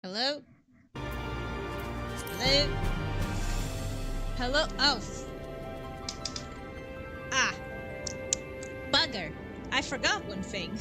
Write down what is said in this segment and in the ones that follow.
Hello? Hello? Hello? Oh. Ah. Bugger. I forgot one thing.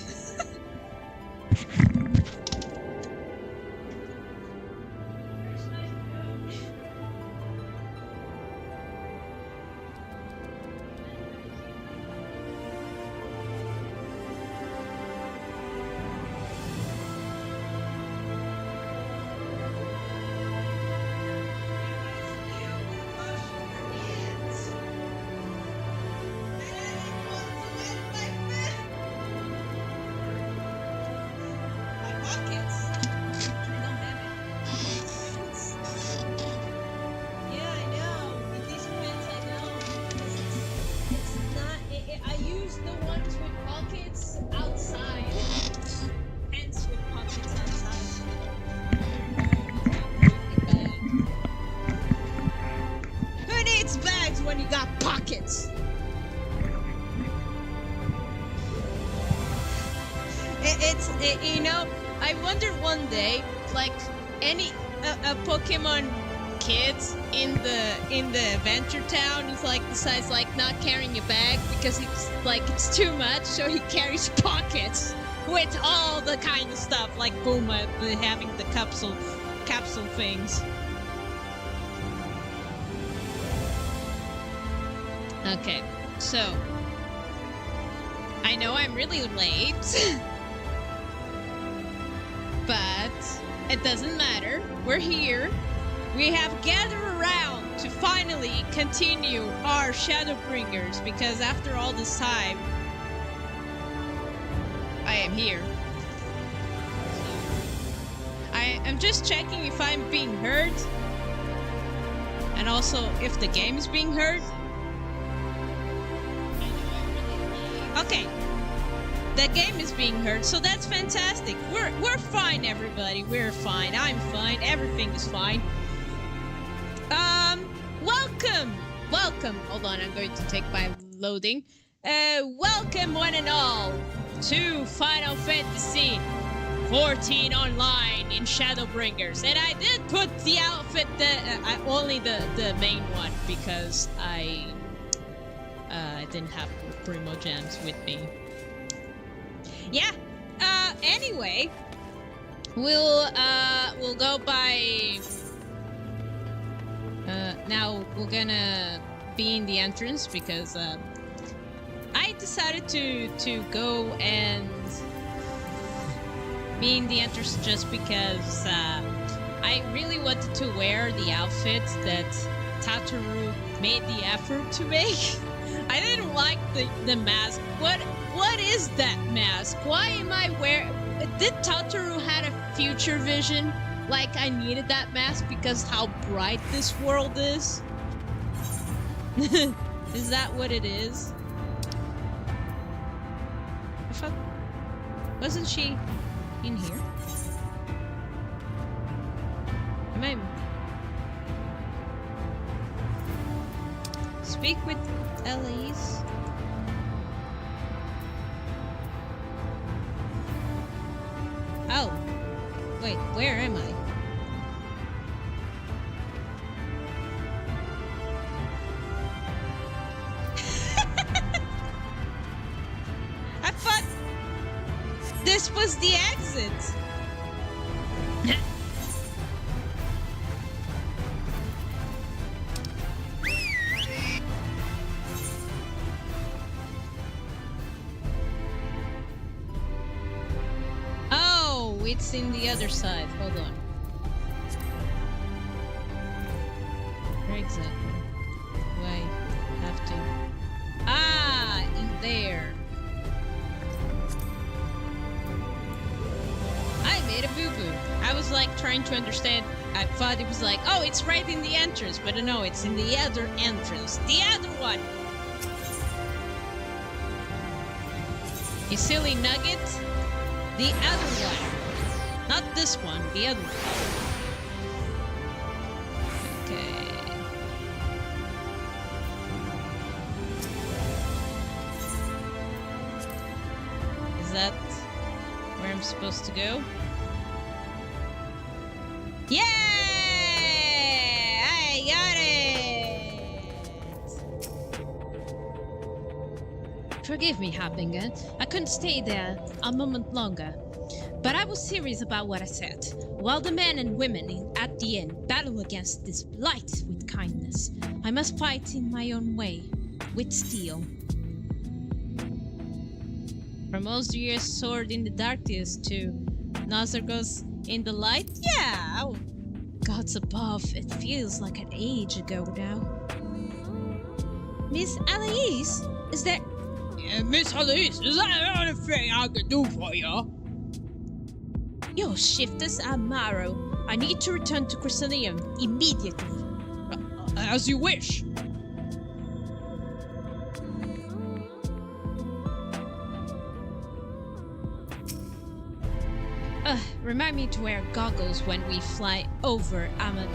When you got pockets. You know, I wonder one day, like any a Pokemon kids in the Adventure Town is like decides like not carrying a bag because it's too much, so he carries pockets with all the kind of stuff like Booma having the capsule things. Okay, so I know I'm really late, but it doesn't matter. We're here. We have gathered around to finally continue our ShadowBringers because after all this time, I am here. I'm just checking if I'm being heard and also if the game is being heard. Okay, the game is being heard, so that's fantastic. We're fine, everybody. We're fine. I'm fine. Everything is fine. Welcome. Hold on, I'm going to take my loading. Welcome one and all to Final Fantasy XIV Online in ShadowBringers, and I did put the outfit only the main one because I didn't have Primo Gems with me. Yeah. Anyway, we'll go by. Now we're gonna be in the entrance because I decided to go and be in the entrance just because I really wanted to wear the outfit that Tataru made the effort to make. I didn't like the mask. What is that mask? Why am I wearing... Did Tataru had a future vision? Like I needed that mask because how bright this world is? Is that what it is? Wasn't she in here? Am I... Speak with Elise. Oh. Wait, where am I? I thought this was the exit. It's in the other side. Hold on. Where exactly? Do I have to? Ah, in there. I made a boo-boo. I was like trying to understand. I thought it was like, oh, it's right in the entrance, but no, it's in the other entrance. The other one. You silly nugget. The other one. Not this one, the other one. Okay. Is that where I'm supposed to go? Yeah! I got it! Forgive me, Harbinger. I couldn't stay there a moment longer. But I was serious about what I said. While the men and women at the inn battle against this blight with kindness, I must fight in my own way, with steel. From Ozrier's sword in the darkness to Nazargo's in the light? Yeah! Oh, gods above, it feels like an age ago now. Miss Alice, is there... Miss Alice, is there anything I can do for you? Your shifters are Marrow. I need to return to Crystarium immediately. As you wish. Remind me to wear goggles when we fly over Aman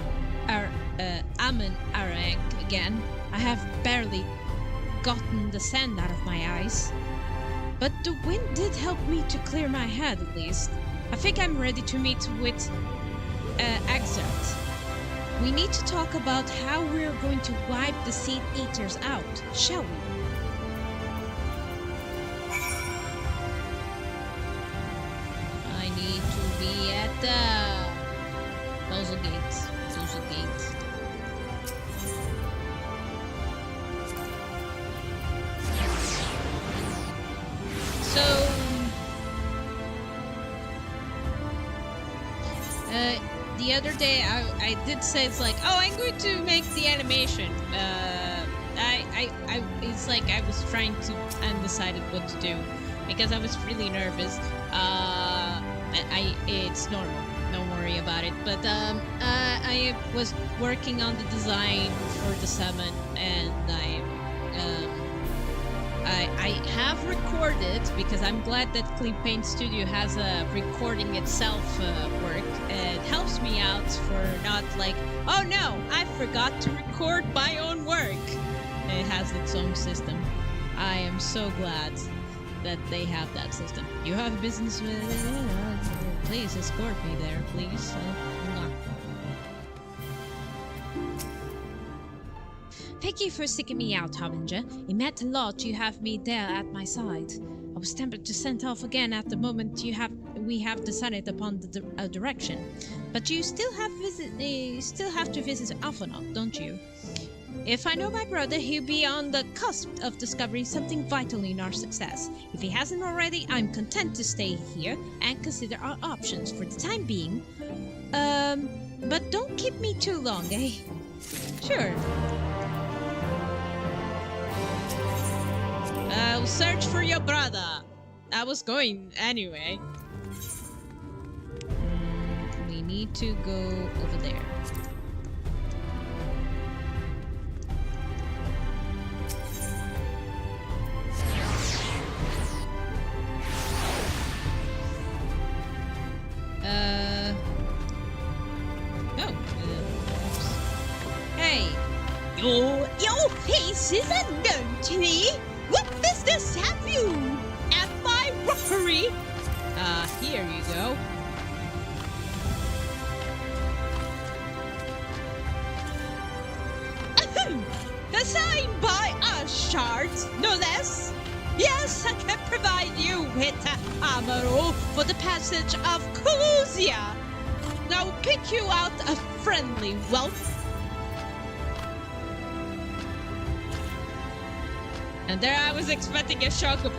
Arang again. I have barely gotten the sand out of my eyes. But the wind did help me to clear my head at least. I think I'm ready to meet with Exert. We need to talk about how we're going to wipe the Seed Eaters out, shall we? I need to be at the Puzzle Gates. Puzzle Gates. So the other day I did say it's like, oh, I'm going to make the animation. It's like I was trying to undecided what to do because I was really nervous. It's normal. Don't worry about it. But I was working on the design for the summon, and I have recorded, because I'm glad that Clean Paint Studio has a recording itself work. It helps me out for not like, oh no, I forgot to record my own work. It has its own system. I am so glad that they have that system. You have business with it? Please escort me there, please. Thank you for seeking me out, Harbinger. It meant a lot to have me there at my side. I was tempted to send off again at the moment we have decided upon the direction. But you still have to visit Alphanok, don't you? If I know my brother, he'll be on the cusp of discovering something vital in our success. If he hasn't already, I'm content to stay here and consider our options for the time being. But don't keep me too long, eh? Sure. I'll search for your brother. I was going anyway. We need to go over there. Hey. Your face is unknown to me. What business have you at my rockery? Here you go. Designed by us shards, no less. Yes, I can provide you with armor for the passage of Colusia. Now pick you out a friendly wealth. And there I was expecting a Chocobo.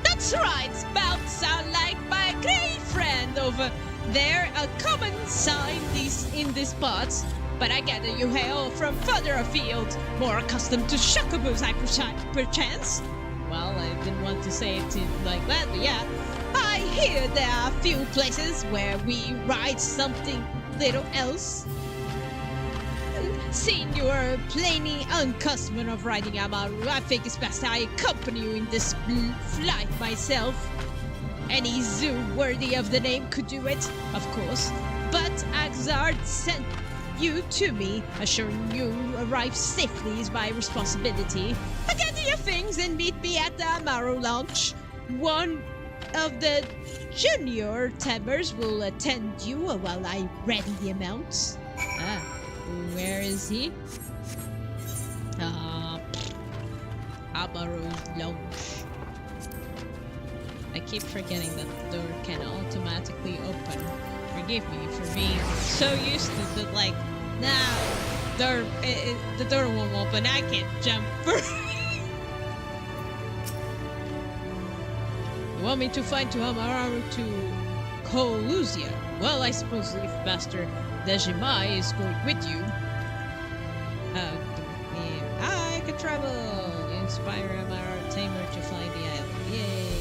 That's right, spouts sound like my great friend over there. A common sign in these parts. But I gather you hail from further afield, more accustomed to Chocobos, perchance? Well, I didn't want to say it like that, but yeah. I hear there are a few places where we ride something little else. Seeing you are plainly unaccustomed of riding Amaru, I think it's best I accompany you in this flight myself. Any zoo worthy of the name could do it, of course, but Axard sent you to me, assuring you arrive safely is my responsibility. Gather your things and meet me at the Amaru launch. One of the junior tamers will attend you while I ready the amounts. Ah, where is he? Amaro's lounge. I keep forgetting that the door can automatically open. Forgive me for being so used to the the door won't open. I can't jump. You want me to find to Amaru to Colusia? Well, I suppose if Master Dejimai is going with you. I can travel. Inspire Amaru Tamer to fly the island. Yay!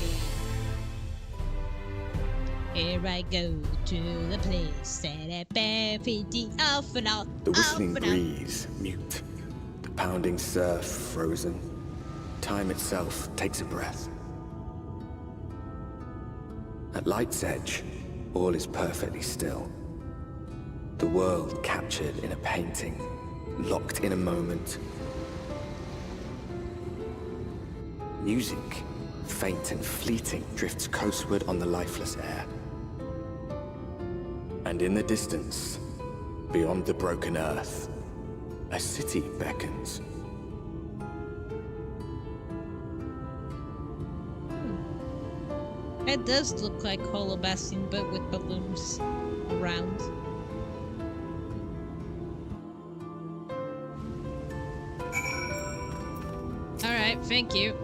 Here I go to the place that the whistling breeze, mute. The pounding surf, frozen. Time itself takes a breath. At light's edge, all is perfectly still. The world captured in a painting, locked in a moment. Music, faint and fleeting, drifts coastward on the lifeless air. And in the distance, beyond the broken earth, a city beckons. It does look like Holobassin, but with balloons around. Alright, thank you.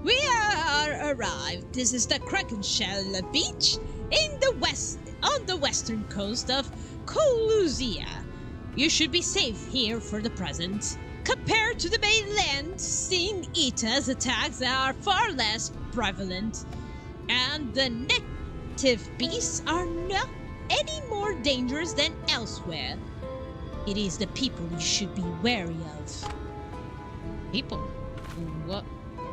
We are arrived. This is the Krakenshell Beach in the west, on the western coast of Colusia. You should be safe here for the present. Compared to the mainland, seeing Ita's attacks are far less prevalent, and the native beasts are not any more dangerous than elsewhere. It is the people you should be wary of. People? What?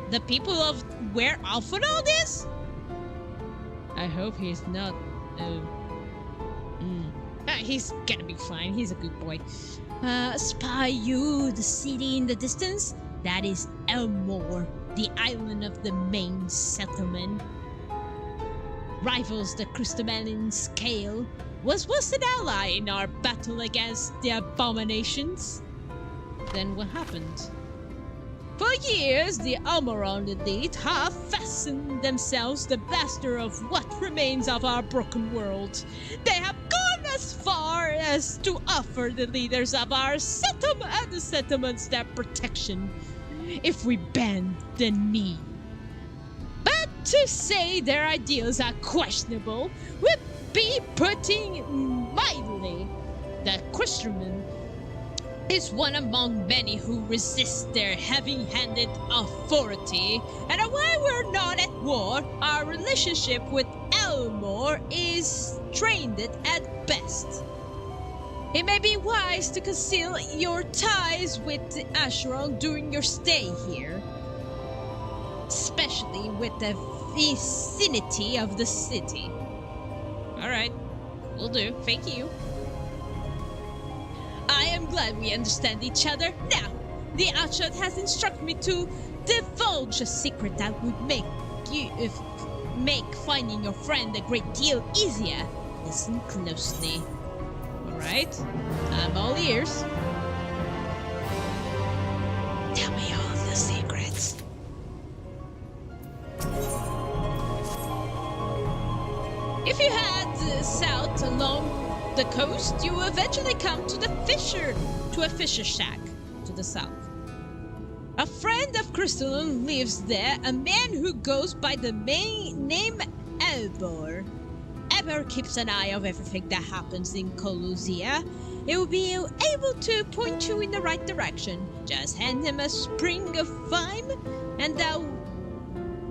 The people of where Alphinaud is? I hope he's not. He's gonna be fine. He's a good boy. Spy you the city in the distance? That is Elmore, the island of the main settlement. Rivals the Crystarium scale. Was an ally in our battle against the abominations. Then what happened? For years, the Almoron elite have fastened themselves the master of what remains of our broken world. They have gone as far as to offer the leaders of our settlement and the settlements their protection, if we bend the knee. But to say their ideals are questionable would be putting mildly. The Crystarium is one among many who resist their heavy-handed authority, and while we're not at war, our relationship with Elmore is strained at best. It may be wise to conceal your ties with Asheron during your stay here, especially with the vicinity of the city. Alright, will do. Thank you. I am glad we understand each other. Now, the Outshot has instructed me to divulge a secret that would make finding your friend a great deal easier. Listen closely. Alright, I'm all ears. Tell me all the secrets. If you head south along the coast, you will eventually come to a fisher shack to the south. A friend of Crystarium lives there, a man who goes by the name Elbor. Elbor keeps an eye on everything that happens in Colusia. He will be able to point you in the right direction. Just hand him a spring of vine, and that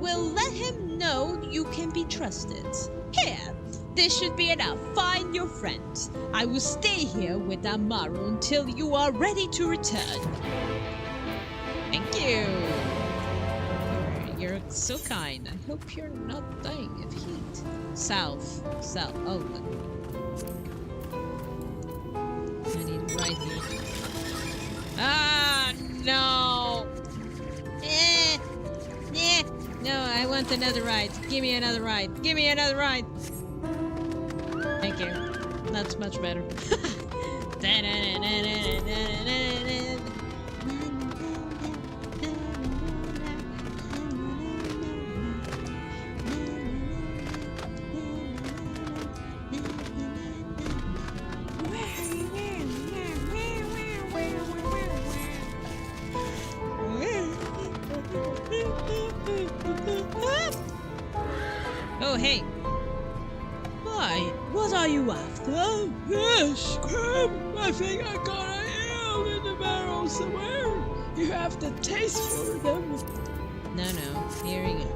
will let him know you can be trusted. Here, this should be enough. Find your friend. I will stay here with Amaru until you are ready to return. Thank you. You're so kind. I hope you're not dying of heat. South. Oh, I need it right here. Ah, no. want another ride. Give me another ride. Give me another ride. Thank you. That's much better. Oh, hey. Why? What are you after? Yes, Crab. I think I got a eel in the barrel somewhere. You have the taste for them. No, here we go.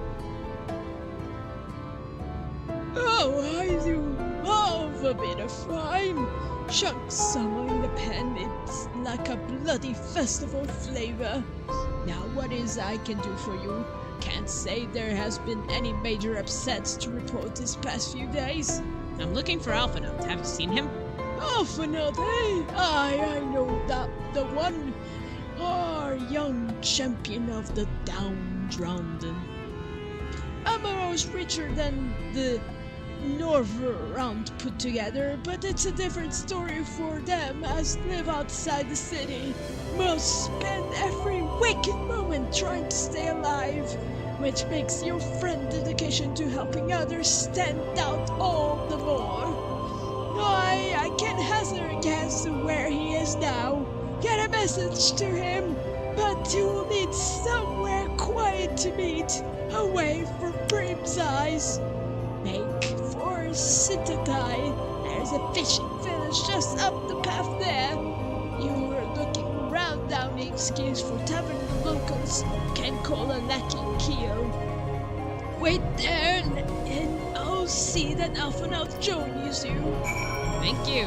Oh, I do love a bit of frying. Chunks somewhere in the pan. It's like a bloody festival flavor. Now, what is I can do for you? Can't say there has been any major upsets to report this past few days. I'm looking for Alphanut. Have you seen him? Alphanut, eh? I know that the one. Our young champion of the downtrodden. Amaro's richer than the Norver put together, but it's a different story for them as live outside the city. Must spend every waking moment trying to stay alive, which makes your friend dedication to helping others stand out all the more. I can't hazard a guess to where he is now. Get a message to him, but you'll need somewhere quiet to meet, away from Brim's eyes. Make for Sintatai. There's a fishing village just up the path there. You were looking around down the excuse for tavern the locals can call a lacking keel. Wait there and I'll see that Alphanut joins you. Thank you.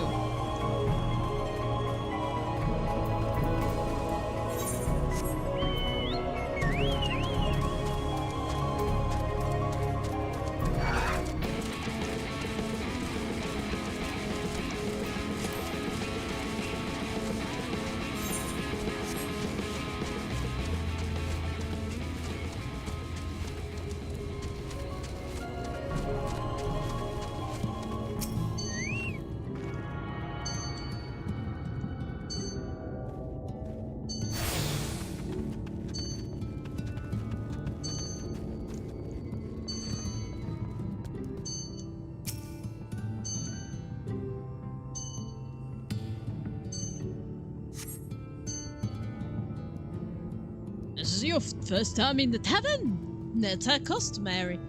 This is your first time in the tavern? That's customary.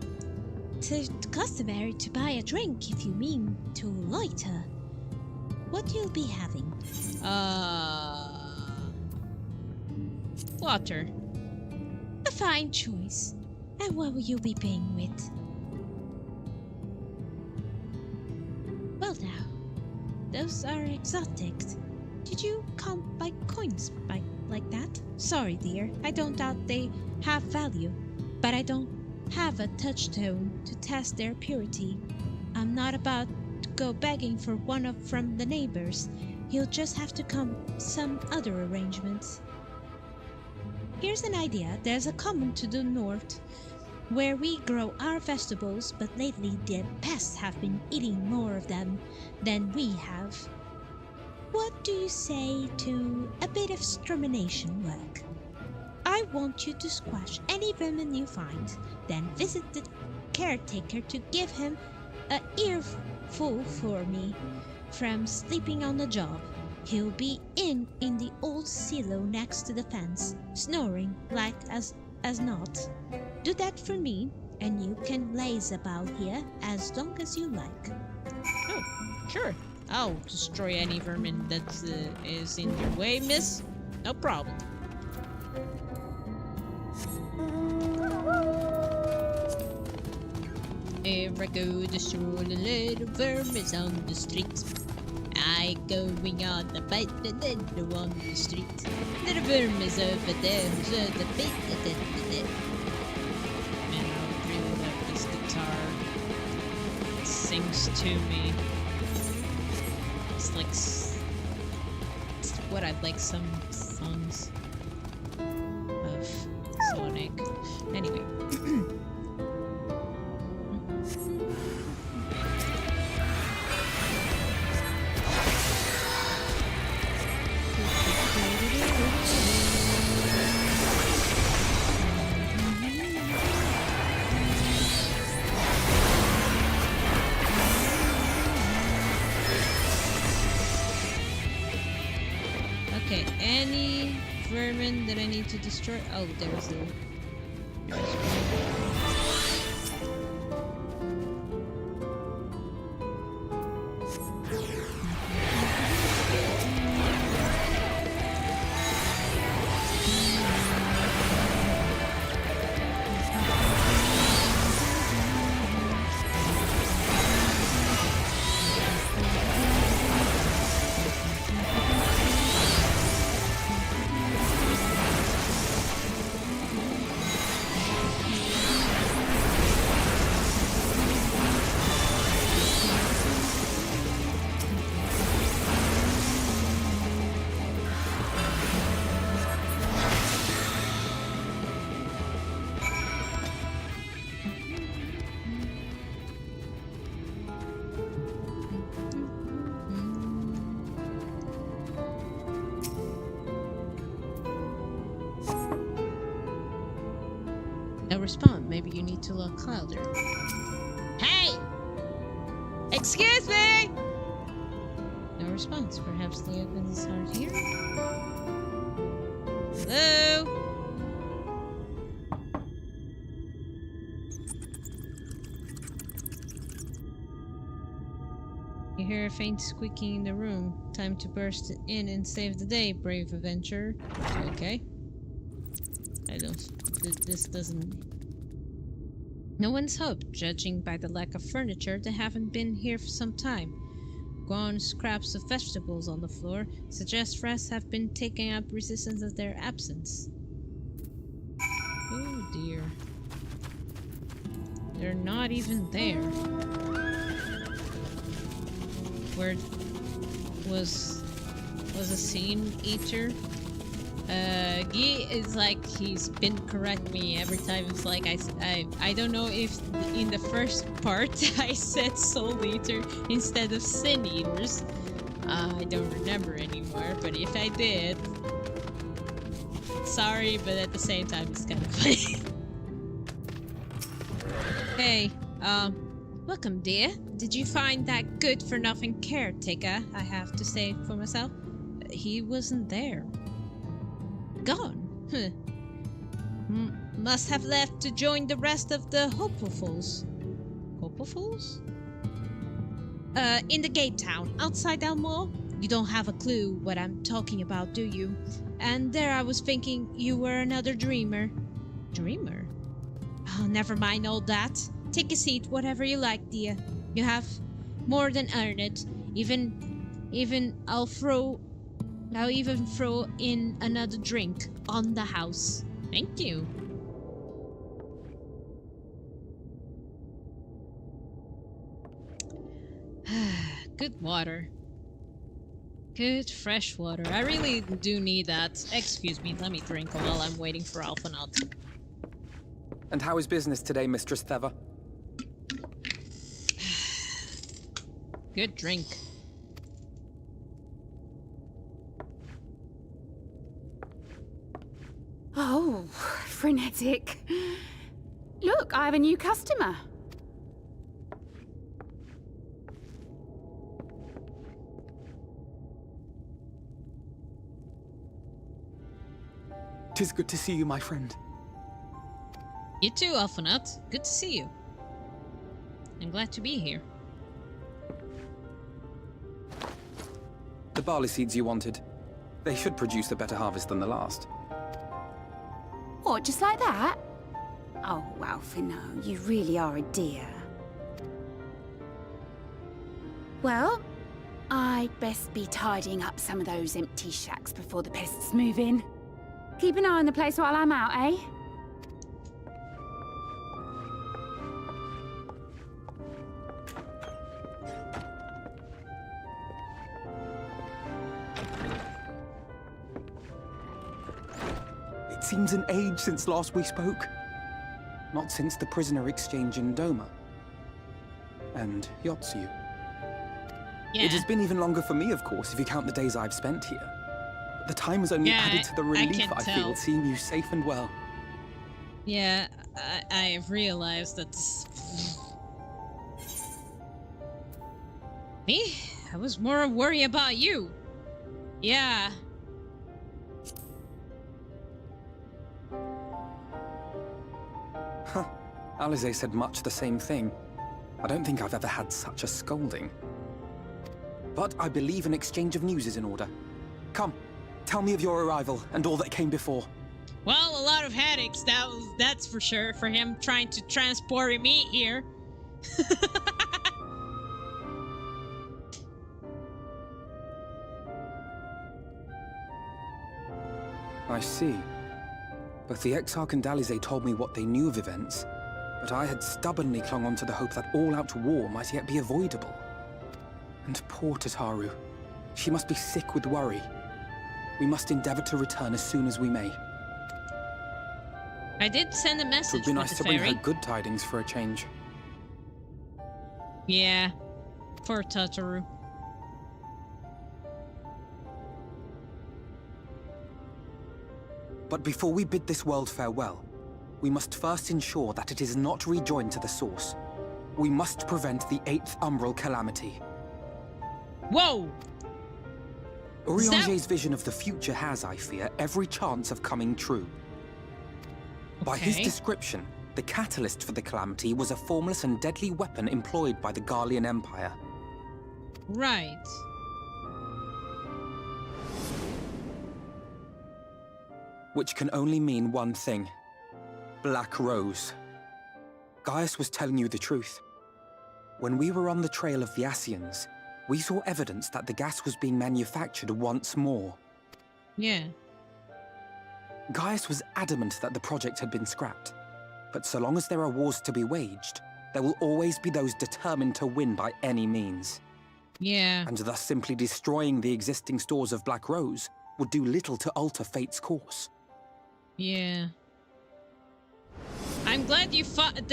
It's customary to buy a drink if you mean to loiter. What you'll be having? Water. A fine choice. And what will you be paying with? Well now, those are exotic. Did you come by coins like that? Sorry dear, I don't doubt they have value, but I don't have a touchstone to test their purity. I'm not about to go begging for one from the neighbors. You'll just have to come some other arrangements. Here's an idea. There's a common to the north where we grow our vegetables, but lately the pests have been eating more of them than we have. What do you say to a bit of extermination work? I want you to squash any vermin you find, then visit the caretaker to give him an earful for me from sleeping on the job. He'll be in the old silo next to the fence, snoring like as not. Do that for me, and you can laze about here as long as you like. Oh, sure. I'll destroy any vermin that is in your way, miss. No problem. Here I go, destroy the little vermin on the street. I going on the bite, the little on the street. Little vermin's over there, who's on the bait, Man, I would really love this guitar. It sings to me. It's like it's what I like some songs of Sonic. Anyway, vermin that I need to destroy? Oh, there was a... No respond. Maybe you need to lock Clouder. Hey! Excuse me! No response. Perhaps the ovens aren't here? Hello? You hear a faint squeaking in the room. Time to burst in and save the day, brave adventurer. Okay. I don't... This doesn't... No one's home, judging by the lack of furniture. They haven't been here for some time. Gone scraps of vegetables on the floor suggest rats have been taking up resistance of their absence. Oh dear. They're not even there. Where was a scene eater? Guy is like, he's been correct me every time. It's like I don't know if in the first part I said soul eater instead of sin eaters. I don't remember anymore, but if I did, sorry, but at the same time it's kind of funny. Hey, welcome dear. Did you find that good-for-nothing caretaker I have to say for myself? He wasn't there. Gone? Must have left to join the rest of the Hopefuls. Hopefuls? In the gate town, outside Elmore? You don't have a clue what I'm talking about, do you? And there I was thinking you were another dreamer. Dreamer? Oh, never mind all that. Take a seat, whatever you like, dear. You have more than earned it. Even I'll even throw in another drink on the house. Thank you. Good water. Good fresh water. I really do need that. Excuse me, let me drink while I'm waiting for Alphanaut. And how is business today, Mistress Theva? Good drink. Oh, frenetic. Look, I have a new customer. Tis good to see you, my friend. You too, Alphanaut. Good to see you. I'm glad to be here. The barley seeds you wanted. They should produce a better harvest than the last. What, just like that? Oh, Alphinaud, you really are a dear. Well, I'd best be tidying up some of those empty shacks before the pests move in. Keep an eye on the place while I'm out, eh? It seems an age since last we spoke. Not since the prisoner exchange in Doma. And Yotsu. Yeah. It has been even longer for me, of course, if you count the days I've spent here. But the time has only added to the relief I feel seeing you safe and well. Yeah, I've realized that... Me? I was more worried about you. Yeah. Alize said much the same thing. I don't think I've ever had such a scolding. But I believe an exchange of news is in order. Come, tell me of your arrival and all that came before. Well, a lot of headaches, that's for sure, for him trying to transport me here. I see. Both the Exarch and Alize told me what they knew of events, but I had stubbornly clung on to the hope that all-out war might yet be avoidable. And poor Tataru. She must be sick with worry. We must endeavor to return as soon as we may. I did send a It message would be nice with to the bring fairy. her good tidings for a change. Yeah, poor Tataru. But before we bid this world farewell, we must first ensure that it is not rejoined to the source. We must prevent the 8th Umbral Calamity. Whoa! Urianger's vision of the future has, I fear, every chance of coming true. By his Okay. description, the catalyst for the calamity was a formless and deadly weapon employed by the Garlean Empire. Right. Which can only mean one thing. Black Rose. Gaius was telling you the truth. When we were on the trail of the Ascians, we saw evidence that the gas was being manufactured once more. Yeah. Gaius was adamant that the project had been scrapped. But so long as there are wars to be waged, there will always be those determined to win by any means. Yeah. And thus simply destroying the existing stores of Black Rose would do little to alter fate's course. Yeah. I'm glad you think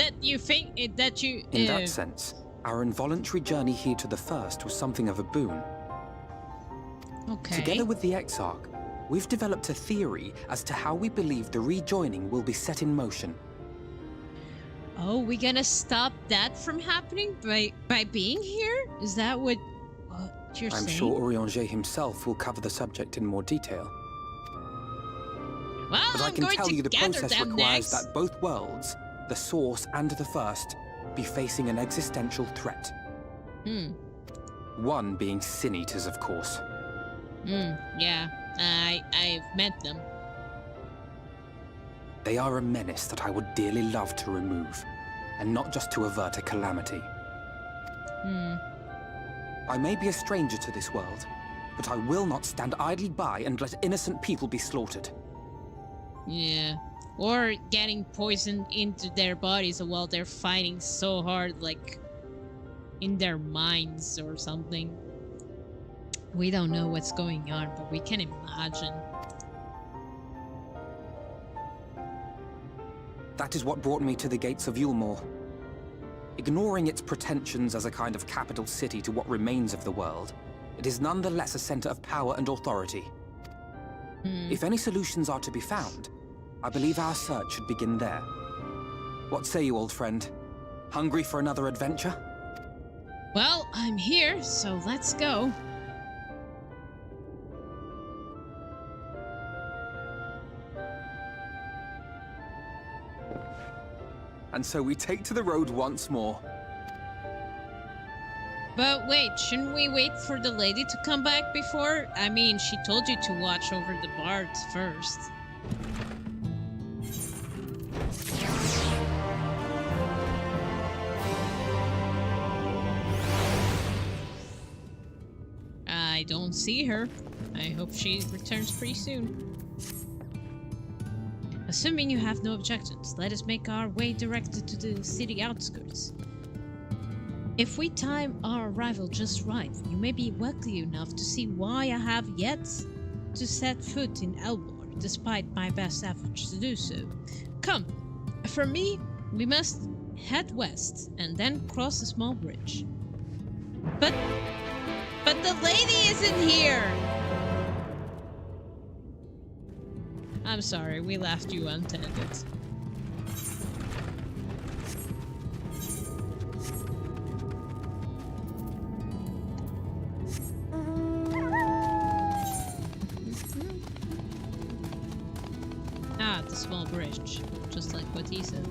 that you. In that sense, our involuntary journey here to the First was something of a boon. Okay. Together with the Exarch, we've developed a theory as to how we believe the rejoining will be set in motion. Oh, we gonna stop that from happening by being here? Is that what you're I'm saying? sure Urianger himself will cover the subject in more detail. Well, But I I'm can going tell to you the gather process them requires next. that both worlds, the Source and the First, be facing an existential threat. One being Sin Eaters, of course. Yeah. I've met them. They are a menace that I would dearly love to remove, and not just to avert a calamity. I may be a stranger to this world, but I will not stand idly by and let innocent people be slaughtered. Yeah. Or getting poisoned into their bodies while they're fighting so hard, like in their minds or something. We don't know what's going on, but we can imagine. That is what brought me to the gates of Yulmore. Ignoring its pretensions as a kind of capital city to what remains of the world, it is nonetheless a center of power and authority. If any solutions are to be found, I believe our search should begin there. What say you, old friend? Hungry for another adventure? Well, I'm here, so let's go. And so we take to the road once more. But wait, shouldn't we wait for the lady to come back before? I mean, she told you to watch over the bards first. I don't see her. I hope she returns pretty soon. Assuming you have no objections, let us make our way directed to the city outskirts. If we time our arrival just right, you may be lucky enough to see why I have yet to set foot in Elmore, despite my best efforts to do so. Come, for me, we must head west and then cross a small bridge. But the lady isn't here! I'm sorry, we left you untended. Ah, the small bridge. Just like what he said.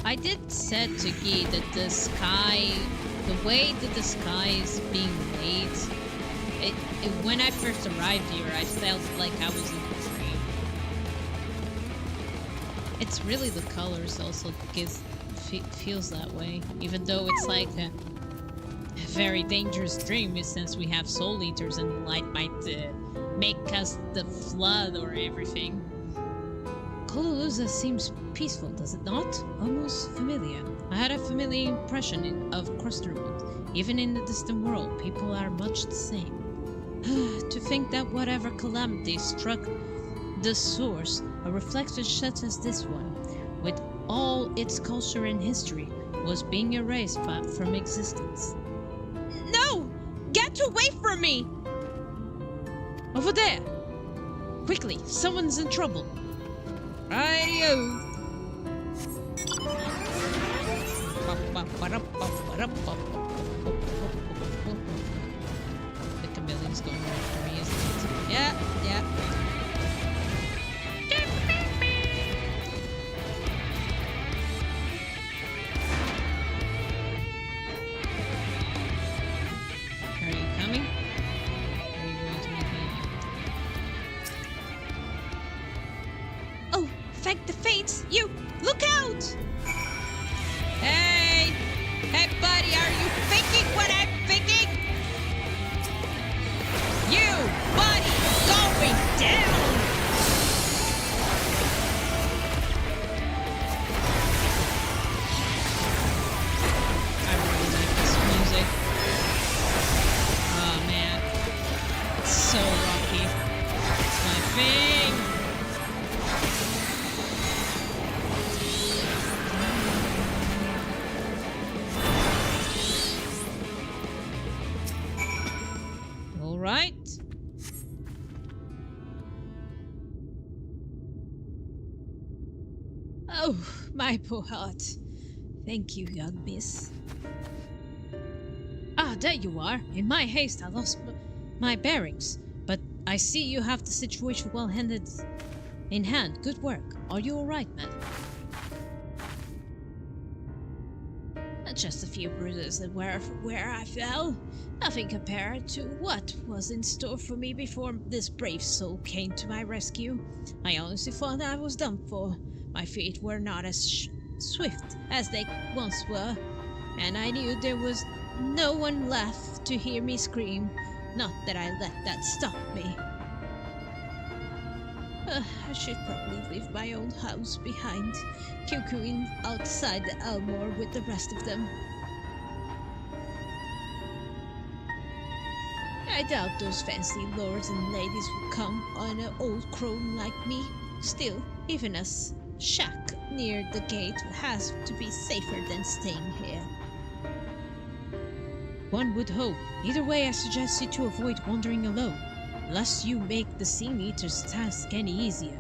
I did said to Guy that the sky, the way that the sky is being made, when I first arrived here, I felt like I was in a dream. It's really the colors also feels that way, even though it's like a very dangerous dream since we have soul eaters and the light might make us the flood or everything. Kololuza seems peaceful, does it not? Almost familiar. I had a familiar impression of Crystarium. Even in the distant world, people are much the same. To think that whatever calamity struck the source, a reflection such as this one, with all its culture and history, was being erased from existence. No! Get away from me! Over there! Quickly, someone's in trouble. Radio. The chameleon's going right for me, isn't it? Yeah. Are you coming? Or are you going to meet me? Oh, thank the fates! You, look out! Hey! Hey, buddy, are you thinking what I'm thinking? You, buddy, going down! I really like this music. Oh man. It's so rocky. It's my thing! Alright. Oh, my poor heart. Thank you, young miss. Ah, there you are. In my haste, I lost my bearings. But I see you have the situation well handed in hand. Good work. Are you alright, man? Just a few bruises and where I fell. Nothing compared to what was in store for me before this brave soul came to my rescue. I honestly thought I was done for. My feet were not as swift as they once were, and I knew there was no one left to hear me scream. Not that I let that stop me. I should probably leave my own house behind, cuckooing outside the Elmore with the rest of them. I doubt those fancy lords and ladies will come on an old crone like me. Still, even a shack near the gate has to be safer than staying here. One would hope. Either way, I suggest you to avoid wandering alone, lest you make the Sea Eater's task any easier.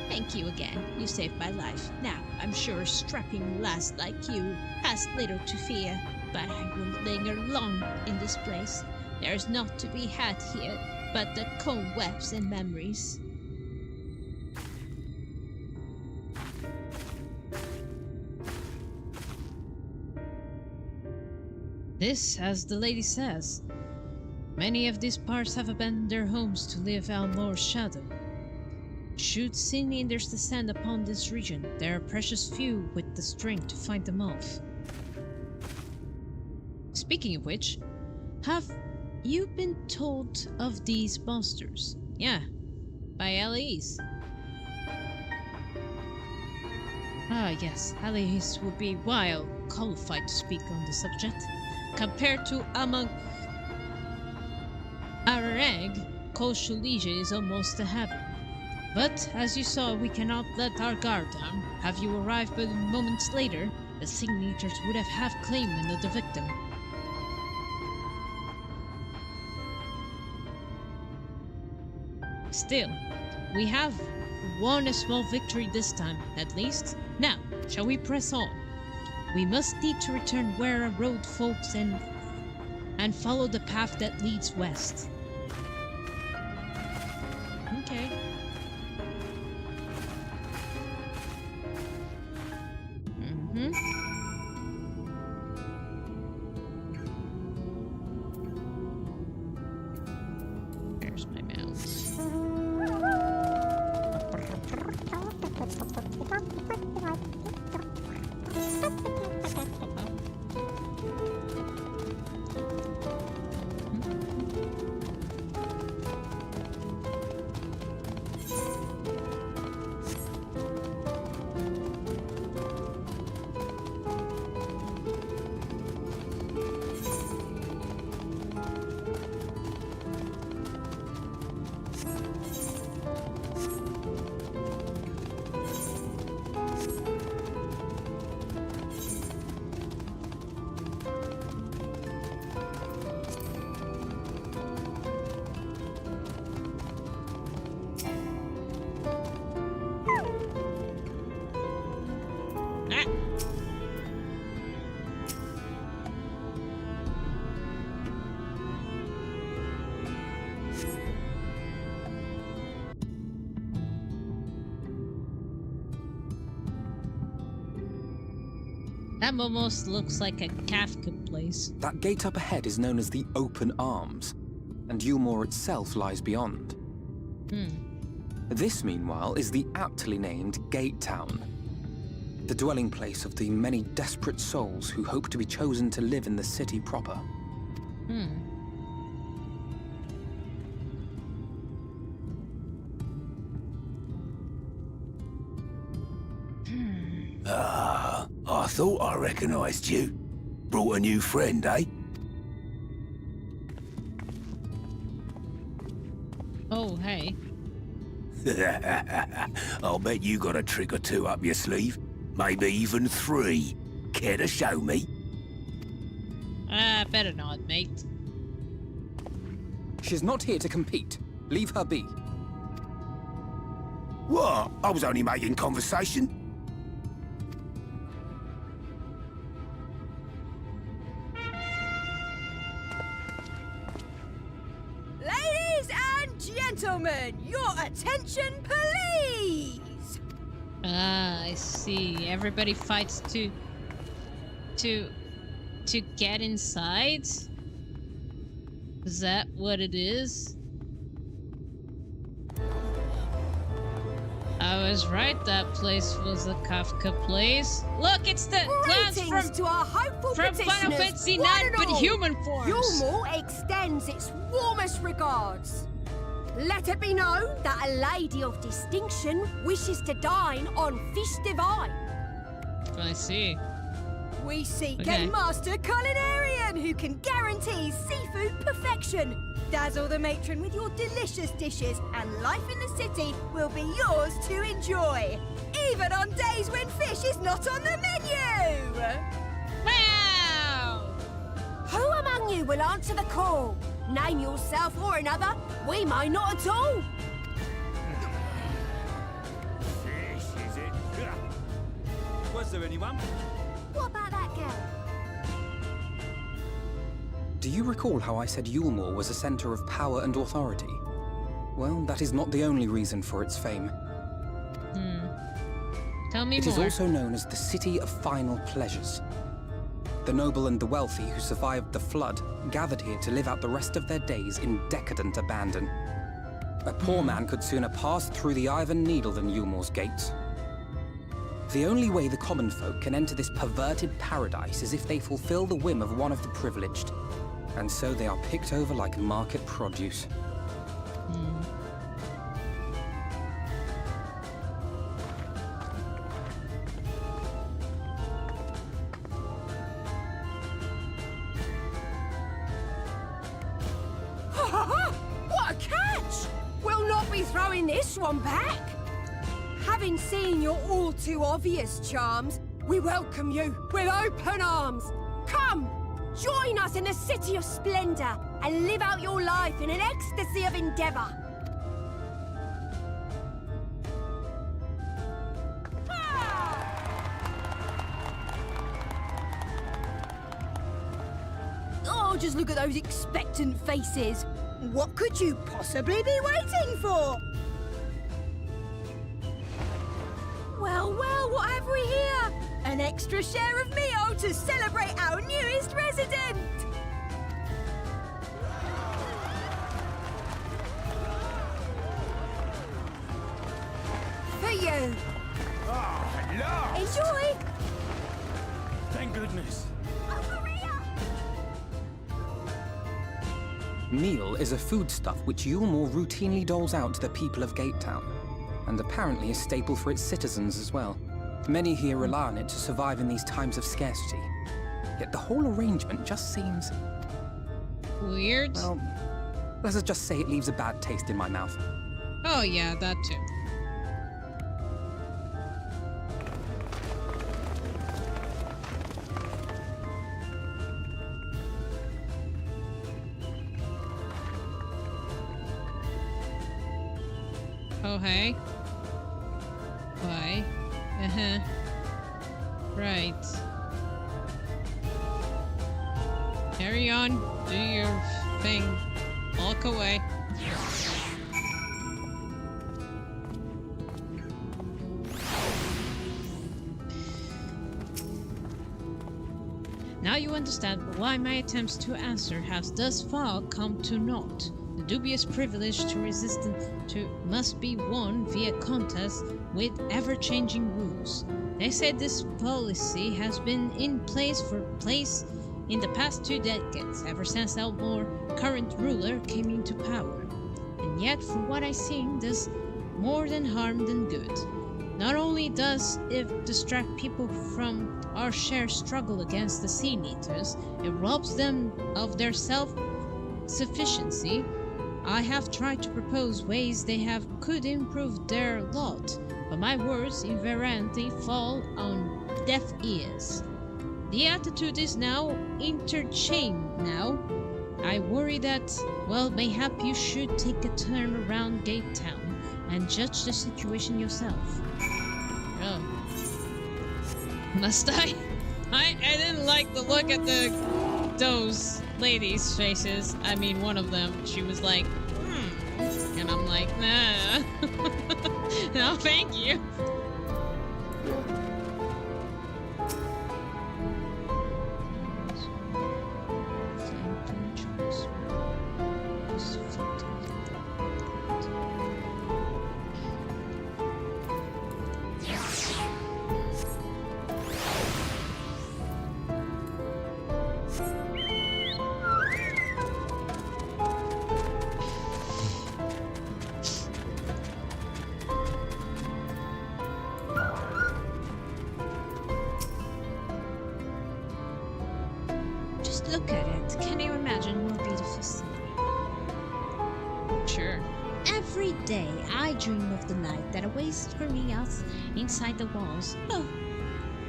Thank you again. You saved my life. Now, I'm sure a strapping lass like you has little to fear, but I won't linger long in this place. There's naught to be had here but the cobwebs and memories. This, as the lady says, many of these parts have abandoned their homes to live Elmore's shadow. Should Sea Eaters descend upon this region, there are precious few with the strength to fight them off. Speaking of which, have you been told of these monsters? Yeah, by Alice. Ah yes, Alice would be well qualified to speak on the subject. Compared to among Arang, Kolsholija is almost a heaven. But, as you saw, we cannot let our guard down. Have you arrived but moments later, the Sea Eaters would have claim another victim. Still, we have won a small victory this time, at least. Now, shall we press on? We must need to return where our road folks and follow the path that leads west. Okay. There's my mouse. That almost looks like a Kafka place. That gate up ahead is known as the Open Arms, and Yulmore itself lies beyond. This, meanwhile, is the aptly named Gate Town, the dwelling place of the many desperate souls who hope to be chosen to live in the city proper. I thought I recognized you. Brought a new friend, eh? Oh, hey. I'll bet you got a trick or two up your sleeve. Maybe even 3. Care to show me? Better not, mate. She's not here to compete. Leave her be. What? I was only making conversation. Gentlemen, your attention, please! Ah, I see. Everybody fights to get inside? Is that what it is? I was right, that place was a Kafka place. Look, it's the clans from to our hopeful Final Fantasy IX, but human forms. Yulmore extends its warmest regards. Let it be known that a lady of distinction wishes to dine on fish divine. I see. We seek Okay. a master culinarian who can guarantee seafood perfection. Dazzle the matron with your delicious dishes, and life in the city will be yours to enjoy, even on days when fish is not on the menu. Wow! Who among you will answer the call? Name yourself or another. We may not at all. Fish, is it? Was there anyone? What about that girl? Do you recall how I said Yulmore was a center of power and authority? Well, that is not the only reason for its fame. Tell me It more. is also known as the City of Final Pleasures. The noble and the wealthy who survived the flood gathered here to live out the rest of their days in decadent abandon. A poor man could sooner pass through the Iron Needle than Yulmore's gates. The only way the common folk can enter this perverted paradise is if they fulfill the whim of one of the privileged. And so they are picked over like market produce. What a catch! We'll not be throwing this one back. Having seen your all too obvious charms, we welcome you with open arms. Come, join us in the City of Splendor and live out your life in an ecstasy of endeavor. Oh, just look at those expectant faces. What could you possibly be waiting for? Well, well, what have we here? An extra share of meal to celebrate our newest resident! For you! Ah, hello! Enjoy! Thank goodness. Meal is a foodstuff which Yulmore routinely doles out to the people of Gatetown, and apparently a staple for its citizens as well. Many here rely on it to survive in these times of scarcity. Yet the whole arrangement just seems... Weird? well, let's just say it leaves a bad taste in my mouth. Oh yeah, that too. Oh, hey. Why? Uh-huh. Right. Carry on. Do your thing. Walk away. Now you understand why my attempts to answer has thus far come to naught. The dubious privilege to resistance must be won via contest with ever-changing rules. They say this policy has been in place in the past 2 decades, ever since Elmore's current ruler came into power. And yet, from what I see, does more than harm than good. Not only does it distract people from our shared struggle against the Sea Eaters, it robs them of their self-sufficiency. I have tried to propose ways they could improve their lot, but my words invariably fall on deaf ears. The attitude is now interchanged now. I worry that, well, mayhap you should take a turn around Gatetown and judge the situation yourself. Oh. Must I? I didn't like the look at those ladies' faces. I mean, one of them, she was like, and I'm like, nah. No, thank you. Look at it. Can you imagine more beautiful scene? Sure. Every day I dream of the night that awaits for me out inside the walls. Oh,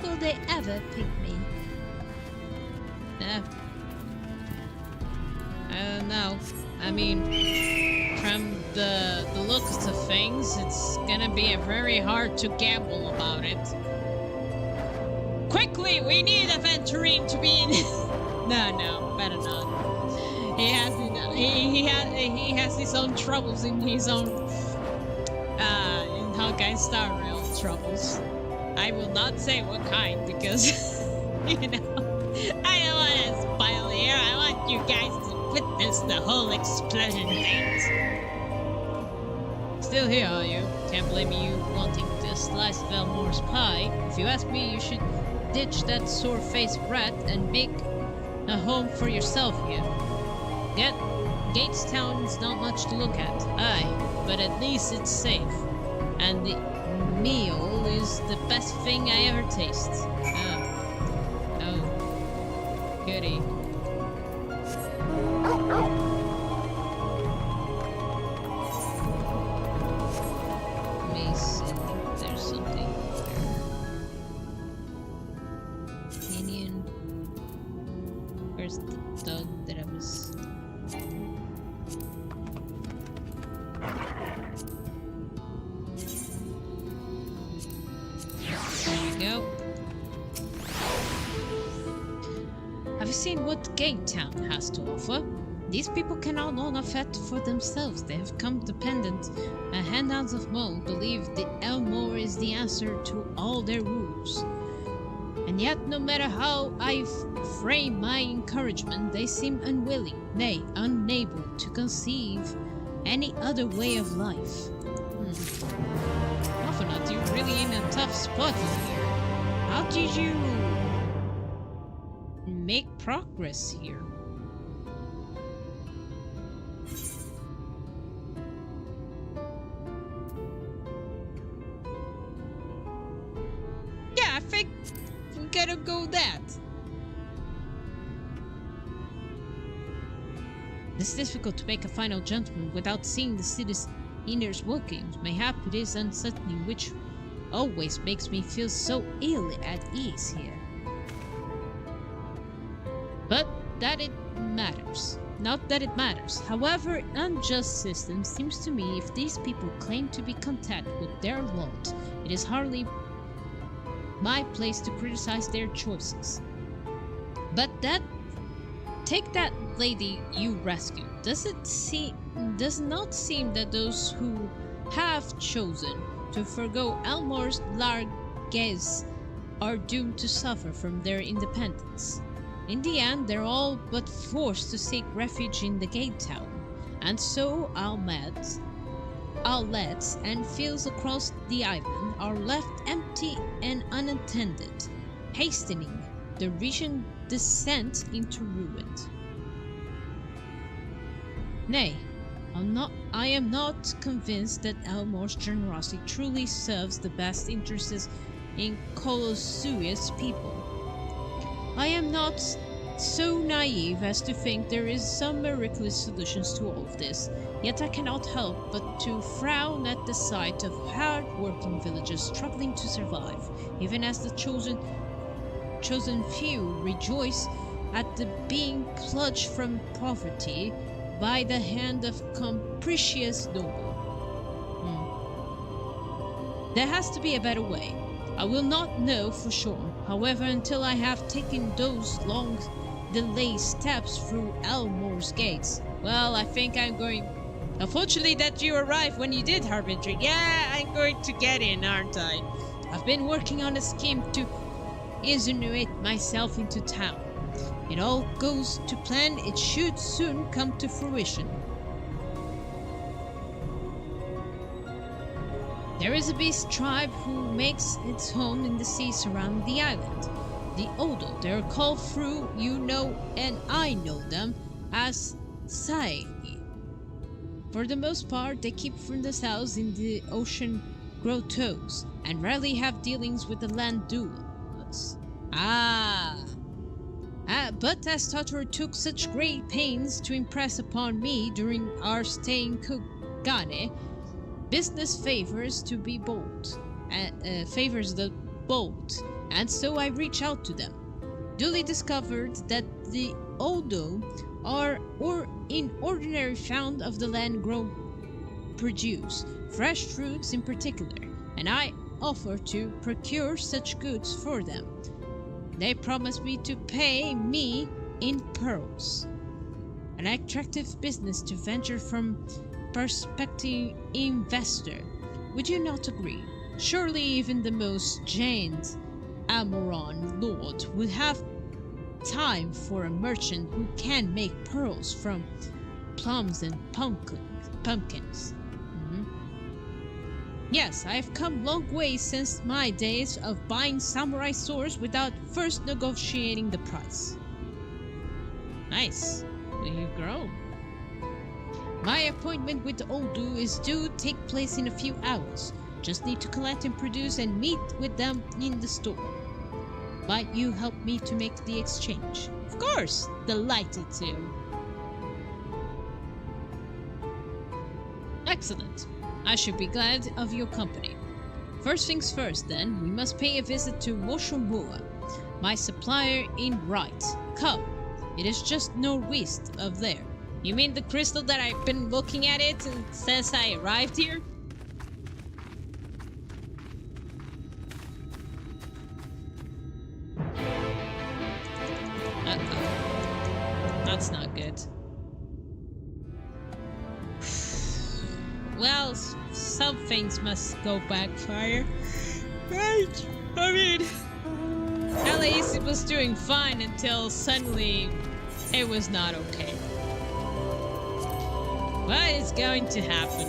will they ever pick me? I don't know. I mean, from the looks of things, it's gonna be very hard to gamble about it. Quickly, we need Aventurine to be in... No, better not. He has his own troubles in his own in Hawkeye Star Rail troubles. I will not say what kind because you know I don't want to spoil here. I want you guys to witness the whole explosion things. Still here, are you? Can't blame you wanting to slice Velmore's pie. If you ask me, you should ditch that sore-faced brat and make a home for yourself here. Gatestown is not much to look at, aye, but at least it's safe. And the meal is the best thing I ever taste. Oh, goody. Let me see if there's something here. Indian. Where's the dog that I was... There we go. Have you seen what Gatetown has to offer? These people can no longer fend for themselves. They have come dependent. And handouts of Mole believe the Elmore is the answer to all their woes. And yet, no matter how I frame my encouragement, they seem unwilling, nay, unable to conceive any other way of life. Alphanut, you're really in a tough spot here. How did you make progress here? Yeah, I think we gotta go that. It's difficult to make a final judgment without seeing the city's inner workings. Mayhap it is unsettling, which always makes me feel so ill at ease here. But that it matters. Not that it matters. However, unjust system seems to me if these people claim to be content with their lot, it is hardly my place to criticize their choices. But take that lady you rescued. Does not seem that those who have chosen to forgo Elmore's largesse are doomed to suffer from their independence. In the end, they're all but forced to seek refuge in the gate town, and so outlets and fields across the island are left empty and unattended, hastening the region's descent into ruin. Nay, I am not convinced that Elmore's generosity truly serves the best interests in Colossu's people. I am not so naive as to think there is some miraculous solutions to all of this, yet I cannot help but to frown at the sight of hard-working villagers struggling to survive, even as the chosen few rejoice at the being plucked from poverty by the hand of capricious noble. There has to be a better way. I will not know for sure. However, until I have taken those long delayed steps through Elmore's gates, well, I think I'm going... Unfortunately that you arrived when you did, Harbinger. Yeah, I'm going to get in, aren't I? I've been working on a scheme to insinuate myself into town. It all goes to plan, it should soon come to fruition. There is a beast tribe who makes its home in the sea surrounding the island. The Odo, they are called through, you know, and I know them, as Sai. For the most part, they keep from themselves in the ocean grottos, and rarely have dealings with the land dwellers. But as Totor took such great pains to impress upon me during our stay in Kogane, business favors the bold, and so I reach out to them. Duly discovered that the Odo are in ordinary found of the land grown produce, fresh fruits in particular, and I offer to procure such goods for them. They promise me to pay me in pearls. An attractive business to venture from prospective investor. Would you not agree? Surely even the most giant Amoron lord would have time for a merchant who can make pearls from plums and pumpkins. Yes, I have come long way since my days of buying samurai swords without first negotiating the price. Nice. You've grown. My appointment with the Odu is due to take place in a few hours. Just need to collect and produce and meet with them in the store. Might you help me to make the exchange? Of course! Delighted to. Excellent. I should be glad of your company. First things first, then, we must pay a visit to Moshomura, my supplier in right. Come, it is just northeast of there. You mean the crystal that I've been looking at it and says I arrived here? Uh-oh. That's not good. Well, some things must go backfire. Right? I mean... At least it was doing fine until suddenly it was not okay. What is going to happen?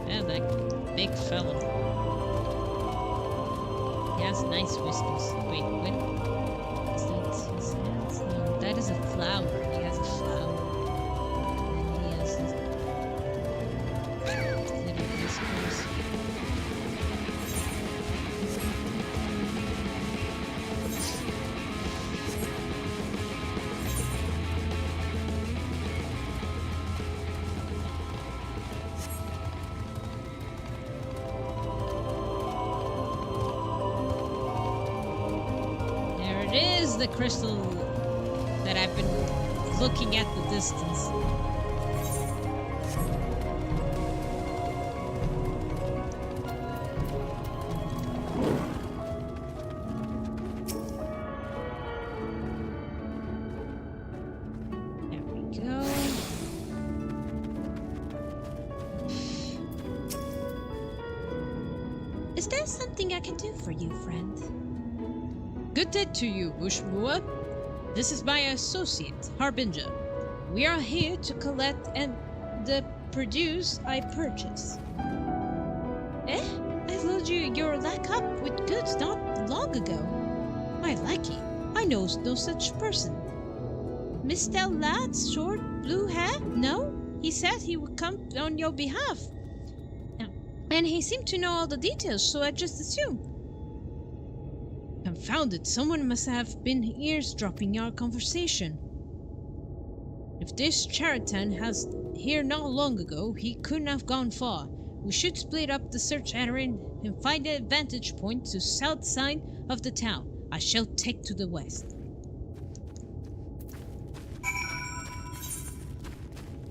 Oh, that big fellow. He has nice whiskers. Wait, what? Is that his hands? No, that is a flower. He has a flower. And he has his little whiskers. The crystal that I've been looking at the distance. There we go. Is there something I can do for you, friend? Good day to you, Bushmua. This is my associate, Harbinger. We are here to collect and the produce I purchased. Eh? I loaded your lack up with goods not long ago. My lackey, I know no such person. Mr. Lad's short blue hair? No? He said he would come on your behalf. And he seemed to know all the details, so I just assumed. Confounded, someone must have been eavesdropping our conversation. If this charlatan has here not long ago, he couldn't have gone far. We should split up the search area and find a vantage point to south side of the town. I shall take to the west.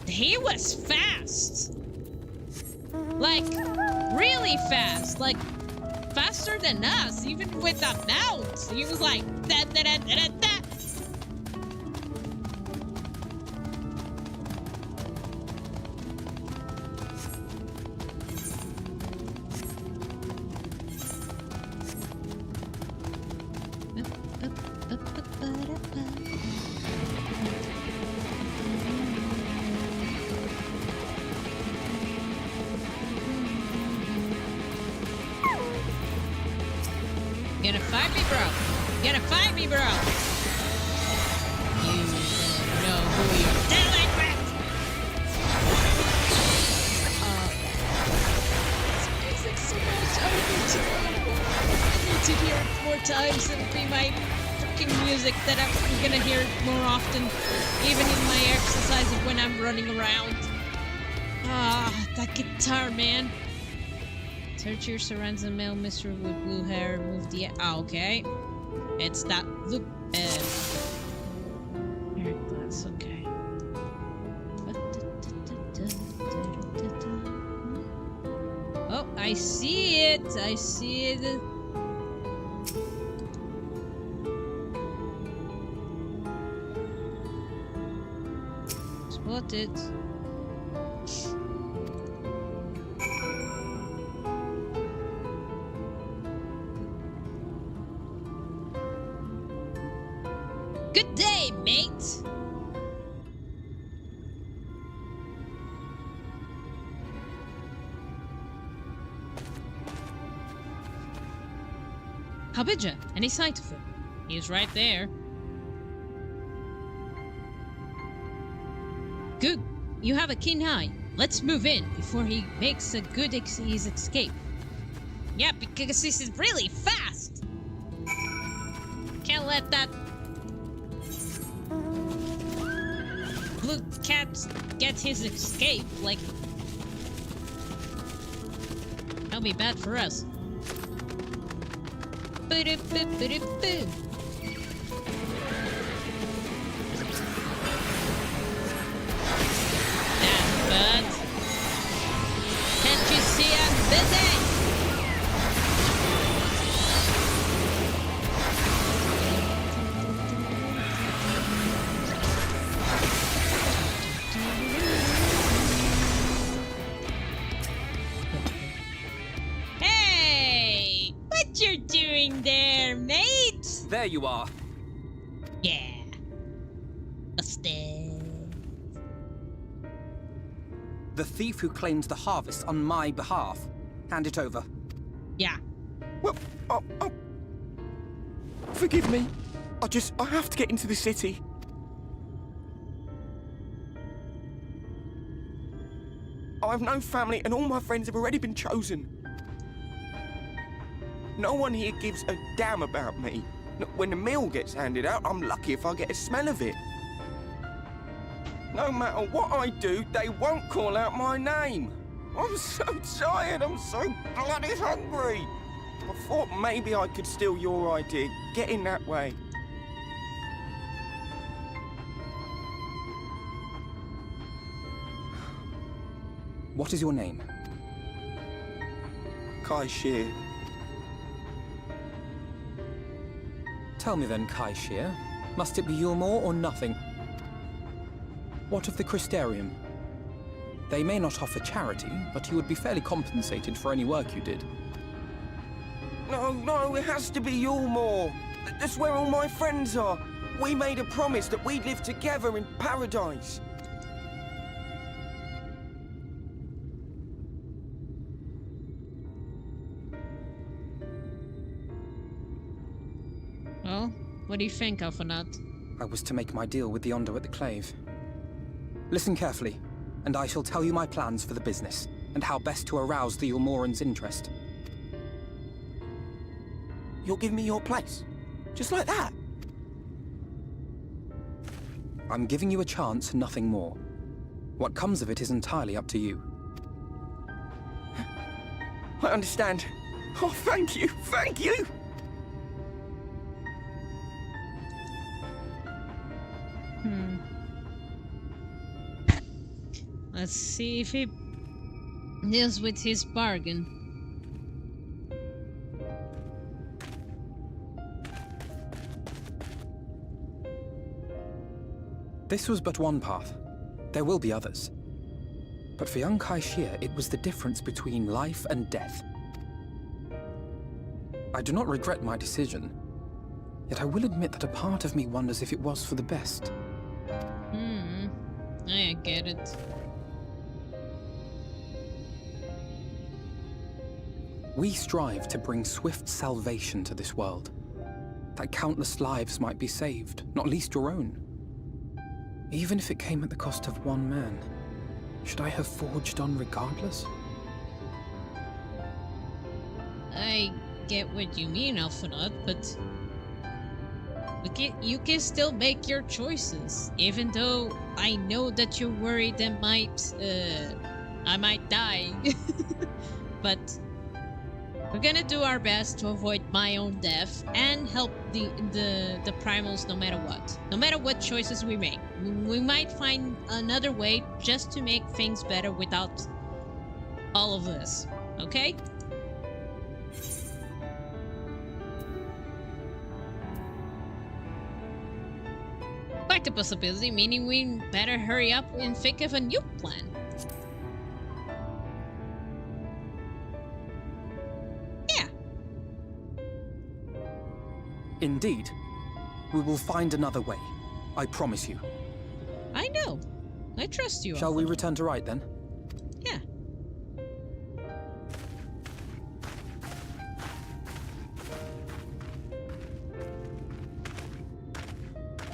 He was fast! Like, really fast! Like, faster than us, even with the mount. He was like da da da da da. Gonna fight me, bro. Gonna fight me, bro. You know who you're dealing with. This music so much. I need to hear it more times. It'll be my freaking music that I'm gonna hear more often, even in my exercise of when I'm running around. Ah, that guitar, man. Search your surroundings, a male mister with blue hair. Move the... Ah, okay. It's that loop. Eric glass, okay. Oh, I see it. I see it. Spot it. Good day, mate! Harbinger, any sight of him? He's right there. Good. You have a keen eye. Let's move in before he makes a good his escape. Yeah, because this is really fast! Can't let that blue cat get his escape, like... That'll be bad for us. Ba-da-ba-ba-da-boo. Bud. Can't you see I'm busy? Hey! What you're doing there you are. Yeah. Busted. The thief who claimed the harvest on my behalf. Hand it over. Yeah. Well, forgive me. I have to get into the city. I have no family and all my friends have already been chosen. No one here gives a damn about me. When the meal gets handed out, I'm lucky if I get a smell of it. No matter what I do, they won't call out my name. I'm so tired, I'm so bloody hungry. I thought maybe I could steal your idea, get in that way. What is your name? Kai Shear. Tell me then, Kai Shear. Must it be Yulmore or nothing? What of the Crystarium? They may not offer charity, but you would be fairly compensated for any work you did. No, it has to be Yulmore. That's where all my friends are. We made a promise that we'd live together in paradise. Well, what do you think, Alphanat? I was to make my deal with the Ondo at the Clave. Listen carefully, and I shall tell you my plans for the business, and how best to arouse the Yulmoran's interest. You'll give me your place? Just like that? I'm giving you a chance, nothing more. What comes of it is entirely up to you. I understand. Oh, thank you, thank you! Let's see if he deals with his bargain. This was but one path. There will be others. But for young Kai Shear, it was the difference between life and death. I do not regret my decision, yet I will admit that a part of me wonders if it was for the best. I get it. We strive to bring swift salvation to this world, that countless lives might be saved, not least your own. Even if it came at the cost of one man, should I have forged on regardless? I get what you mean, Alphanot, but you can still make your choices, even though I know that you're worried I might die. But we're gonna do our best to avoid my own death and help the primals no matter what. No matter what choices we make. We might find another way just to make things better without all of this. Okay? Quite a possibility, meaning we better hurry up and think of a new plan. Yeah. Indeed. We will find another way. I promise you. I know. I trust you. Shall we return to Right then? Yeah.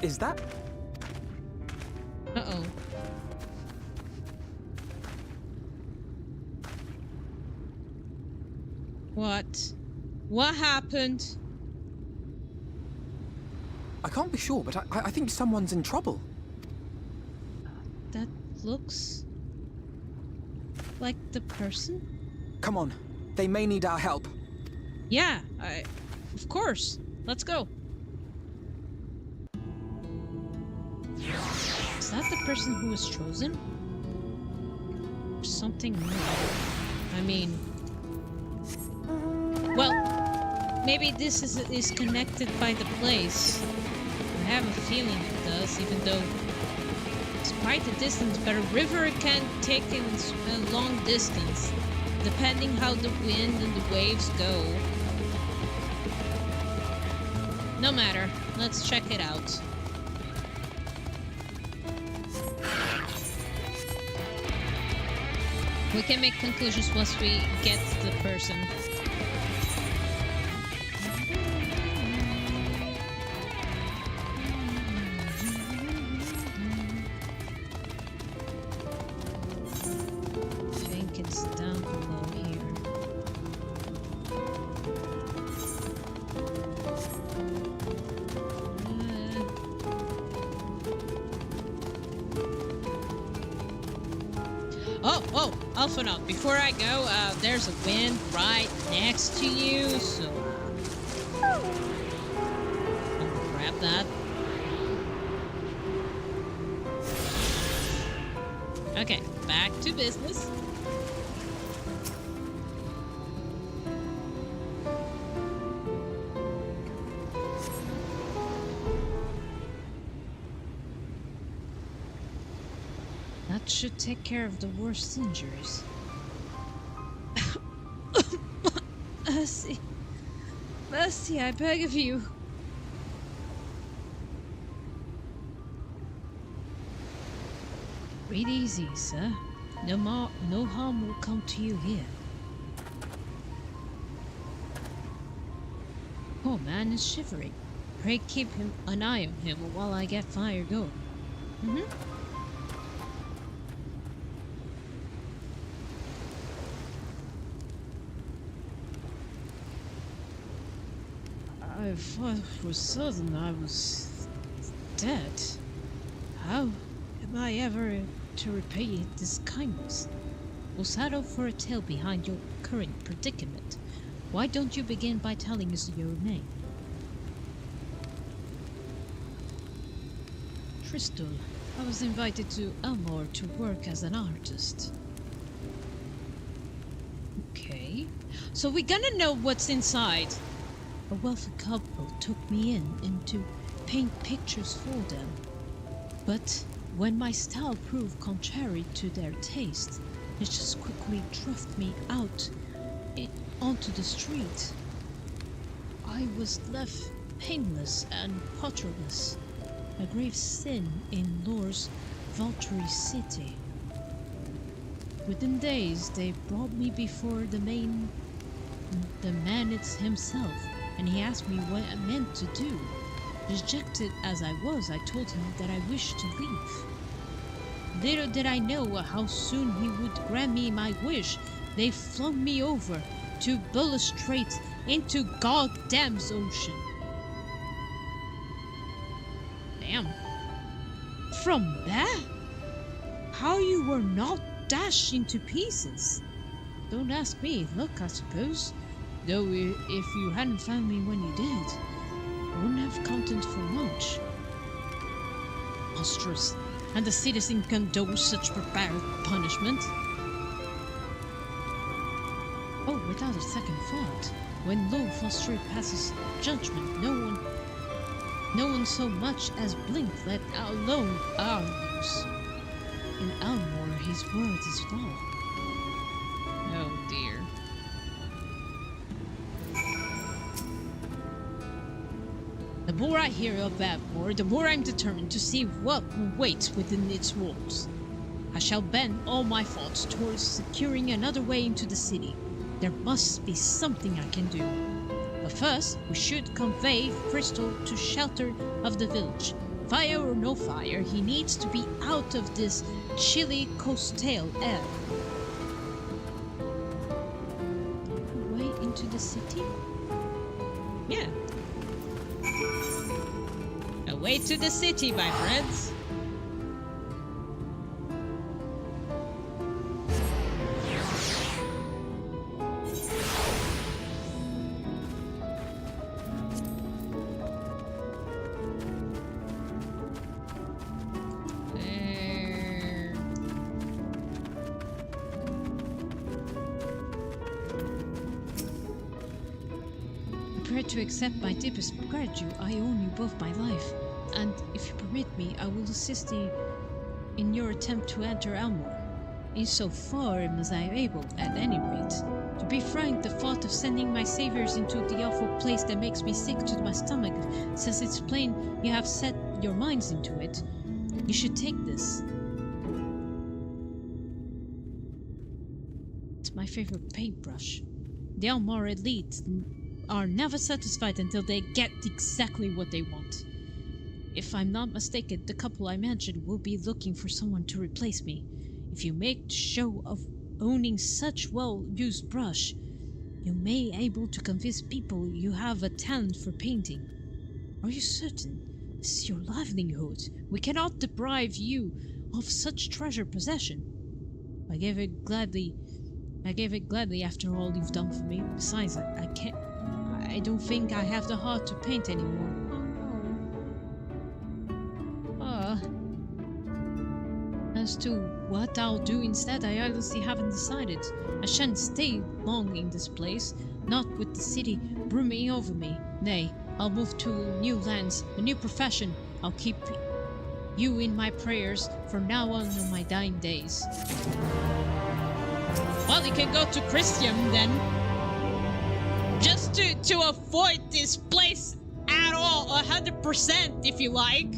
Is that? Uh-oh. What? What happened? I can't be sure, but I think someone's in trouble. That looks like the person? Come on. They may need our help. Yeah, of course. Let's go. Is that the person who was chosen? Or something more? I mean... Well, maybe this is connected by the place. I have a feeling it does, even though it's quite a distance, but a river can take in a long distance, depending how the wind and the waves go. No matter. Let's check it out. We can make conclusions once we get the person. I think it's down below here. Oh, Alphanaut, before I go, there's a wind right next to you, so I'm gonna grab that. Okay, back to business. That should take care of the worst injuries. Mercy. Mercy, I beg of you. Breathe easy, sir. No harm will come to you here. Poor man is shivering. Pray keep an eye on him while I get fire going. I thought for certain I was dead. How am I ever to repay this kindness? We'll settle for a tale behind your current predicament. Why don't you begin by telling us your name? Crystal. I was invited to Elmore to work as an artist. Okay. So we're gonna know what's inside. A wealthy couple took me in to paint pictures for them. But when my style proved contrary to their taste, they just quickly drove me out onto the street. I was left painless and potterless, a grave sin in Lore's Valkyrie city. Within days, they brought me before the man himself, and he asked me what I meant to do. Dejected as I was, I told him that I wished to leave. Little did I know how soon he would grant me my wish. They flung me over to Bulla Strait into goddamn's ocean. Damn. From there? How you were not dashed into pieces? Don't ask me. Look, I suppose. Though if you hadn't found me when you did, I wouldn't have counted for much. Monstrous. And the citizen condones such barbaric punishment. Oh, without a second thought. When Lord Foster passes judgment, no one so much as blinked, let alone ours. In Elmore, his word is law. Oh dear. The more I hear of Elmore, the more I'm determined to see what waits within its walls. I shall bend all my thoughts towards securing another way into the city. There must be something I can do. But first, we should convey Crystal to shelter of the village. Fire or no fire, he needs to be out of this chilly coastal air. Way into the city? Yeah. Away to the city, my friends. To accept my deepest gratitude, I own you both my life, and if you permit me, I will assist you in your attempt to enter Elmore, insofar as I am able, at any rate, To be frank, the thought of sending my saviors into the awful place that makes me sick to my stomach, since it's plain you have set your minds into it. You should take this. It's my favorite paintbrush. The Almar elite are never satisfied until they get exactly what they want. If I'm not mistaken, the couple I mentioned will be looking for someone to replace me. If you make show of owning such well-used brush, you may able to convince people you have a talent for painting. Are you certain? This is your livelihood. We cannot deprive you of such treasured possession. I gave it gladly after all you've done for me. Besides, I don't think I have the heart to paint anymore. As to what I'll do instead, I honestly haven't decided. I shan't stay long in this place, not with the city brooding over me. Nay, I'll move to new lands, a new profession. I'll keep you in my prayers from now on my dying days. Well, you can go to Crystarium then. Just to avoid this place at all, 100% if you like.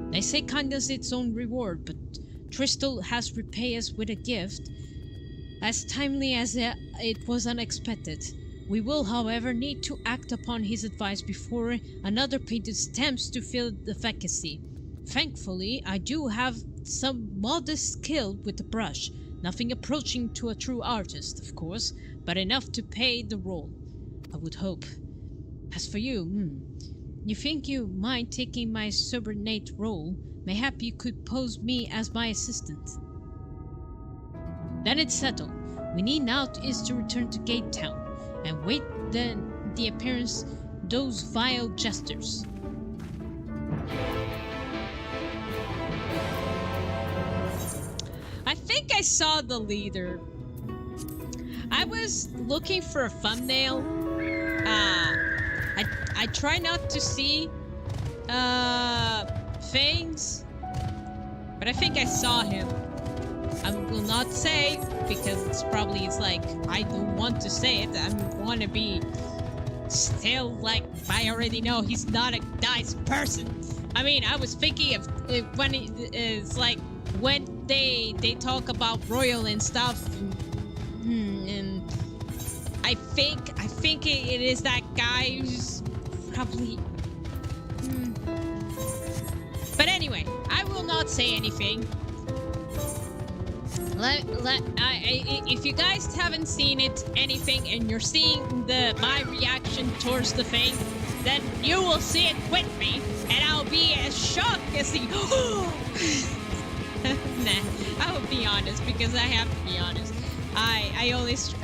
They say kindness is its own reward, but Tristal has repaid us with a gift as timely as it was unexpected. We will, however, need to act upon his advice before another painter attempts to fill the vacancy. Thankfully, I do have some modest skill with the brush, nothing approaching to a true artist, of course, but enough to pay the role, I would hope. As for you, you think you mind taking my subordinate role? Mayhap you could pose me as my assistant. Then it's settled. We need now is to return to Gate Town and wait the appearance those vile jesters. I think I saw the leader. I was looking for a thumbnail. I try not to see things, but I think I saw him. I will not say because it's like I don't want to say it. I want to be still like I already know he's not a nice person. I mean, I was thinking of when it's like when they talk about royal and stuff, and I think it is that guy who's probably. But anyway, I will not say anything. If you guys haven't seen anything, and you're seeing my reaction towards the thing, then you will see it with me, and I'll be as shocked as the. Nah, I will be honest because I have to be honest. I always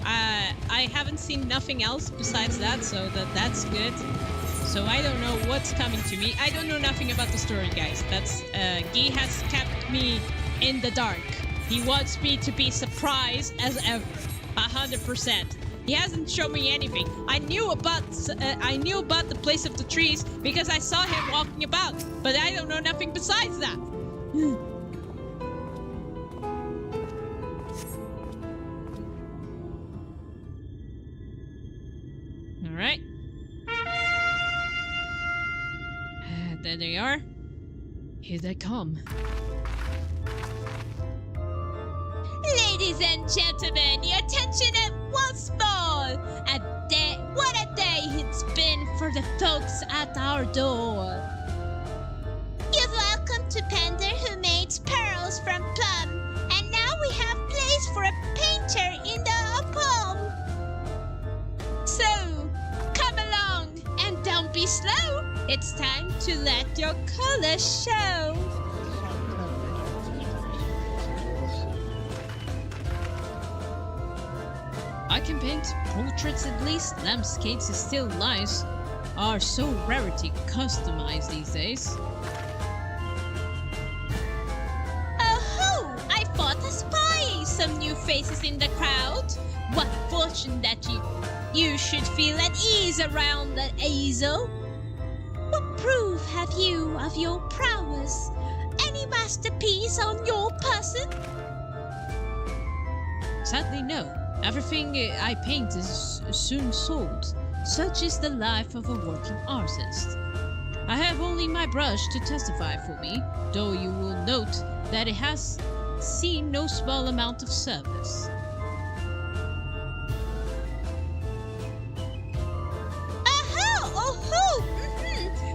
I haven't seen nothing else besides that, so that's good. So I don't know what's coming to me. I don't know nothing about the story, guys. That's Guy has kept me in the dark. He wants me to be surprised as ever, 100%. He hasn't shown me anything. I knew about the place of the trees because I saw him walking about, but I don't know nothing besides that. All right. There they are. Here they come. Ladies and gentlemen, your attention at once more. What a day it's been for the folks at our door. You're welcome to Pender, who makes pearls from plum, and now we have place for a painter in the palm. So, come along and don't be slow. It's time to let your colors show. I can paint portraits at least. Landscapes and still lifes are so rarity customized these days. Oh-ho! I thought I spied some new faces in the crowd. What fortune that you should feel at ease around that easel. What proof have you of your prowess? Any masterpiece on your person? Sadly, no. Everything I paint is soon sold. Such is the life of a working artist. I have only my brush to testify for me, though you will note that it has seen no small amount of service.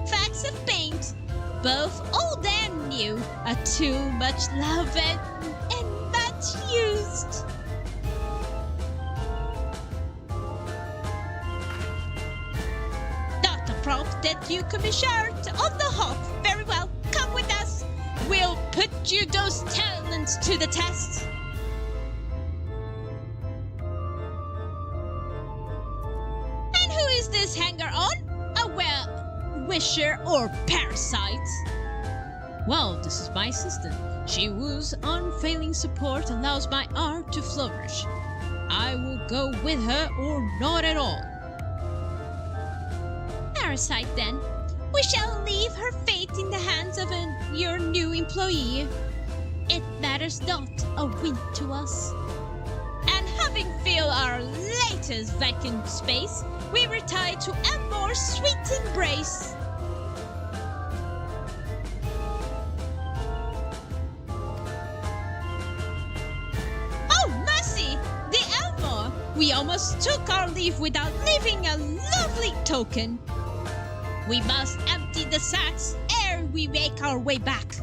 Facts of paint, both old and new, are too much loved and much used. Not a prop that you can be sure on the hop. Very well, come with us. We'll put you those talents to the test. And who is this hanger-on? A well-wisher or parasite? Well, this is my assistant. She whose unfailing support allows my art to flourish. I will go with her or not at all. Parasite, then. We shall leave her fate in the hands of your new employee. It matters not a wink to us. And having filled our latest vacant space, we retire to a more sweet embrace. Oh, mercy! The Elmore! We almost took our leave without leaving a lovely token. We must empty the sacks ere we make our way back.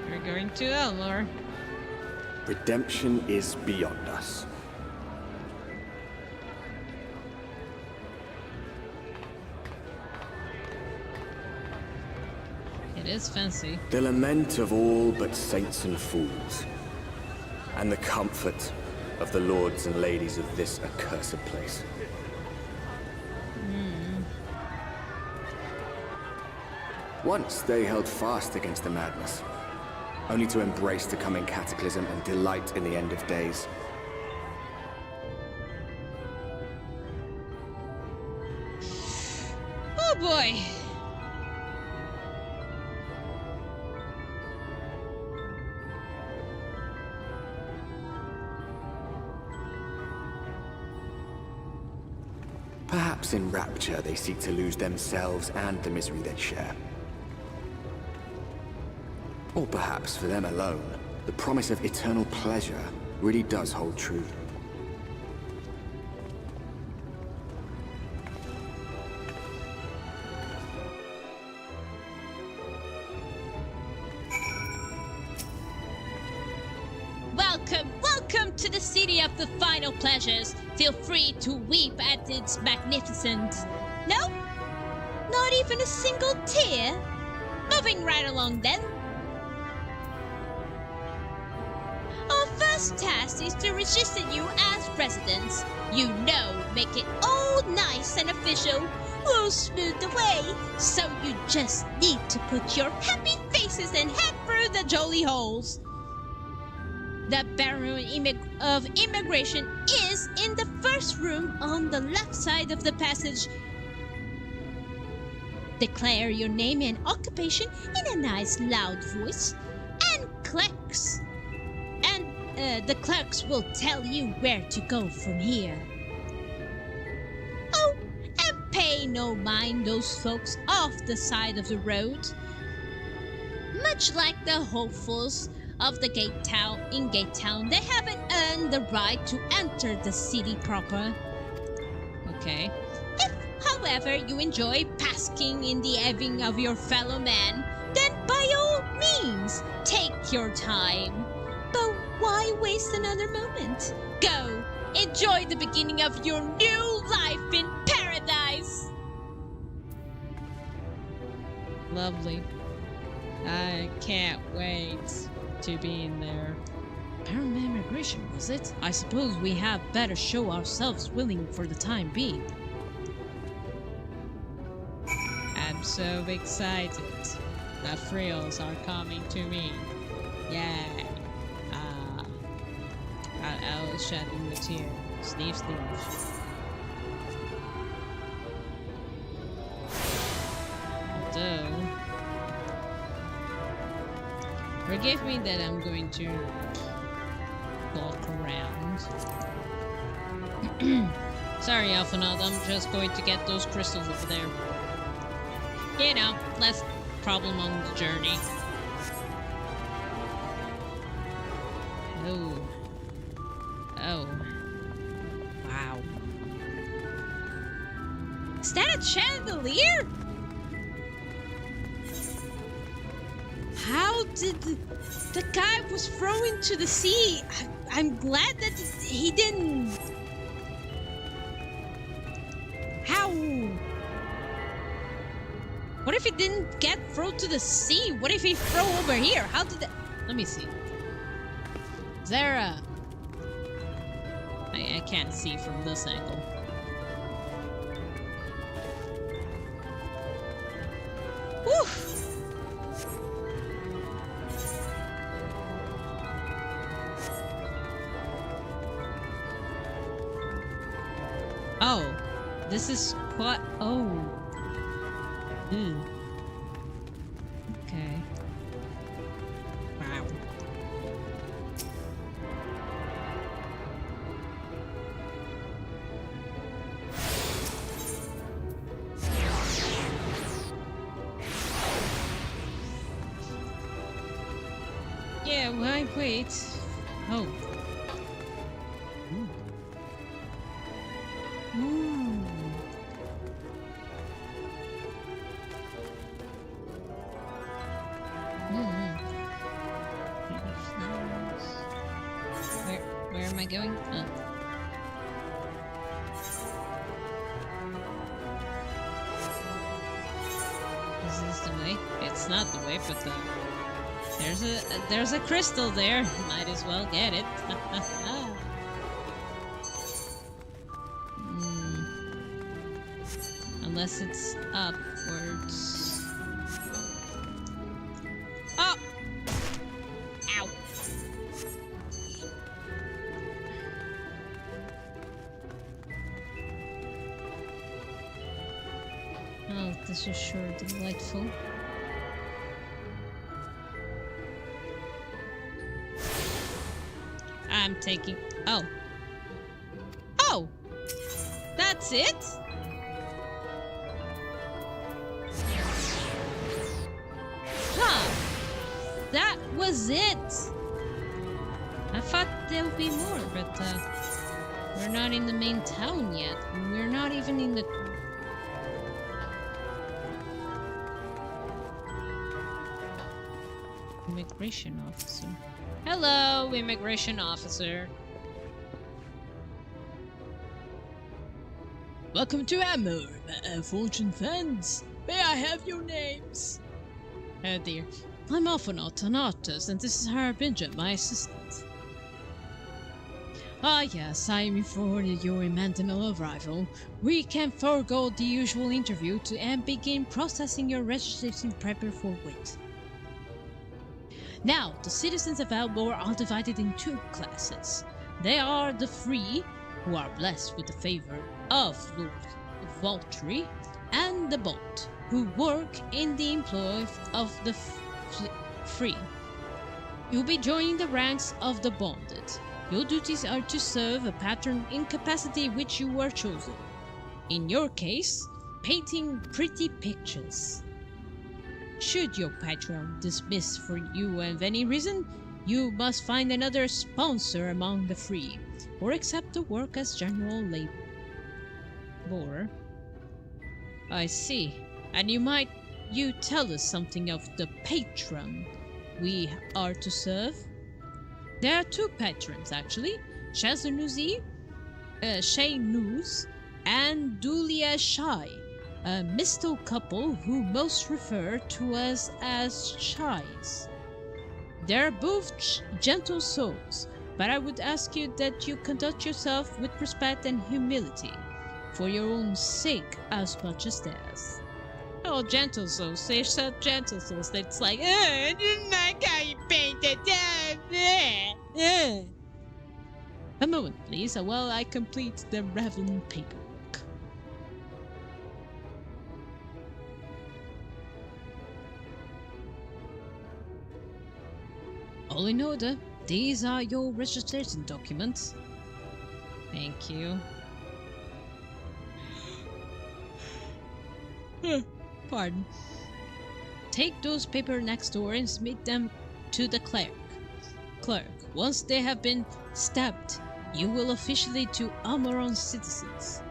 We're going to Elmore. Redemption is beyond us. It is fancy. The lament of all but saints and fools, and the comfort of the lords and ladies of this accursed place. Once they held fast against the madness, only to embrace the coming cataclysm and delight in the end of days. Oh boy! Perhaps in rapture they seek to lose themselves and the misery they share. Or perhaps for them alone, the promise of eternal pleasure really does hold true. Welcome to the city of the final pleasures. Feel free to weep at its magnificence. No? Not even a single tear? Moving right along then. Our first task is to register you as residents. You know, make it all nice and official. We'll smooth the way, so you just need to put your happy faces and head through the jolly holes. The Bureau of Immigration is in the first room on the left side of the passage. Declare your name and occupation in a nice loud voice, and the clerks will tell you where to go from here. Oh, and pay no mind those folks off the side of the road. Much like the hopefuls of the Gate Town, they haven't earned the right to enter the city proper. Okay. If, however, you enjoy basking in the evening of your fellow man, then by all means, take your time. But why waste another moment? Go, enjoy the beginning of your new life in paradise! Lovely. I can't wait to be in there. Apparently immigration, was it? I suppose we have better show ourselves willing for the time being. I'm so excited. The thrills are coming to me. Yeah. I'll shadow material. Sleeve. Although, forgive me that I'm going to walk around. Sorry, Alphanaut, I'm just going to get those crystals over there. You know, less problem on the journey. Oh. Oh. Wow. Is that a chandelier? How did the guy was thrown into the sea? I'm glad that he didn't. How? What if he didn't get thrown to the sea? What if he threw over here? How did that? Let me see. Is there a? I can't see from this angle. Whew. Oh, this is quite. Oh. Okay. Wow. Yeah, why wait? Oh. Where am I going? Oh. Is this the way? It's not the way, but there's a crystal there. Might as well get it. Unless it's upwards. Oh! Ow! Oh, this is sure delightful. I'm taking. Oh. Oh! That's it? Huh. That was it. I thought there would be more, but we're not in the main town yet. We're not even in the. Immigration officer. Hello, immigration officer. Welcome to Amur, fortune fans. May I have your names? Oh dear. I'm Alphanaut, an artist, and this is Harbinger, my assistant. Ah yes, I am informed your immediate arrival. We can forego the usual interview and begin processing your registration paper forthwith. Now, the citizens of Albor are divided in two classes. They are the free, who are blessed with the favor of Lord Valtteri, and the bond, who work in the employ of the free. You'll be joining the ranks of the bonded. Your duties are to serve a patron in capacity which you were chosen. In your case, painting pretty pictures. Should your patron dismiss for you of any reason, you must find another sponsor among the free, or accept the work as general labor. I see. And you tell us something of the patron we are to serve? There are two patrons, actually. Shazanuzi, Shaynuz, and Dulia Shai, a mystical couple who most refer to us as Shais. They're both gentle souls, but I would ask you that you conduct yourself with respect and humility, for your own sake as much as theirs. Oh, gentle souls. They're so gentle souls. It's like, I didn't like how you paint A moment, please, while I complete the Raven paperwork. All in order. These are your registration documents. Thank you. Pardon. Take those papers next door and submit them to the clerk. Once they have been stamped, you will officially to Almiron citizens.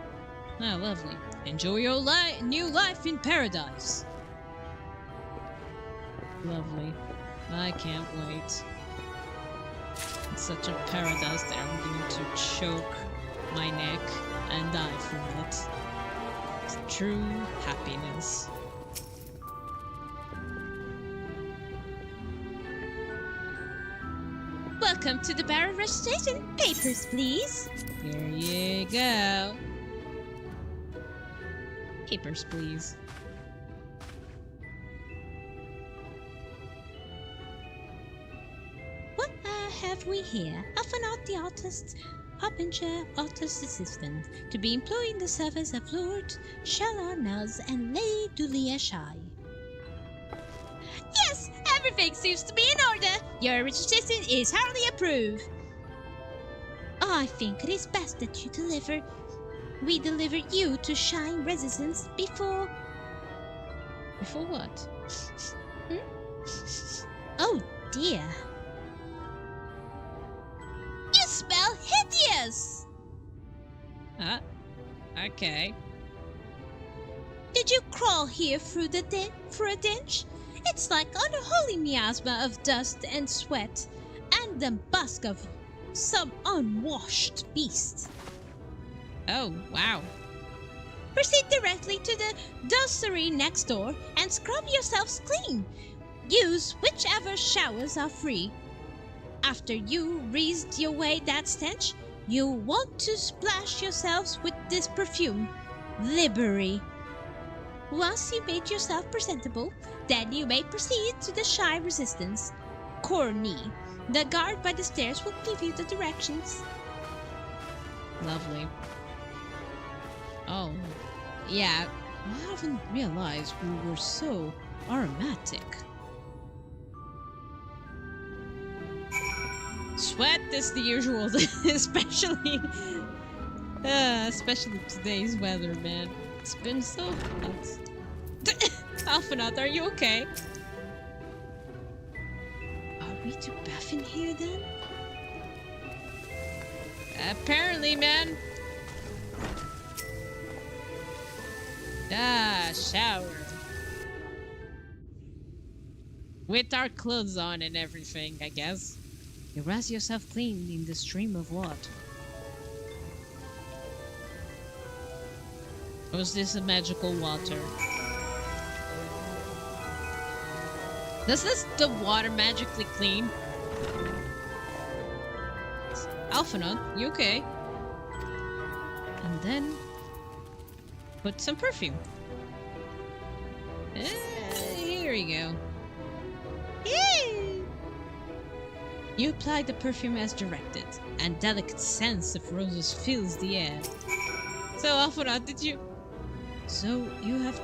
Ah, lovely. Enjoy your new life in paradise. Lovely. I can't wait. It's such a paradise that I'm going to choke my neck and die from it. It's true happiness. Welcome to the Baron registration. Papers, please. Here you go. Papers, please. What have we here? Alphanot the artist, Harbinger artist assistant, to be employed in the service of Lord Shalarnaz and Lady Dulia Shai. Yes, everything seems to be in order. Your registration is heartily approved. I think it is best that we deliver you to Shine Residence before... Before what? Oh dear. You smell hideous! Okay. Did you crawl here through a ditch? It's like unholy miasma of dust and sweat, and the musk of some unwashed beast. Oh, wow. Proceed directly to the dussery next door and scrub yourselves clean. Use whichever showers are free. After you reased away that stench, you want to splash yourselves with this perfume, Liberty. Once you made yourself presentable, then you may proceed to the Shy Resistance. Corny. The guard by the stairs will give you the directions. Lovely. Oh, yeah, I haven't realized we were so aromatic. Sweat is the usual, especially today's weather, man. It's been so hot. Alphanot, are you okay? Are we to bath in here then? Apparently, man. Shower. With our clothes on and everything, I guess. You rinse yourself clean in the stream of water. Or is this a magical water? Does the water magically clean? Alphanot, you okay? And then put some perfume. Here we go. Yay! You apply the perfume as directed, and delicate scents of roses fills the air. So, Alphanot, did you... So, you have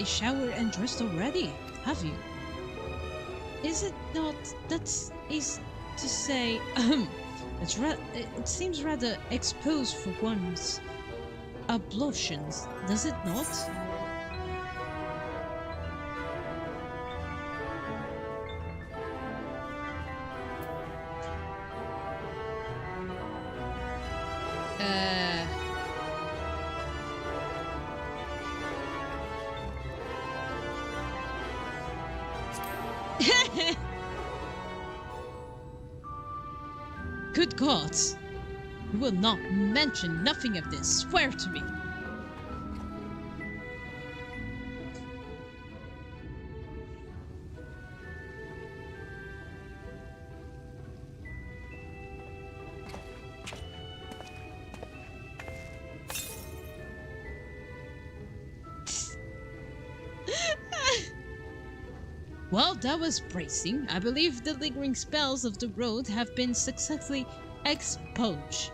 showered and dressed already, have you? Is it not... That is to say... it seems rather exposed for one's ablutions, does it not? Good gods! You will not mention nothing of this, swear to me! Well, that was bracing. I believe the lingering spells of the road have been successfully exposed.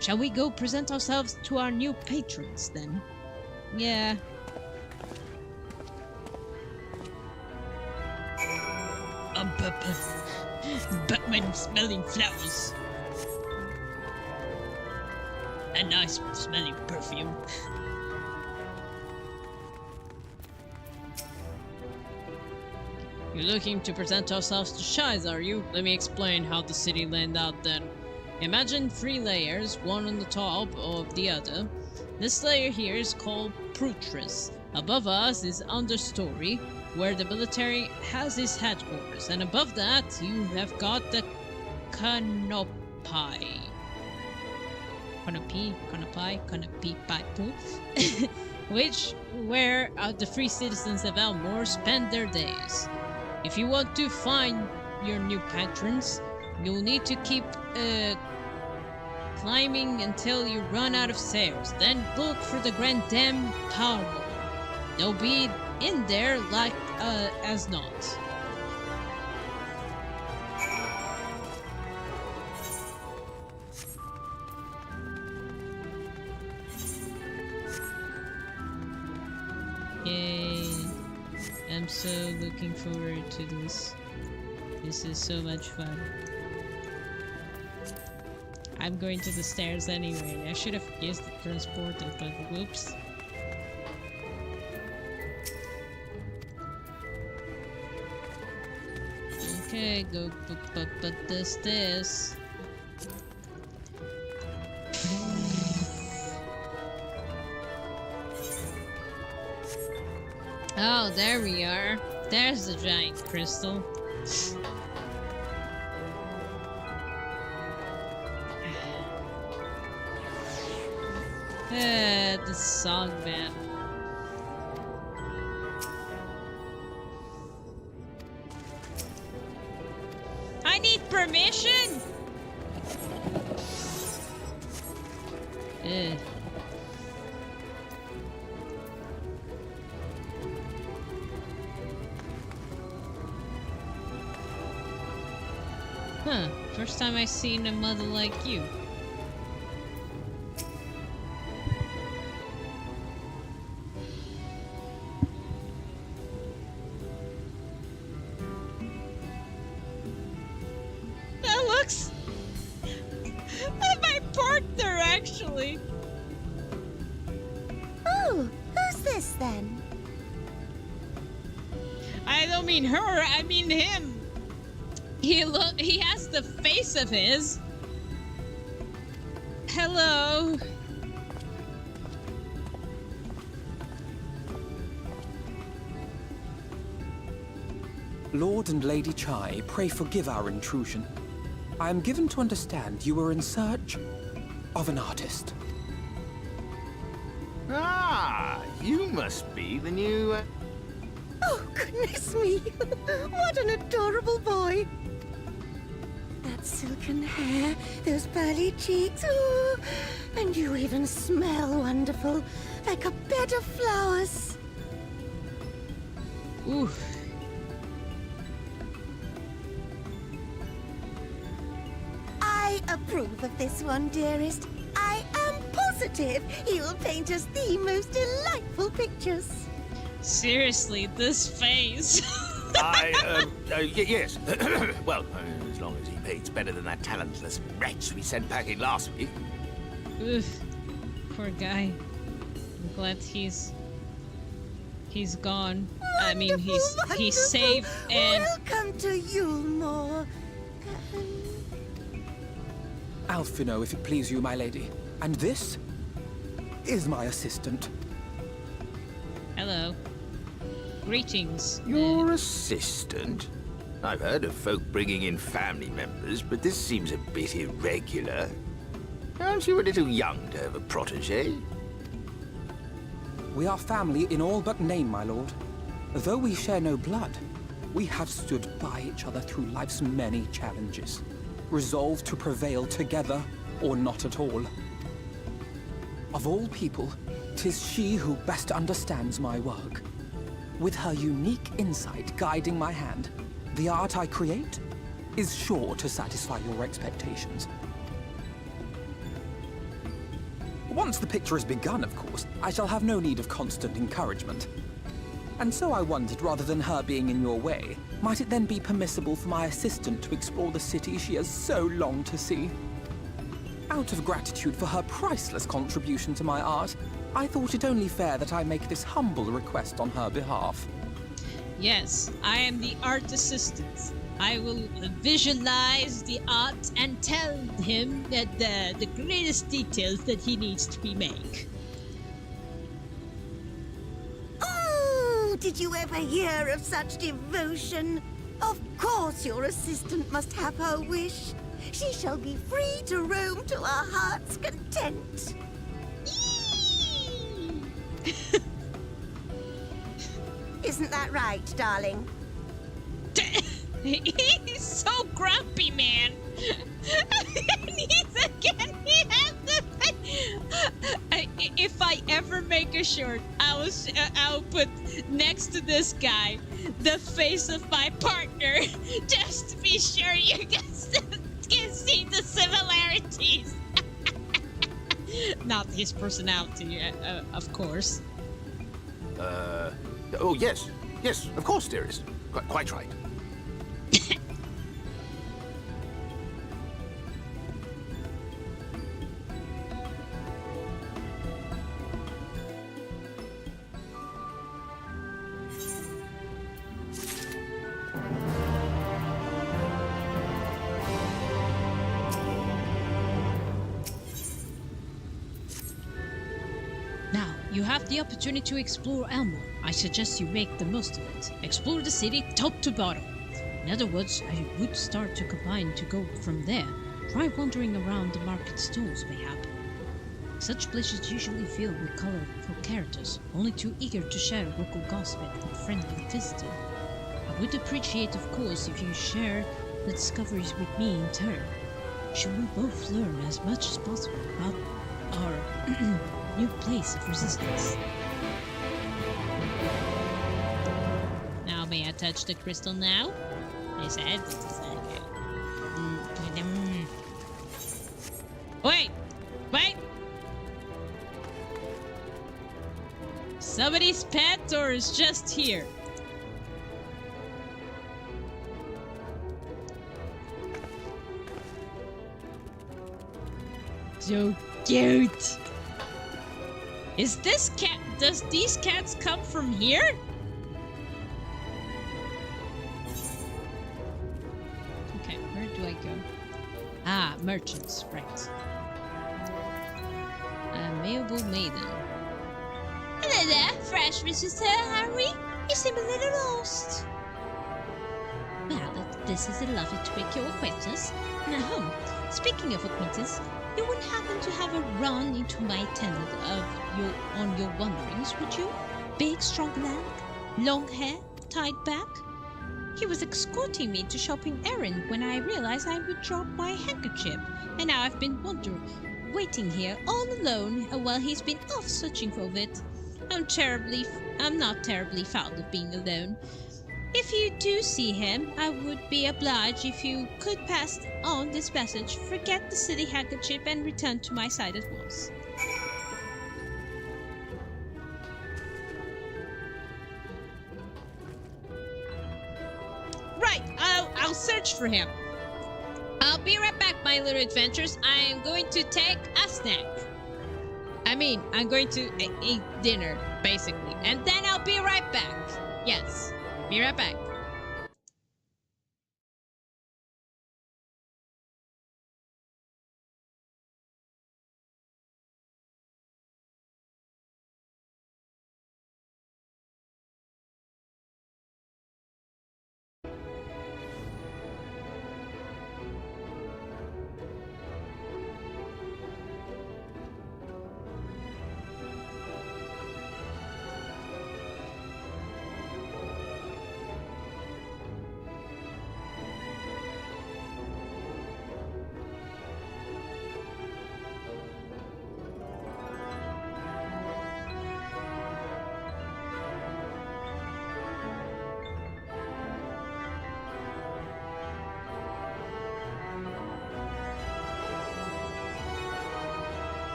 Shall we go present ourselves to our new patrons, then? Yeah. Batman smelling flowers. A nice smelling perfume. You're looking to present ourselves to Shies, are you? Let me explain how the city laid out then. Imagine 3 layers, one on the top of the other. This layer here is called Prutris. Above us is understory, where the military has its headquarters, and above that you have got the Canopy. Where the free citizens of Elmore spend their days. If you want to find your new patrons, you'll need to keep climbing until you run out of stairs. Then look for the Grand Dame Tower. They'll be in there like as not. Yay. I'm so looking forward to this. This is so much fun. I'm going to the stairs anyway. I should have used the transporter, but whoops. Okay, go up the stairs. Oh, there we are. There's the giant crystal. The song, man. I need permission! Huh, first time I've seen a mother like you. That looks... my partner, actually. Oh, who's this then? I don't mean her, I mean him. He has the face of his. Hello. Lord and Lady Chai, pray forgive our intrusion. I am given to understand you were in search of an artist. Ah, you must be the new... Oh, goodness me! What an adorable boy! That silken hair, those pearly cheeks, oh, and you even smell wonderful, like a bed of flowers. Ooh. I approve of this one, dearest. I am positive he'll paint us the most delightful pictures. Seriously, this face. Yes. Well, as long as he paints better than that talentless wretch we sent back in last week. Oof. Poor guy. I'm glad he's gone. I mean, he's safe and... Welcome to Yulmore. Alphino, if it please you, my lady. And this is my assistant. Hello. Greetings. Your assistant? I've heard of folk bringing in family members, but this seems a bit irregular. Aren't you a little young to have a protege? We are family in all but name, my lord. Though we share no blood, we have stood by each other through life's many challenges, resolved to prevail together or not at all. Of all people, 'tis she who best understands my work. With her unique insight guiding my hand, the art I create is sure to satisfy your expectations. Once the picture is begun, of course, I shall have no need of constant encouragement. And so I wondered, rather than her being in your way, might it then be permissible for my assistant to explore the city she has so longed to see? Out of gratitude for her priceless contribution to my art, I thought it only fair that I make this humble request on her behalf. Yes, I am the art assistant. I will visualize the art and tell him that the greatest details that he needs to be made. Oh, did you ever hear of such devotion? Of course your assistant must have her wish. She shall be free to roam to her heart's content. Isn't that right, darling? He's so grumpy, man. He has the. If I ever make a shirt, I'll put next to this guy the face of my partner, just to be sure you guys can see the similarities. Not his personality, of course. Oh, yes. Yes, of course, dearest. Quite right. Now, you have the opportunity to explore Elmore. I suggest you make the most of it. Explore the city top to bottom. In other words, I would start to combine to go from there. Try wandering around the market stalls, mayhap. Such places usually filled with colorful characters, only too eager to share local gossip with friendly visitor. I would appreciate, of course, if you share the discoveries with me in turn. Should we both learn as much as possible about our new place of resistance? Now, may I touch the crystal now? I said. Wait! Wait! Somebody's pet or is just here? So cute! Is this cat... Does these cats come from here? Okay, where do I go? Ah, merchants, right. Amiable maiden. Hello there, fresh visitor, Harry. You seem a little lost. Well, this is a lovely to make your acquaintance. Now, speaking of acquaintance, you wouldn't happen to have a run into my tenant on your wanderings, would you? Big, strong leg, long hair, tied back. He was escorting me to shopping errand when I realized I would drop my handkerchief, and now I've been waiting here all alone while he's been off searching for it. I'm not terribly fond of being alone. If you do see him, I would be obliged if you could pass on this message. Forget the silly handkerchief and return to my side at once. Right, I'll search for him. I'll be right back, my little adventures. I am going to take a snack. I'm going to eat dinner, basically. And then I'll be right back. Yes, be right back.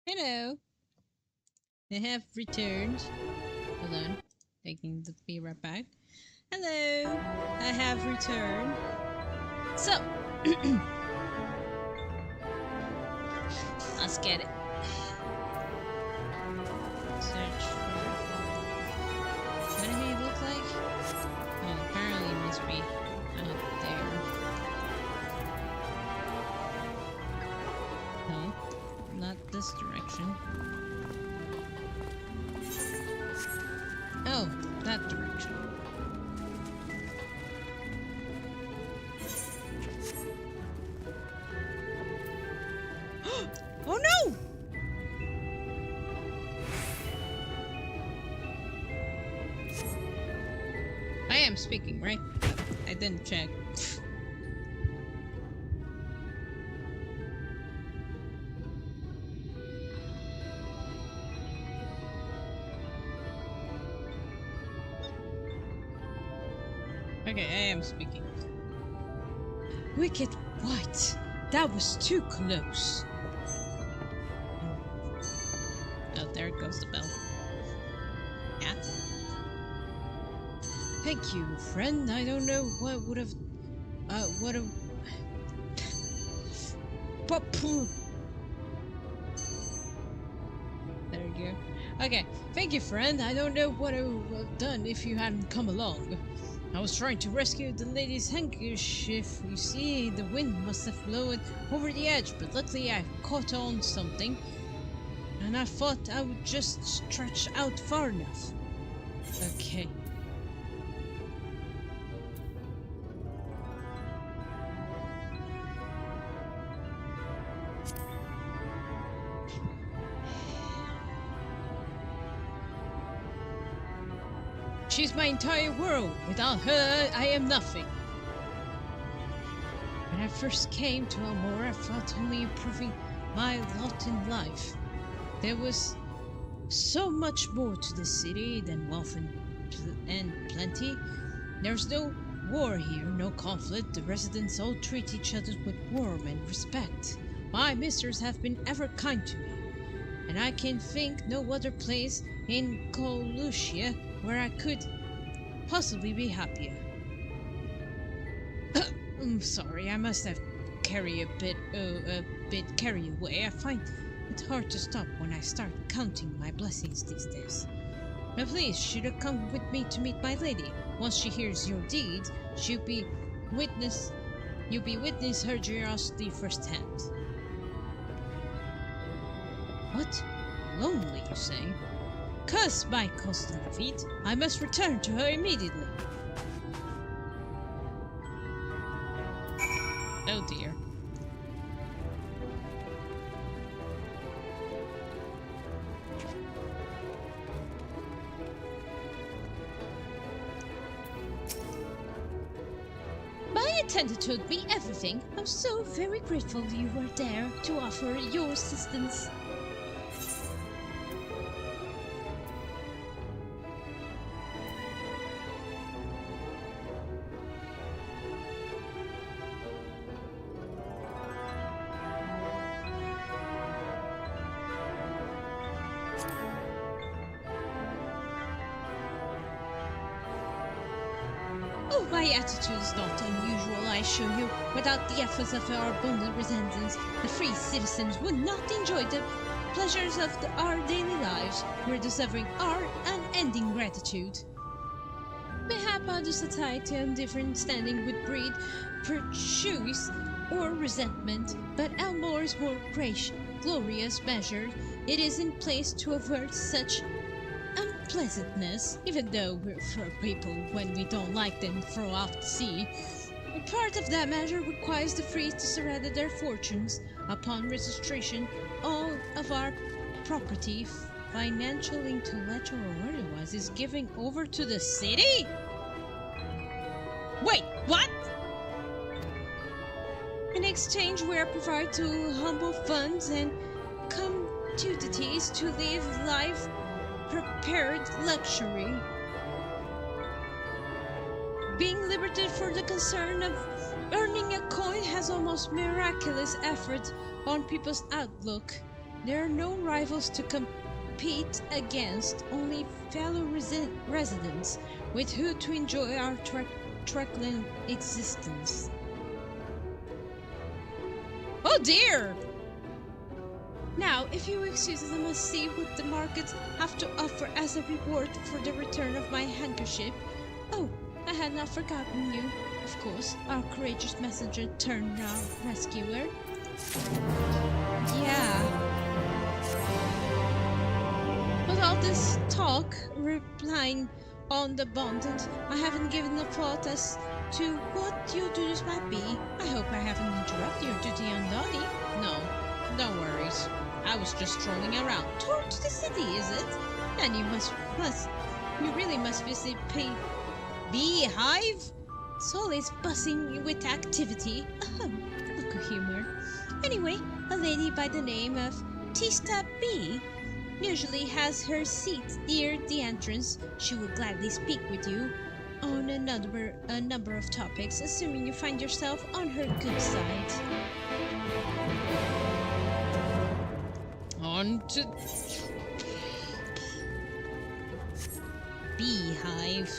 Hello. They have returned. Hold on. Taking the be right back. Hello. I have returned. So. Let's get it. Search for... What did he look like? Oh, apparently he must be out there. No, not this direction. Oh, that direction. Oh no! I am speaking, right? I didn't check. Okay, I am speaking. Wicked White! That was too close! Oh, there goes the bell. Yeah? Thank you, friend. I don't know what would have... what have... There you go. Okay, thank you, friend. I don't know what I would have done if you hadn't come along. I was trying to rescue the lady's handkerchief. You see, the wind must have blown over the edge, but luckily I caught on something. And I thought I would just stretch out far enough. Okay. She's my entire world. Without her, I am nothing. When I first came to Elmore, I thought only improving my lot in life. There was so much more to the city than wealth and plenty. There's no war here, no conflict. The residents all treat each other with warmth and respect. My misters have been ever kind to me, and I can think no other place in Colusia where I could possibly be happier. I'm sorry, I must have carried a bit carried away. I find it hard to stop when I start counting my blessings these days. Now please, should have come with me to meet my lady. Once she hears your deeds, you'll be witness her generosity firsthand. What? Lonely, you say? Curse my constant defeat! I must return to her immediately. Oh dear. My attendant told me everything. I'm so very grateful you were there to offer your assistance. Oh, my attitude is not unusual, I assure you. Without the efforts of our abundant residents, the free citizens would not enjoy the pleasures of our daily lives. We're deserving our unending gratitude. Mayhap other society on different standing would breed prejudice or resentment, but Elmore's more glorious measure it is in place to avert such unpleasantness, even though we're for people when we don't like them throw off the sea. And part of that measure requires the free to surrender their fortunes upon registration, all of our property, financial, intellectual, or otherwise, is given over to the city? Wait, what? In exchange, we are provided to humble funds and commodities to live life prepared luxury. Being liberated for the concern of earning a coin has almost miraculous effect on people's outlook. There are no rivals to compete against, only fellow residents with who to enjoy our truckling existence. Oh dear! Now, if you excuse us, I must see what the markets have to offer as a reward for the return of my handkerchief. Oh, I had not forgotten you. Of course, our courageous messenger turned now rescuer. Yeah. But all this talk, replying on the abundant, I haven't given a thought as to what your duties might be. I hope I haven't interrupted your duty on Dottie. No, no worries. I was just strolling around. Towards the city, is it? And you you really must visit Beehive? It's always buzzing with activity. Look of humor. Anyway, a lady by the name of Tista B usually has her seat near the entrance. She will gladly speak with you on a number of topics, assuming you find yourself on her good side. On to Beehive.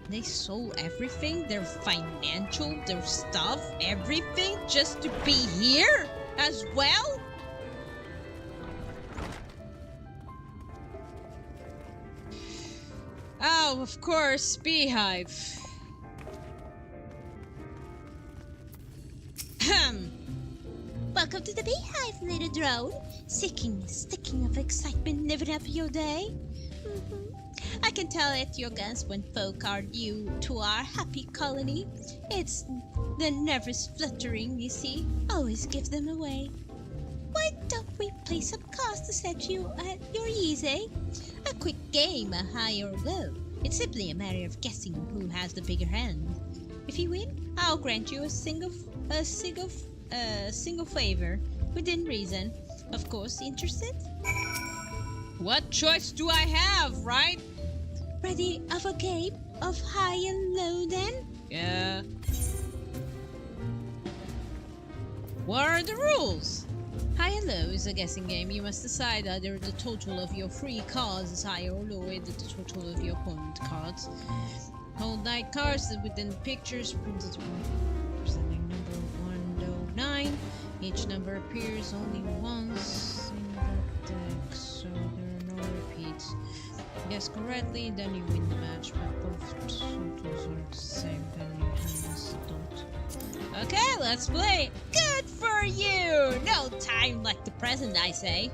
They sold everything, their financial, their stuff, everything, just to be here as well? Oh, of course, Beehive. Welcome to the Beehive, little drone. Sticking of excitement living up your day. I can tell at your glance when folk are new to our happy colony. It's the nervous fluttering, you see, always give them away. Why don't we play some cards to set you at your ease, eh? A quick game, a high or low. It's simply a matter of guessing who has the bigger hand. If you win, I'll grant you a single favor, within reason. Of course, interested? What choice do I have, right? Ready of a game of high and low then? Yeah. What are the rules? High and low is a guessing game. You must decide either the total of your free cards is higher or lower than the total of your opponent's cards. Hold 9 cards within the pictures presenting number 109. Each number appears only once in the deck, so there are no repeats. Guess correctly, then you win the match, but both totals are the same, then you just don't. Okay, let's play! Good for you! No time like the present, I say.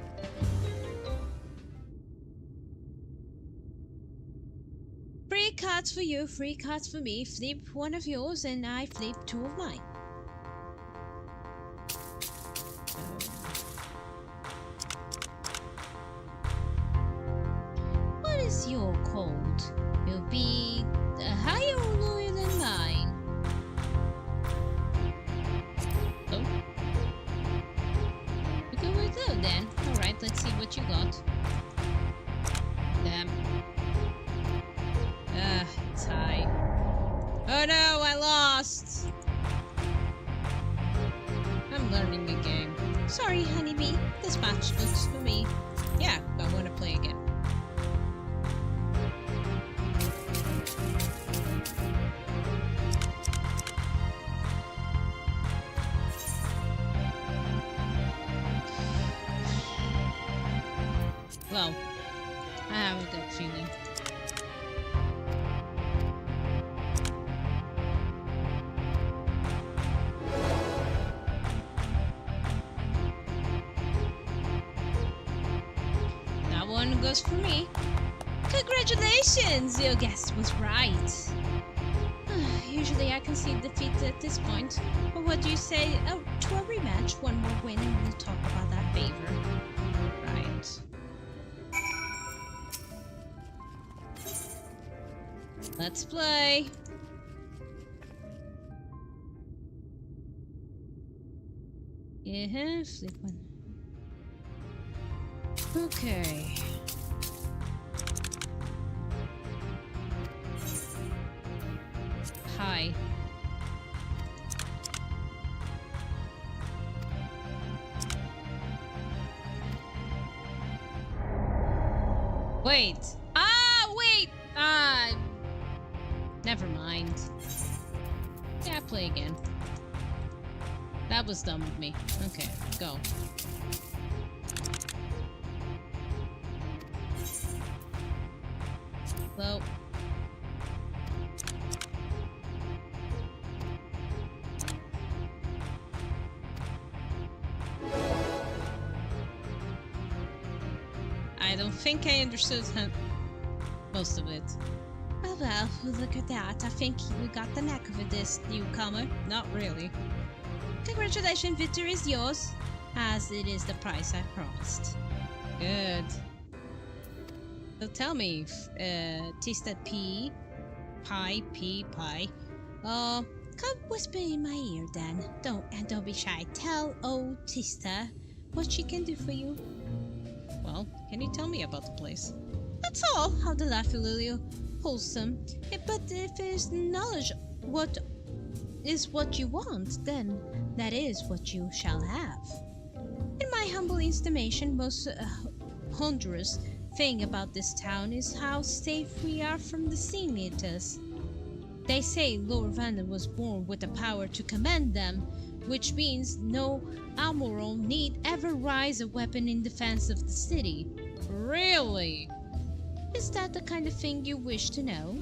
Free cards for you, free cards for me. Flip one of yours and I flip 2 of mine. What is your code? You'll be higher or lower than mine. Oh. We go with low then. Alright, let's see what you got. Damn. It's high. Oh no, I lost! I'm learning the game. Sorry, honeybee. This match looks for me. Yeah, I want to play again. Well, I have a good feeling. That one goes for me. Congratulations! Your guess was right. Usually I concede defeat at this point. But what do you say to a rematch? One more win and we'll talk about that favor. Right. Let's play. Yeah, flip one. Okay. Hi. Wait. Ah, wait! Ah. Never mind. Yeah, play again. That was dumb of me. Okay, go. Well. I don't think I understood most of it. Well, look at that. I think you got the knack of it, this newcomer. Not really. Congratulations, victory is yours, as it is the price I promised. Good. So tell me, Tista P, Pie. Come whisper in my ear then. Don't be shy. Tell old Tista what she can do for you. Well, can you tell me about the place? That's all. How delightfully wholesome. But if there's knowledge what is what you want, then that is what you shall have. In my humble estimation, most wondrous thing about this town is how safe we are from the sea eaters. They say Lord Vandal was born with the power to command them, which means no Almoron need ever rise a weapon in defense of the city. Really? Is that the kind of thing you wish to know?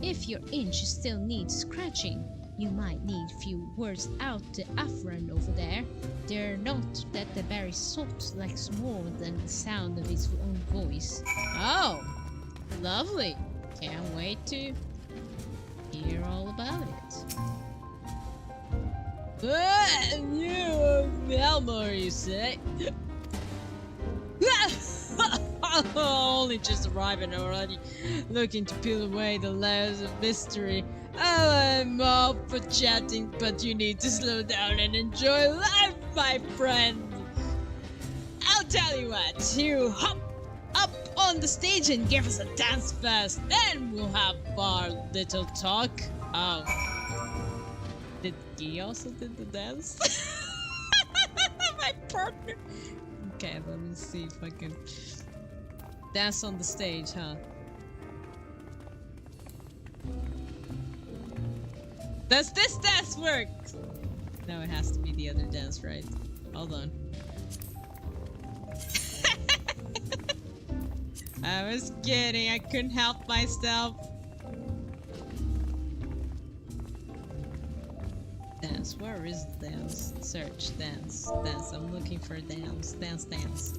If your inch still needs scratching, you might need few words out to Afran over there. They're not that the very sort likes more than the sound of his own voice. Oh, lovely. Can't wait to hear all about it. You, Elmore, you say? Only just arriving already, looking to peel away the layers of mystery. Oh, I'm all for chatting, but you need to slow down and enjoy life, my friend. I'll tell you what, you hop up on the stage and give us a dance first, then we'll have our little talk. Oh. Did he also did the dance? My partner. Okay, let me see if I can dance on the stage, huh? Does this dance work? No, it has to be the other dance, right? Hold on. I was kidding, I couldn't help myself. Dance, where is dance? Search, dance, dance. I'm looking for dance, dance.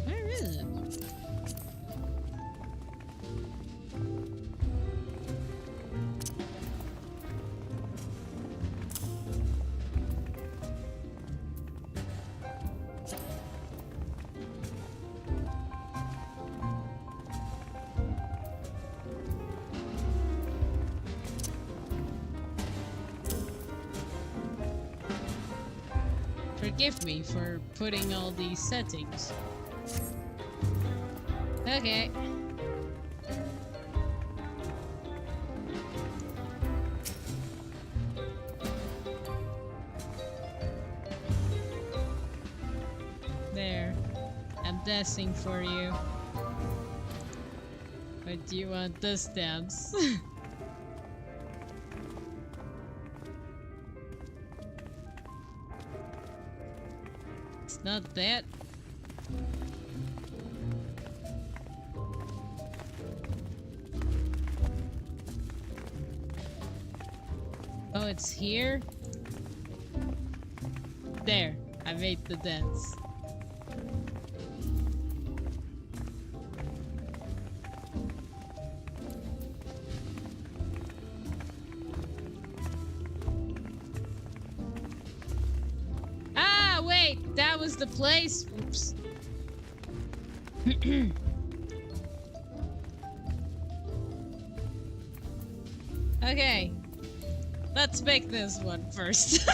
Where is it? Forgive me for putting all these settings. Okay. There. I'm dancing for you. But do you want this dance? It's not that. Oh, it's here? There, I made the dance. Ah, wait, that was the place. Oops. Okay. Let's make this one first.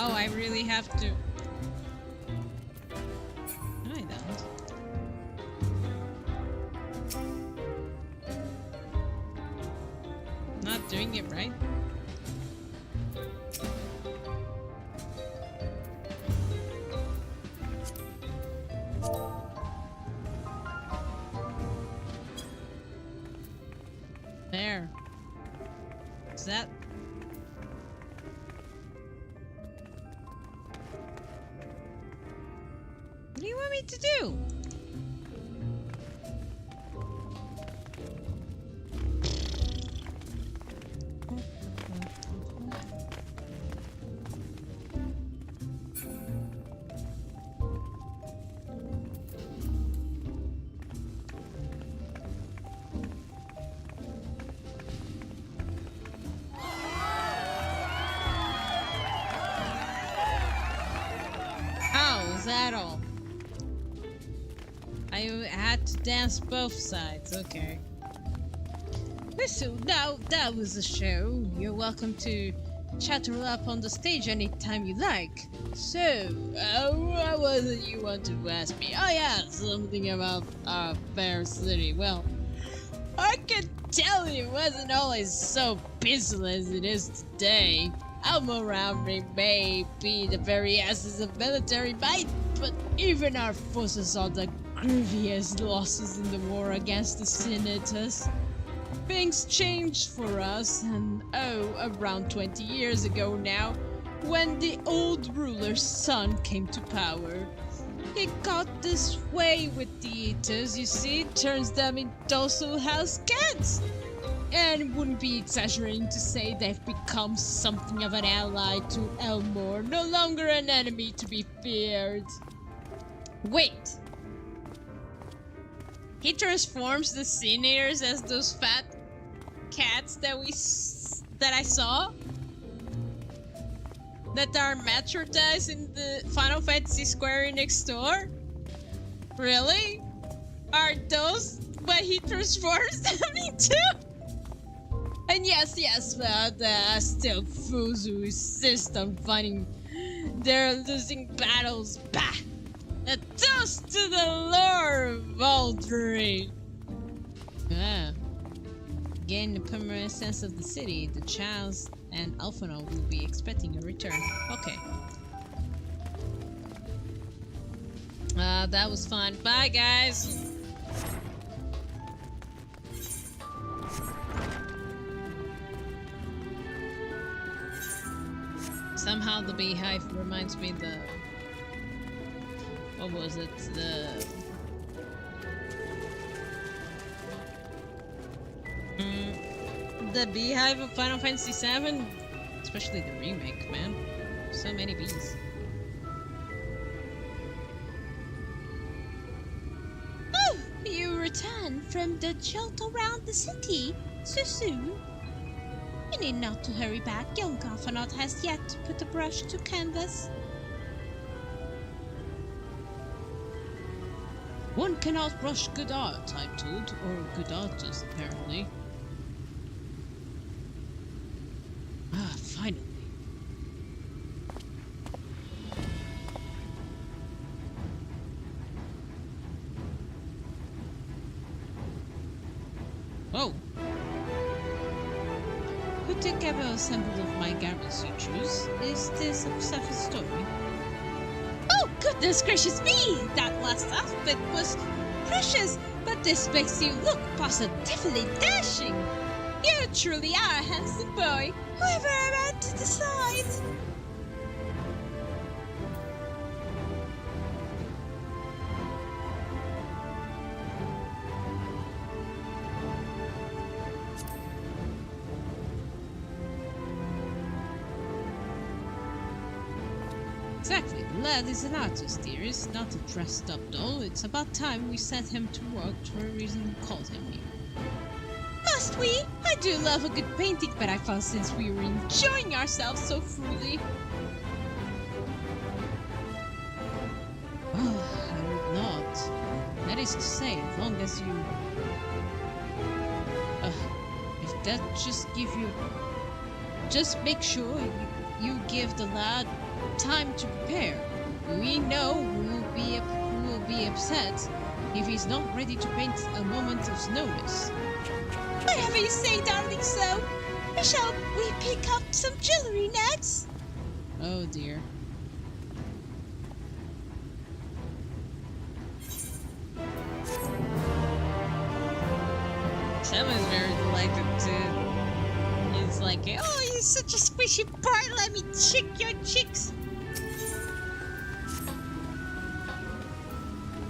Oh, I really have to. No, I don't. Not doing it right. There. Is that? What do you want me to do? That all? I had to dance both sides, okay. So now that was a show. You're welcome to chatter up on the stage anytime you like. So, what was it you wanted to ask me? Oh yeah, something about our fair city. Well, I can tell you it wasn't always so peaceful as it is today. All around me may be the very essence of military might, but even our forces saw the grieviest losses in the war against the Senators. Things changed for us, and around 20 years ago now, when the old ruler's son came to power. He got this way with the Eaters, you see, turns them into docile house cats. And it wouldn't be exaggerating to say they've become something of an ally to Elmore, no longer an enemy to be feared. Wait. He transforms the Sin-Eaters as those fat cats that I saw? That are merchandised in the Final Fantasy Square next door? Really? Are those what he transforms them into? And yes, but still fools who insist on fighting their losing battles. Bah! A toast to the lore of Aldry! Ah. Gain a permanent sense of the city, the Childs and Alphonal will be expecting a return. Okay. That was fun. Bye, guys! Somehow the beehive reminds me what was it? The beehive of Final Fantasy XIV? Especially the remake, man. So many bees. Oh! You return from the jolt around the city so soon? You need not to hurry back. Young Garfanot has yet to put a brush to canvas. One cannot rush good art, I'm told, or good artists, apparently. Ah, finally. Oh. Could you give a sample of my garments you choose? Is this a separate story? Oh, goodness gracious me! That last outfit was precious, but this makes you look positively dashing. You truly are a handsome boy. Whoever am I to decide? Exactly. The lad is an artist, dearest, not a dressed-up doll. It's about time we set him to work for a reason we called him here. Must we? I do love a good painting, but I found since we were enjoying ourselves so fully. Oh, I would not. That is to say, as long as you... if that just give you... Just make sure you give the lad time to prepare. We know who will be upset if he's not ready to paint a moment's notice. Whatever you say, darling, so. Shall we pick up some jewelry next? Oh dear. Sam is very delighted too. He's like, Oh, you're such a squishy part. Let me chick your cheeks.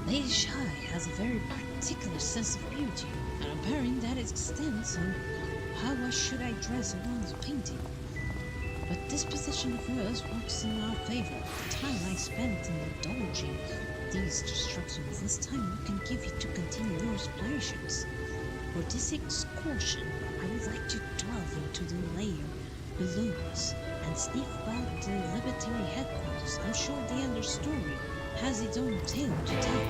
Lady Shy has a very particular sense of beauty, and I'm bearing that extends on how should I dress one's painting. But this position of hers works in our favor. The time I spent in indulging these distractions, this time we can give it to continue your explorations. For this excursion, I would like to delve into the layer below us and sneak about the Libertary headquarters. I'm sure the understory has its own tale to tell.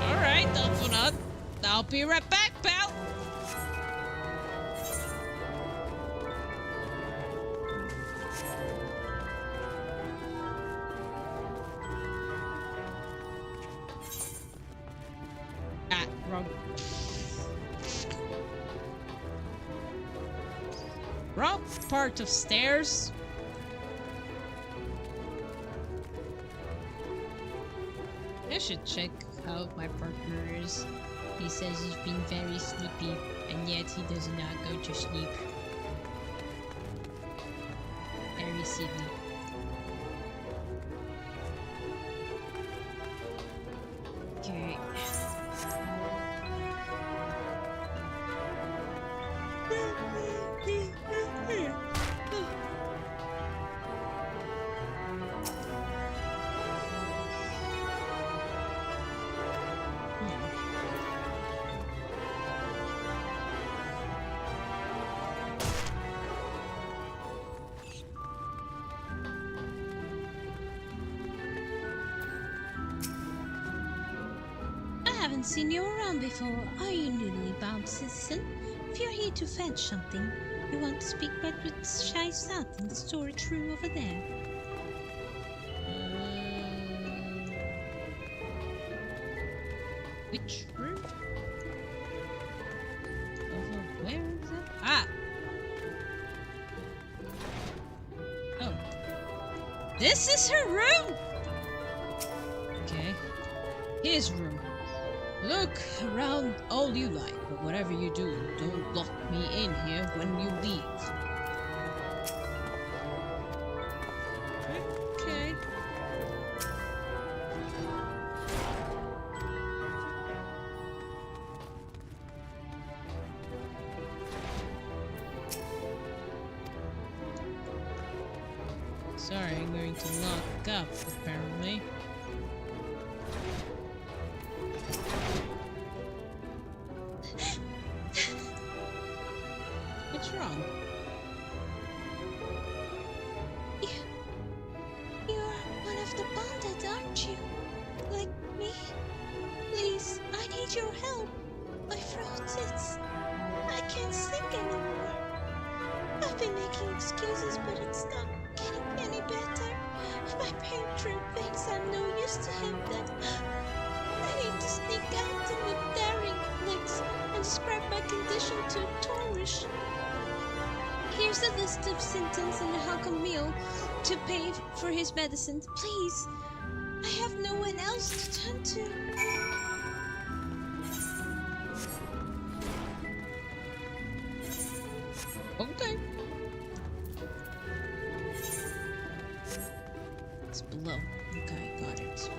Alright, open up. I'll be right back, pal. Wrong part of stairs. I should check how my partner is. He says he's been very sleepy, and yet he does not go to sleep. Very silly. Okay. I haven't seen you around before. Are you newly bound citizen? If you're here to fetch something, you want to speak back with Shy South in the storage room over there. Which room? Over where is it? Ah! Oh. This is her room! Okay. His room. Look around all you like, but whatever you do, don't lock me in here when you leave. Okay. Sorry, I'm going to lock up, apparently. What's wrong? You're one of the bonded, aren't you? Like me? Please, I need your help. My throat is... I can't sing anymore. I've been making excuses, but it's not getting any better. My patron thinks I'm no use to him, that I need to sneak out in with daring licks and describe my condition to Torish. Here's a list of symptoms and a hunk of meal to pay for his medicine. Please, I have no one else to turn to. Okay. It's below. Okay, got it.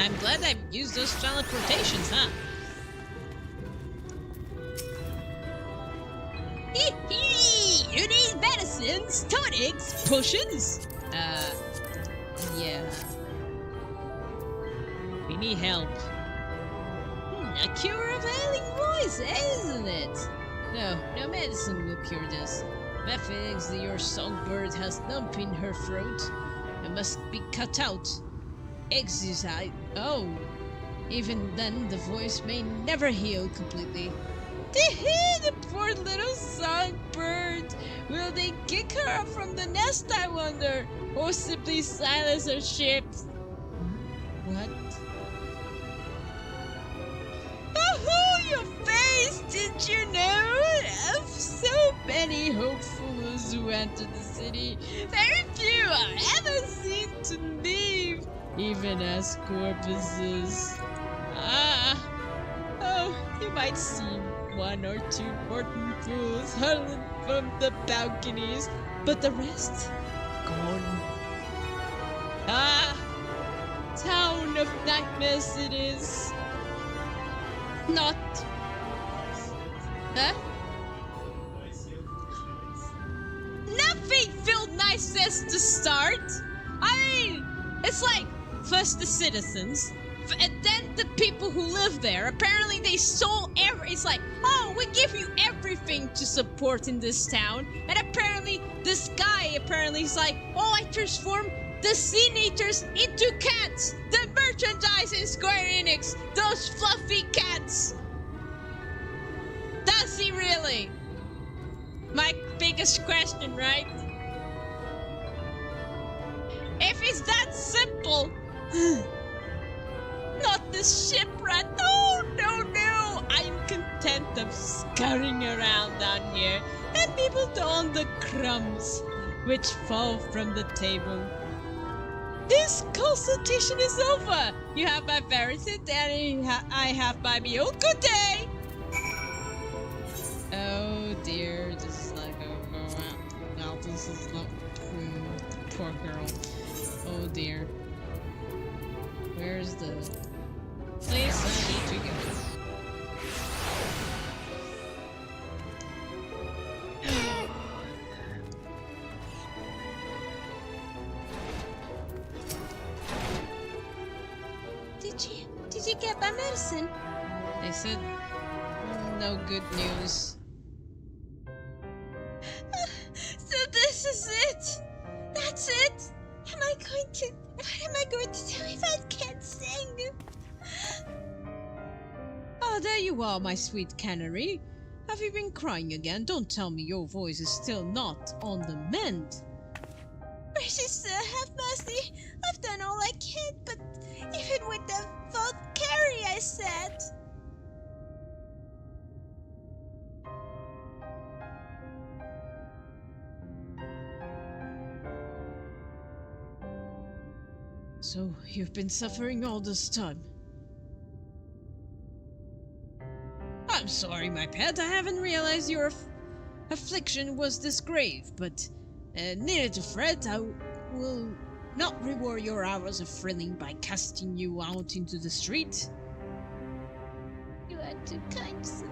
I'm glad I used those teleportations, huh? You need medicines, tonics, potions? Yeah. We need help. A cure of ailing voice, isn't it? No medicine will cure this. Methinks that your songbird has lump in her throat and must be cut out. Exercise. Oh. Even then, the voice may never heal completely. The poor little songbird! Will they kick her up from the nest, I wonder? Or simply silence her ships? What? Oh, your face! Did you know? Of so many hopefuls who entered the city, very few are ever seen to leave, even as corpses. Oh, you might see one or two important fools hurling from the balconies, but the rest, gone. Town of nightmares it is. Not. Huh? Nothing felt nice to start. I mean, it's like, first the citizens, and then the people who live there. Apparently they stole it's like, oh, we give you everything to support in this town. And apparently this guy is like, oh, I transformed the Sea Eaters into cats. The merchandise in Square Enix, those fluffy cats. Does he really? My biggest question, right? If it's that simple. Not this shipwreck. No. I'm content of scurrying around down here and people on the crumbs which fall from the table. This consultation is over. You have my verity and I have my meal. Good day. Oh dear, this is like no, this is not poor girl. Oh dear. Where's the place I need to go? Did you get my medicine? They said no good news. So this is it? That's it? What am I going to do if I can't sing? Oh, there you are, my sweet canary. Have you been crying again? Don't tell me your voice is still not on the mend. Gracious sir, have mercy. I've done all I can, but even with the fault carry, I said. So, you've been suffering all this time. I'm sorry, my pet. I haven't realized your affliction was this grave, but neither to fret. I will not reward your hours of thrilling by casting you out into the street. You are too kind, sir.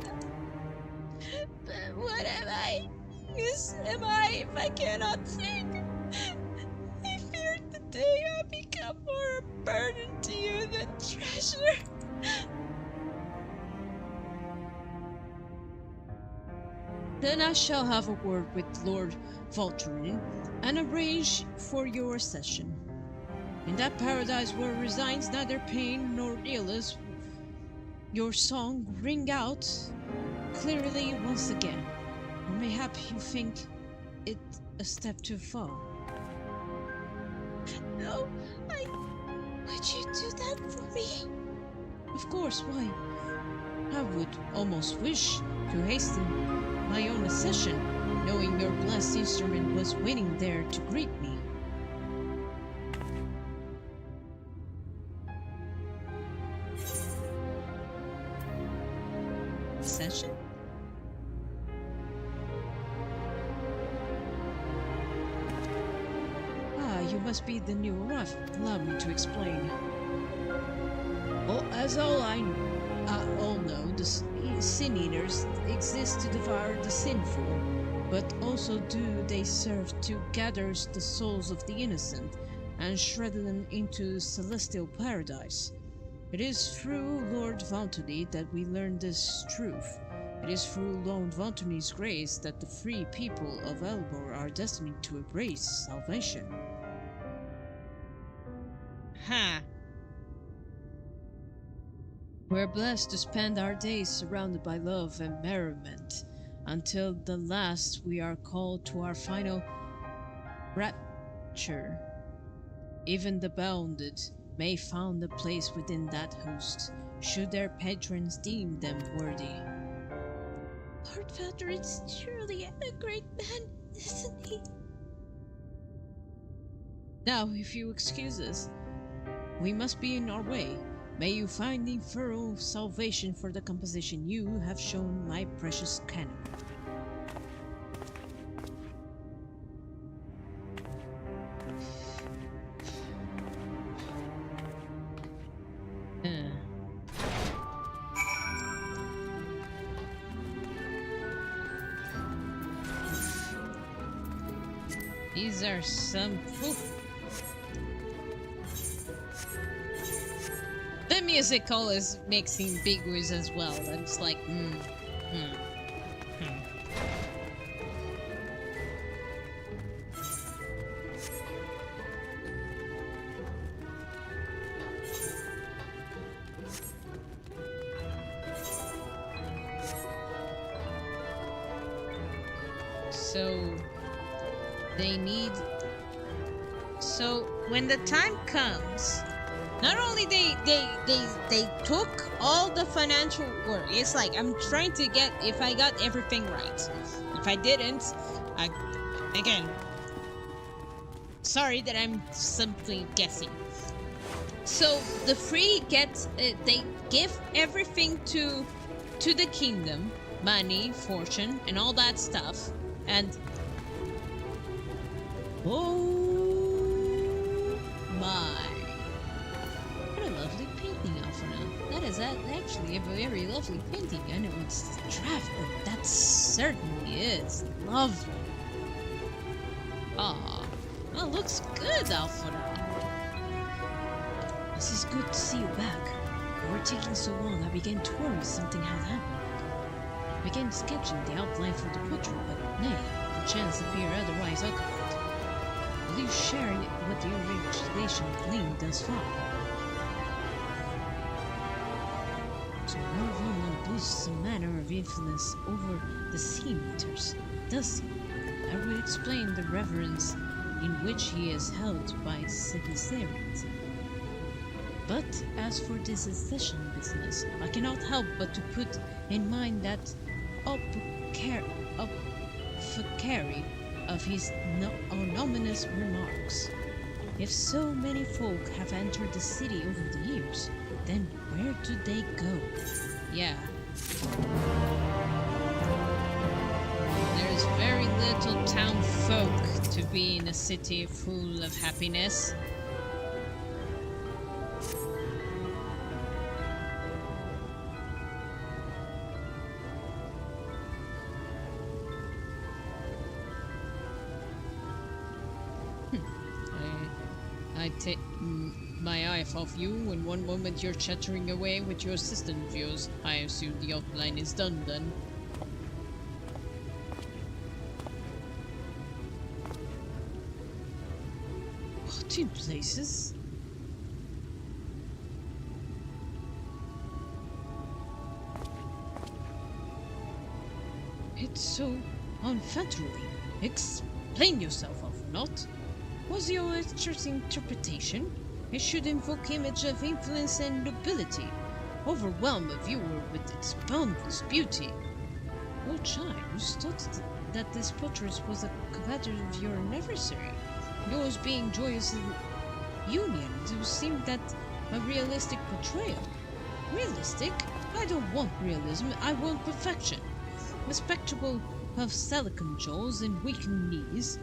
But what am I? Use am I if I cannot sing? I feared the day I become more a burden to you than treasure. Then I shall have a word with Lord Valtrin and arrange for your session. In that paradise where resides neither pain nor illness, your song ring out clearly once again. Or mayhap you think it a step too far. No, would you do that for me? Of course, why? I would almost wish to hasten my own accession, knowing your blessed instrument was waiting there to greet me. Accession? You must be the new arrival. Allow me to explain. Well, as all know, the Sin Eaters exist to devour the sinful, but also do they serve to gather the souls of the innocent and shred them into celestial paradise. It is through Lord Vauntony that we learn this truth. It is through Lord Vauntony's grace that the free people of Elbor are destined to embrace salvation. Huh. We're blessed to spend our days surrounded by love and merriment. Until the last, we are called to our final rapture. Even the bounded may find a place within that host, should their patrons deem them worthy. Lord Father is truly a great man, isn't he? Now, if you excuse us, we must be in our way. May you find the thorough salvation for the composition you have shown, my precious canon. These are some... Oof. The music always makes him ambiguous as well. I'm just like, So they need... So when the time comes, not only they took all the financial work. It's like I'm trying to get if I got everything right. If I didn't, again, sorry that I'm simply guessing. So the free get they give everything to the kingdom, money, fortune, and all that stuff, and oh my. What a lovely painting, Alfred. That is actually a very lovely painting. I know it's the draft, but that certainly is lovely. Ah, that looks good, Alfred. This is good to see you back. You were taking so long, I began to worry something had happened. I began sketching the outline for the portrait, but nay, the chance appear otherwise occupied. Will you share what your imagination gleaned thus far? So Marvon boasts some manner of influence over the sea meters, does he? That would explain the reverence in which he is held by citizens. But as for this accession business, I cannot help but to put in mind that apothecary of his ominous remarks. If so many folk have entered the city over the years, then where do they go? Yeah. There's very little town folk to be in a city full of happiness. I take my eye off you, and one moment you're chattering away with your assistant of yours. I assume the outline is done then. What in places? It's so unfetterly. Explain yourself, not. Was your interpretation? It should invoke image of influence and nobility, overwhelm a viewer with its boundless beauty. Oh child, you thought that this portrait was a competitor of your adversary, yours being joyous in union. It would seem that a realistic portrayal. Realistic? I don't want realism, I want perfection. A spectacle of silicon jaws and weakened knees,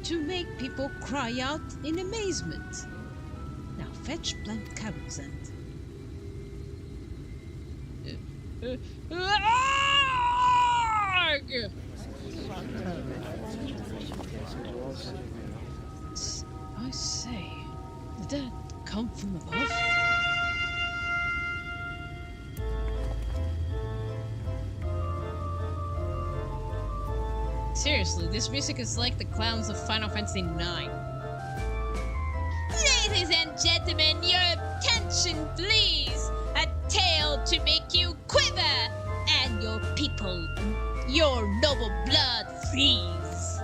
to make people cry out in amazement. Now fetch blunt cows and... I say, did that come from above? Seriously, this music is like the clowns of Final Fantasy IX. Ladies and gentlemen, your attention please! At to make you quiver and your people, your noble blood freeze.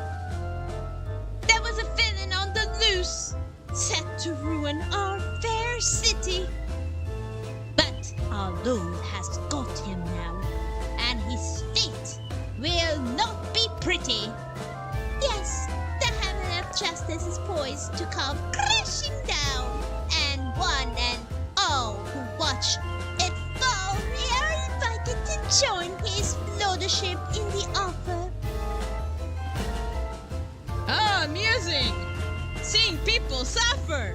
There was a villain on the loose, set to ruin our fair city. But our Lord has got him now, and his fate will not be pretty. Yes, the hammer of justice is poised to come crashing down, and one and all who watch it fall are invited to join his lordship in the offer. Ah, amusing! Seeing people suffer!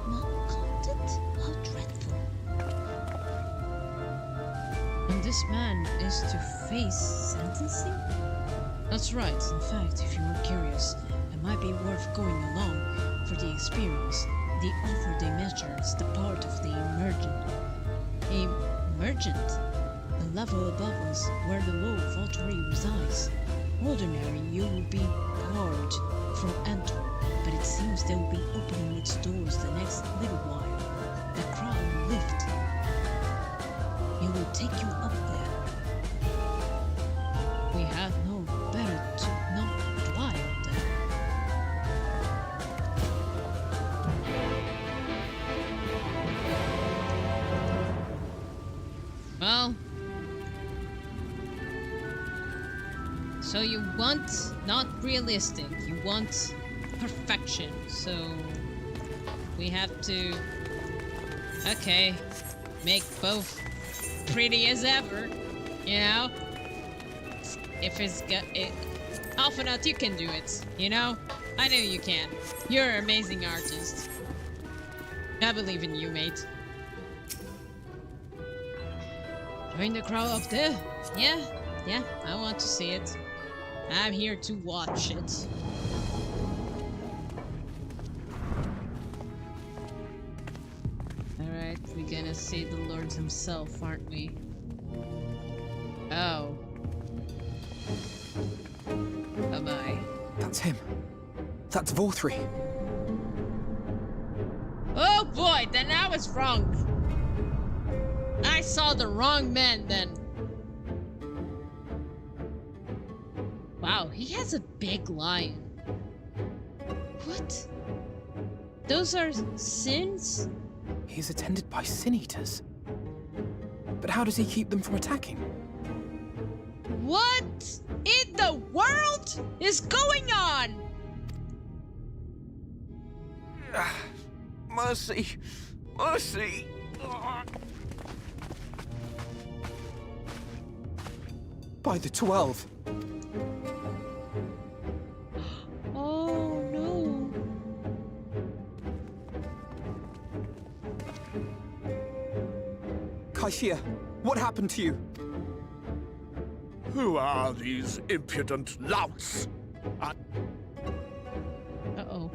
Not content? How dreadful. And this man is to face sentencing? That's right. In fact, if you are curious, it might be worth going along for the experience. The offer they measure is the part of the emergent. Emergent? The level above us, where the law of authority resides. Ordinary, you will be barred from entering, but it seems they will be opening its doors the next little while. The crowd will lift. It will take you up there. We have no better to not dwell there. Well, so you want not realistic, you want perfection, so we have to, okay, make both pretty as ever, you know? If it's got it, Alphanaut, you can do it, you know? I know you can. You're an amazing artist. I believe in you, mate. Join the crowd up there? Yeah, I want to see it. I'm here to watch it. Alright, we're gonna see the Lord himself, aren't we? Oh. Bye-bye. That's him. That's Vorthri. Oh boy, then I was wrong. I saw the wrong man then. Wow, he has a big lion. What? Those are sins? He's attended by sin-eaters. But how does he keep them from attacking? What in the world is going on? Mercy! Mercy! By the 12. Oh no. Kaishia, what happened to you? Who are these impudent louts? Uh-oh.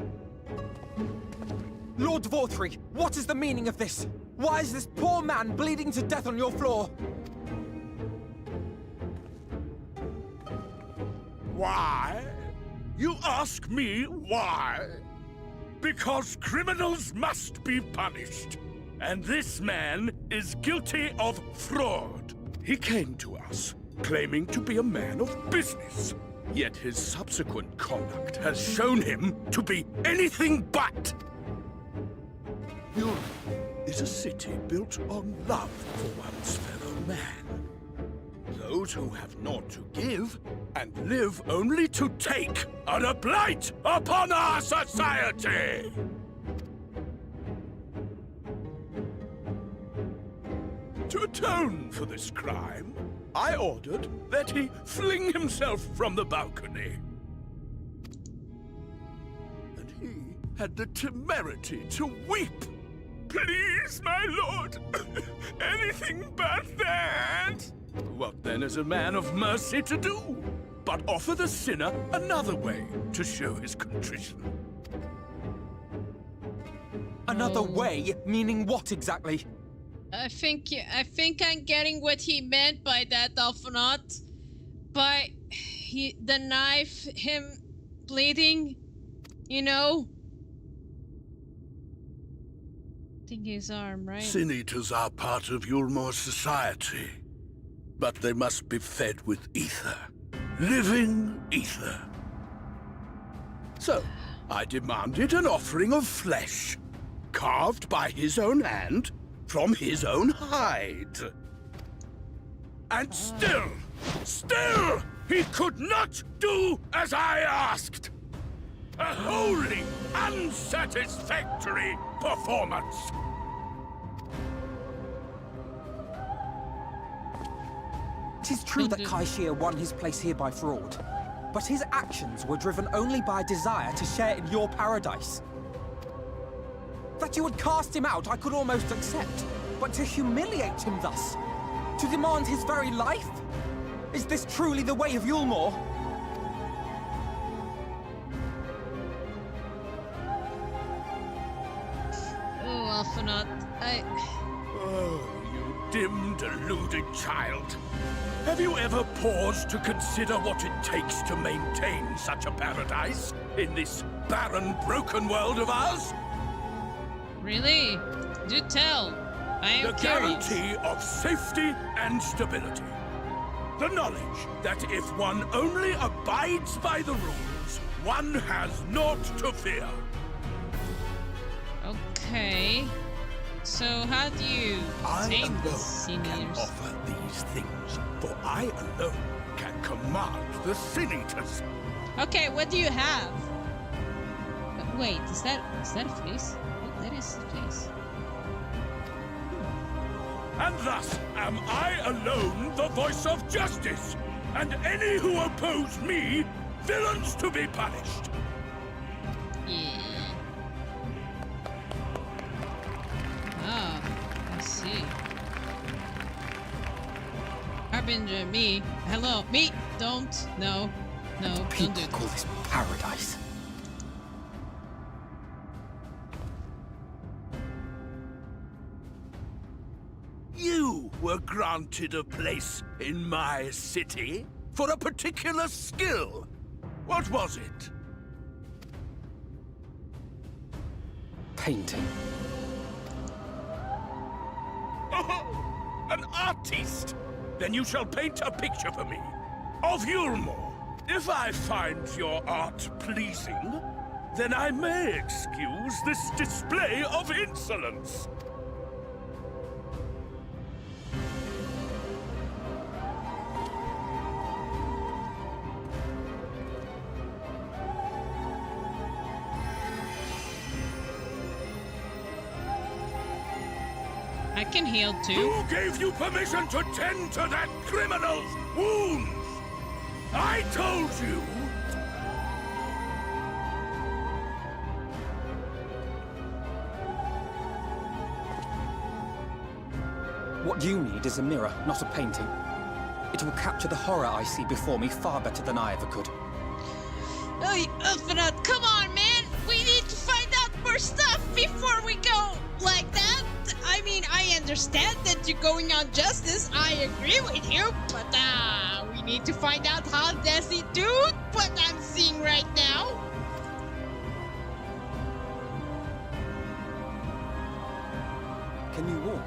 Lord Vorthri, what is the meaning of this? Why is this poor man bleeding to death on your floor? Why? You ask me why? Because criminals must be punished. And this man is guilty of fraud. He came to us, claiming to be a man of business. Yet his subsequent conduct has shown him to be anything but. Europe is a city built on love for one's fellow man. Those who have naught to give and live only to take are a blight upon our society! To atone for this crime, I ordered that he fling himself from the balcony. And he had the temerity to weep. Please, my lord, anything but that! What then is a man of mercy to do? But offer the sinner another way to show his contrition. Another way? Meaning what exactly? I think I'm getting what he meant by that, Alphanaut. By the knife, him bleeding, you know? think his arm, right? Sin Eaters are part of Yulmore's society, but they must be fed with ether. Living ether. So, I demanded an offering of flesh, carved by his own hand, from his own hide. And still, he could not do as I asked. A wholly unsatisfactory performance. It is true that Kaishir won his place here by fraud, but his actions were driven only by a desire to share in your paradise. That you would cast him out, I could almost accept, but to humiliate him thus, to demand his very life? Is this truly the way of Yulmore? Oh, Alphanot, Oh, you dim, deluded child. Have you ever paused to consider what it takes to maintain such a paradise in this barren, broken world of ours? Really? Do tell. I am The curious. guarantee of safety and stability. The knowledge that if one only abides by the rules, one has naught to fear. Okay. So how do you I tame the alone Sin can Eaters? offer these things, for I alone can command the Sin Eaters. Okay, what do you have? Wait, is that a face? Oh, that is a face. And thus am I alone the voice of justice, and any who oppose me, villains to be punished. Yeah. Oh, I see. Harbinger, me. Hello, me. Don't. No, don't do People call this paradise. You were granted a place in my city for a particular skill. What was it? Painting. An artiste! Then you shall paint a picture for me of Yulmore. If I find your art pleasing, then I may excuse this display of insolence. I can heal too. Who gave you permission to tend to that criminal's wounds? I told you! What you need is a mirror, not a painting. It will capture the horror I see before me far better than I ever could. Hey, Alphanot, come on, man! We need to find out more stuff before we go like that! I mean, I understand that you're going on justice, I agree with you, but we need to find out how does he do what I'm seeing right now. Can you walk?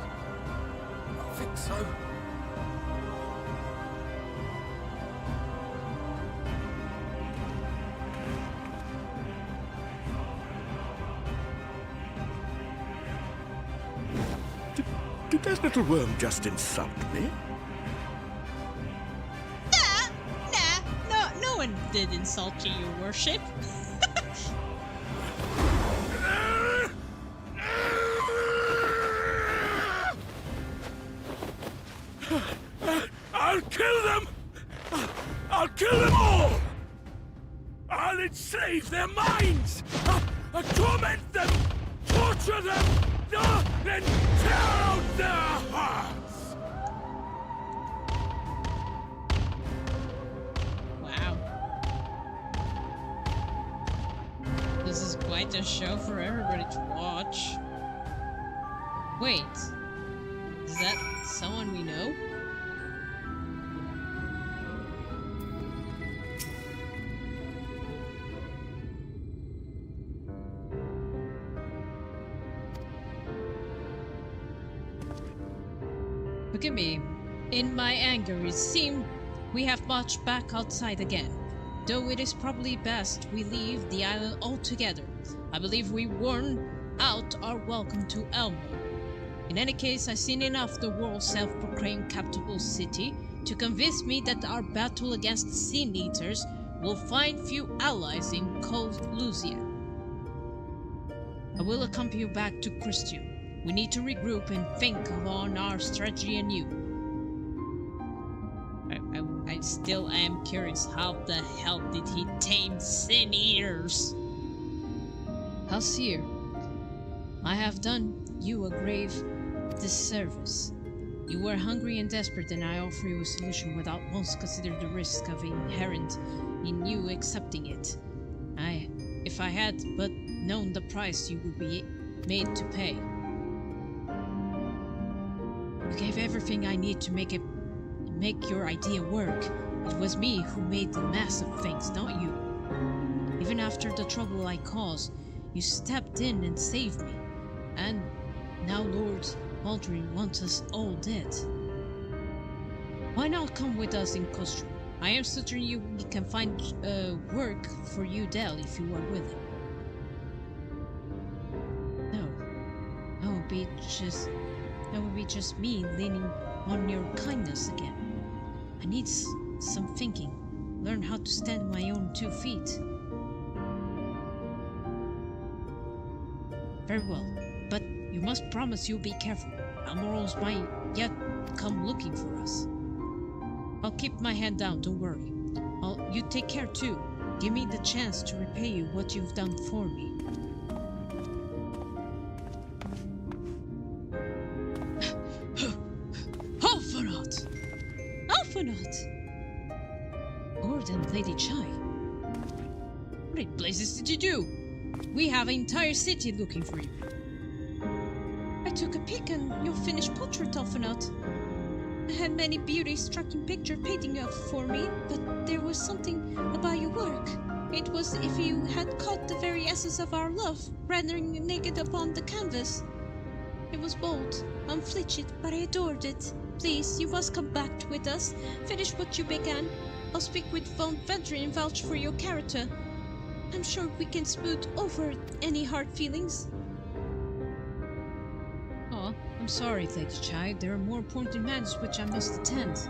I think so. Did that little worm just insult me? No one did insult you, your worship. I'll kill them! I'll kill them all! I'll enslave their minds! I'll torment them! Torture them! Then tear out their hearts! Wow. This is quite a show for everybody to watch. Wait. Is that someone we know? Forgive me. In my anger, it seemed we have marched back outside again. Though it is probably best we leave the island altogether. I believe we worn out our welcome to Elmo. In any case, I've seen enough of the world's self-proclaimed capital city to convince me that our battle against the Sin Eaters will find few allies in Cold Lucia. I will accompany you back to Crystarium. We need to regroup and think on our strategy anew. I still am curious, how the hell did he tame Sin Eaters? Halcyon, I have done you a grave disservice. You were hungry and desperate, and I offer you a solution without once considering the risk of inherent in you accepting it. If I had but known the price you would be made to pay. You gave everything I need to make your idea work. It was me who made the mess of things, not you. Even after the trouble I caused, you stepped in and saved me. And now Lord Aldrin wants us all dead. Why not come with us in Crystarium? I am certain you can find work for you there if you are willing. No. That would be just me leaning on your kindness again. I need some thinking. Learn how to stand on my own 2 feet. Very well, but you must promise you'll be careful. Almoros might yet come looking for us. I'll keep my head down, don't worry. You take care too. Give me the chance to repay you what you've done for me. Alphanot! Lord and Lady Chai. What in blazes did you do? We have an entire city looking for you. I took a peek at your finished portrait, Alphanot. I had many beauty-striking picture painting up for me, but there was something about your work. It was as if you had caught the very essence of our love, rendering it naked upon the canvas. It was bold, unflinching, but I adored it. Please, you must come back with us. Finish what you began. I'll speak with Von Vedrin and vouch for your character. I'm sure we can smooth over any hard feelings. Oh, I'm sorry, Lady Chai. There are more important matters which I must attend.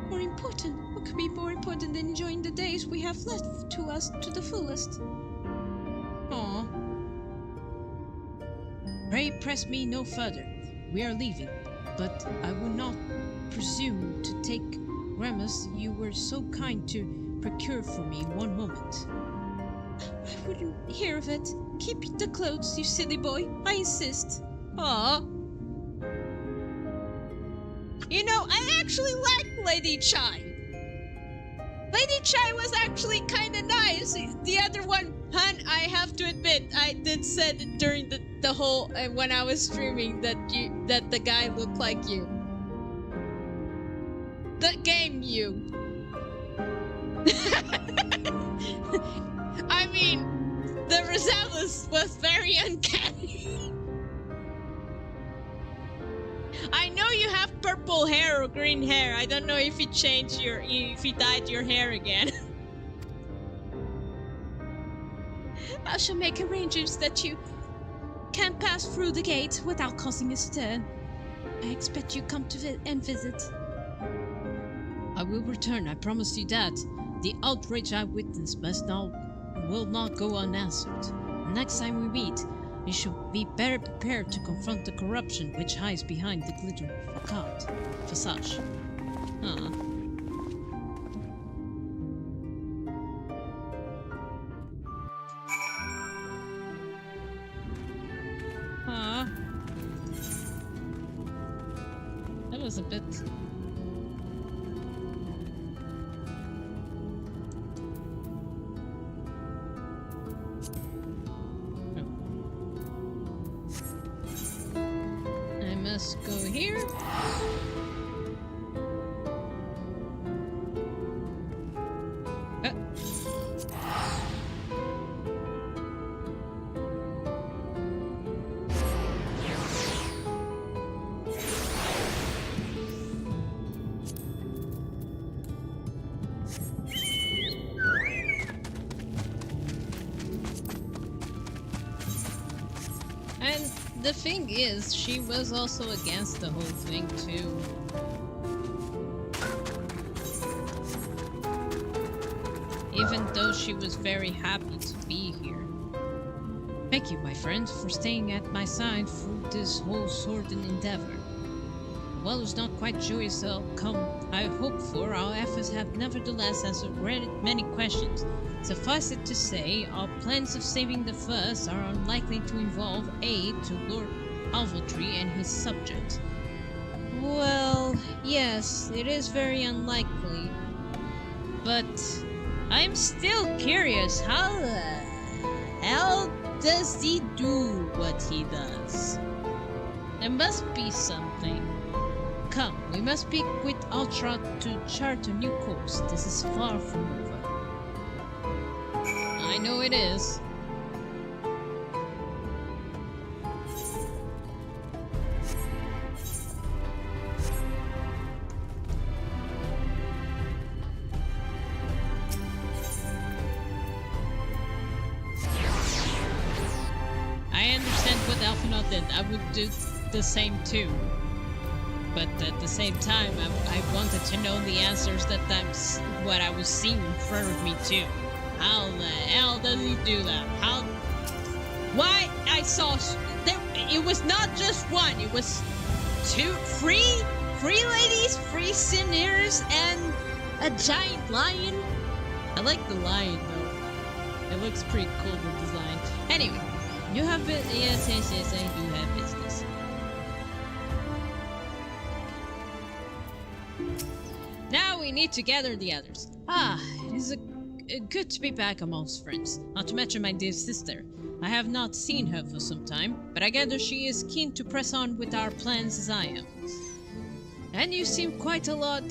More important? What could be more important than enjoying the days we have left to us to the fullest? Aw. Pray press me no further. We are leaving, but I would not presume to take Remus you were so kind to procure for me in one moment. I wouldn't hear of it. Keep the clothes, you silly boy. I insist. Aw. You know, I actually like Lady Chai. Lady Chai was actually kind of nice. The other one, Han, I have to admit, I did said it during the whole when I was streaming that the guy looked like you. The game you. I mean, the resemblance was very uncanny. I know you have purple hair or green hair. I don't know if you dyed your hair again. I shall make arrangements that you can pass through the gate without causing a stir. I expect you come to visit. I will return, I promise you that. The outrage I witnessed will not go unanswered. Next time we meet, we shall be better prepared to confront the corruption which hides behind the glittering facade. That was a bit... Let's go here. the thing is, she was also against the whole thing too. Even though she was very happy to be here. Thank you, my friend, for staying at my side through this whole sordid endeavor. While it was not quite joyous outcome I hoped for, our efforts have nevertheless answered many questions. Suffice it to say, our plans of saving the first are unlikely to involve aid to Lord Alvotry and his subjects. Well, yes, it is very unlikely. But I'm still curious, how the hell does he do what he does? There must be something. Come, we must speak with Ultra to chart a new course. This is far from over. I know it is. I understand what Alphinaud did. I would do the same too. But at the same time, I wanted to know the answers that that's what I was seeing in front of me too. How the hell does he do that? How? Why? I saw it was not just one. It was three ladies, 3 seniors, and a giant lion. I like the lion though. It looks pretty cool, the design. Anyway, you have yes, I do have business. Now we need to gather the others. It is good to be back amongst friends. Not to mention my dear sister. I have not seen her for some time, but I gather she is keen to press on with our plans as I am. And you seem quite a lot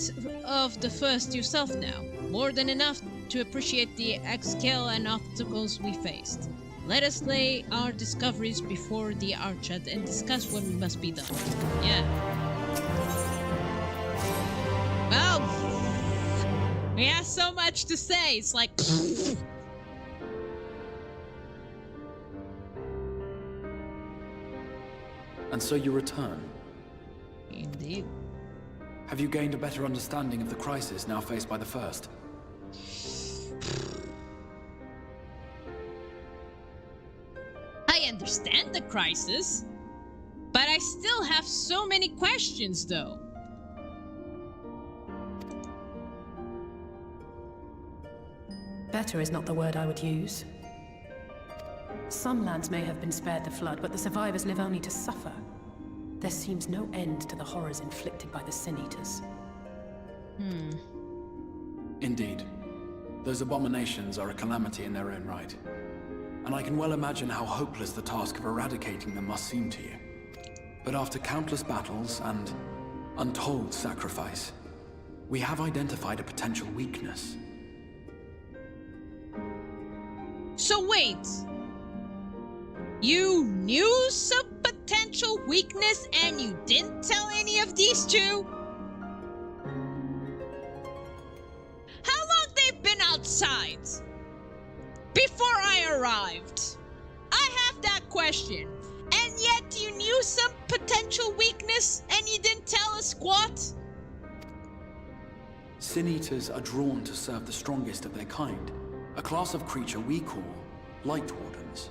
of the first yourself now. More than enough to appreciate the scale and obstacles we faced. Let us lay our discoveries before the Archat and discuss what must be done. Yeah. Well, we have so much to say. It's like... And so you return. Indeed. Have you gained a better understanding of the crisis now faced by the First? I understand the crisis, but I still have so many questions, though. Better is not the word I would use. Some lands may have been spared the flood, but the survivors live only to suffer. There seems no end to the horrors inflicted by the Sin Eaters. Indeed. Those abominations are a calamity in their own right. And I can well imagine how hopeless the task of eradicating them must seem to you. But after countless battles and untold sacrifice, we have identified a potential weakness. So wait. You knew some potential weakness and you didn't tell any of these two? How long they've been outside? Before I arrived. I have that question. And yet you knew some potential weakness and you didn't tell us squat? Sin Eaters are drawn to serve the strongest of their kind, a class of creature we call Light Wardens.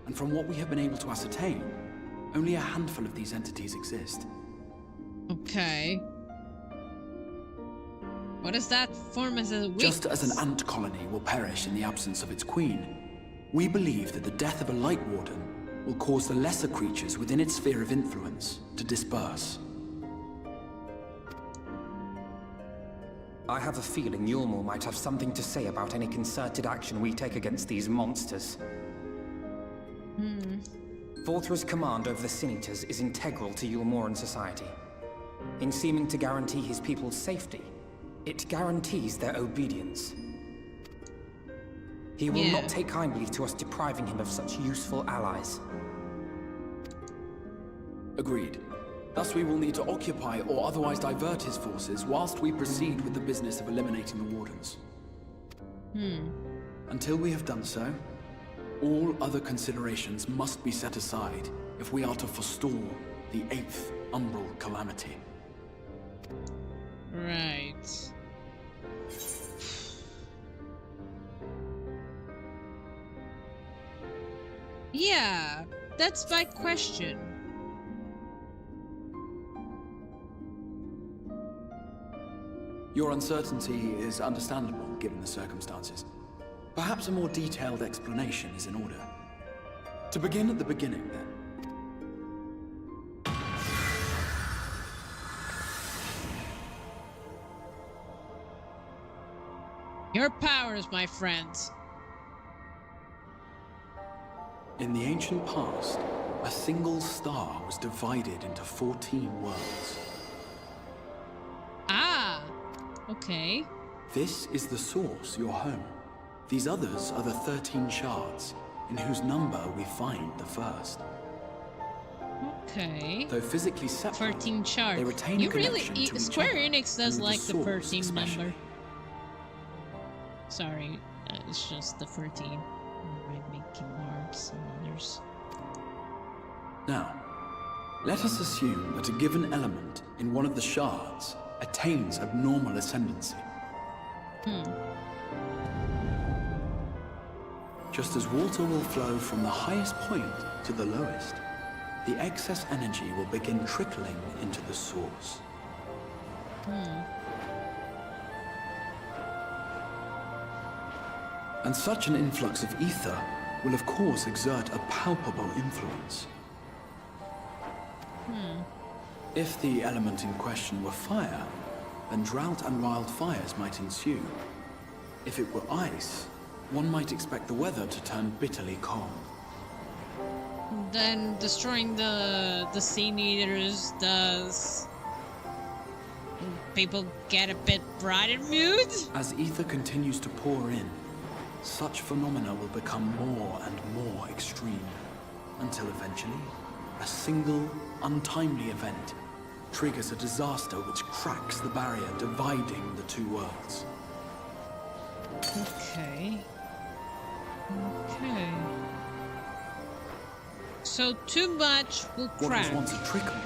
And from what we have been able to ascertain, only a handful of these entities exist. Okay. What does that form as a weakness? Just as an ant colony will perish in the absence of its queen, we believe that the death of a Light Warden will cause the lesser creatures within its sphere of influence to disperse. I have a feeling Yulmor might have something to say about any concerted action we take against these monsters. Vorthra's command over the Sin Eaters is integral to Yulmoran society. In seeming to guarantee his people's safety, it guarantees their obedience. He will not take kindly to us depriving him of such useful allies. Agreed. Thus we will need to occupy or otherwise divert his forces whilst we proceed with the business of eliminating the Wardens. Until we have done so, all other considerations must be set aside if we are to forestall the 8th Umbral Calamity. Right. Yeah, that's my question. Your uncertainty is understandable, given the circumstances. Perhaps a more detailed explanation is in order. To begin at the beginning, then. Your powers, my friends. In the ancient past, a single star was divided into 14 worlds. Ah, okay. This is the source, your home. These others are the 13 shards, in whose number we find the first. Okay. Though physically separate, 13 shards. they retain a connection to each Square other, Enix does through like the source 13 especially. number. Sorry, it's just the 13. I'm making marks and others. Now, let us assume that a given element in one of the shards attains abnormal ascendancy. Just as water will flow from the highest point to the lowest, the excess energy will begin trickling into the source. And such an influx of ether will of course exert a palpable influence. If the element in question were fire, then drought and wildfires might ensue. If it were ice, one might expect the weather to turn bitterly cold. Then destroying the Sea Eaters does people get a bit brighter mood? As ether continues to pour in, such phenomena will become more and more extreme, until eventually, a single, untimely event triggers a disaster which cracks the barrier dividing the two worlds. Okay. Okay. So too much will What crack. was once a trickle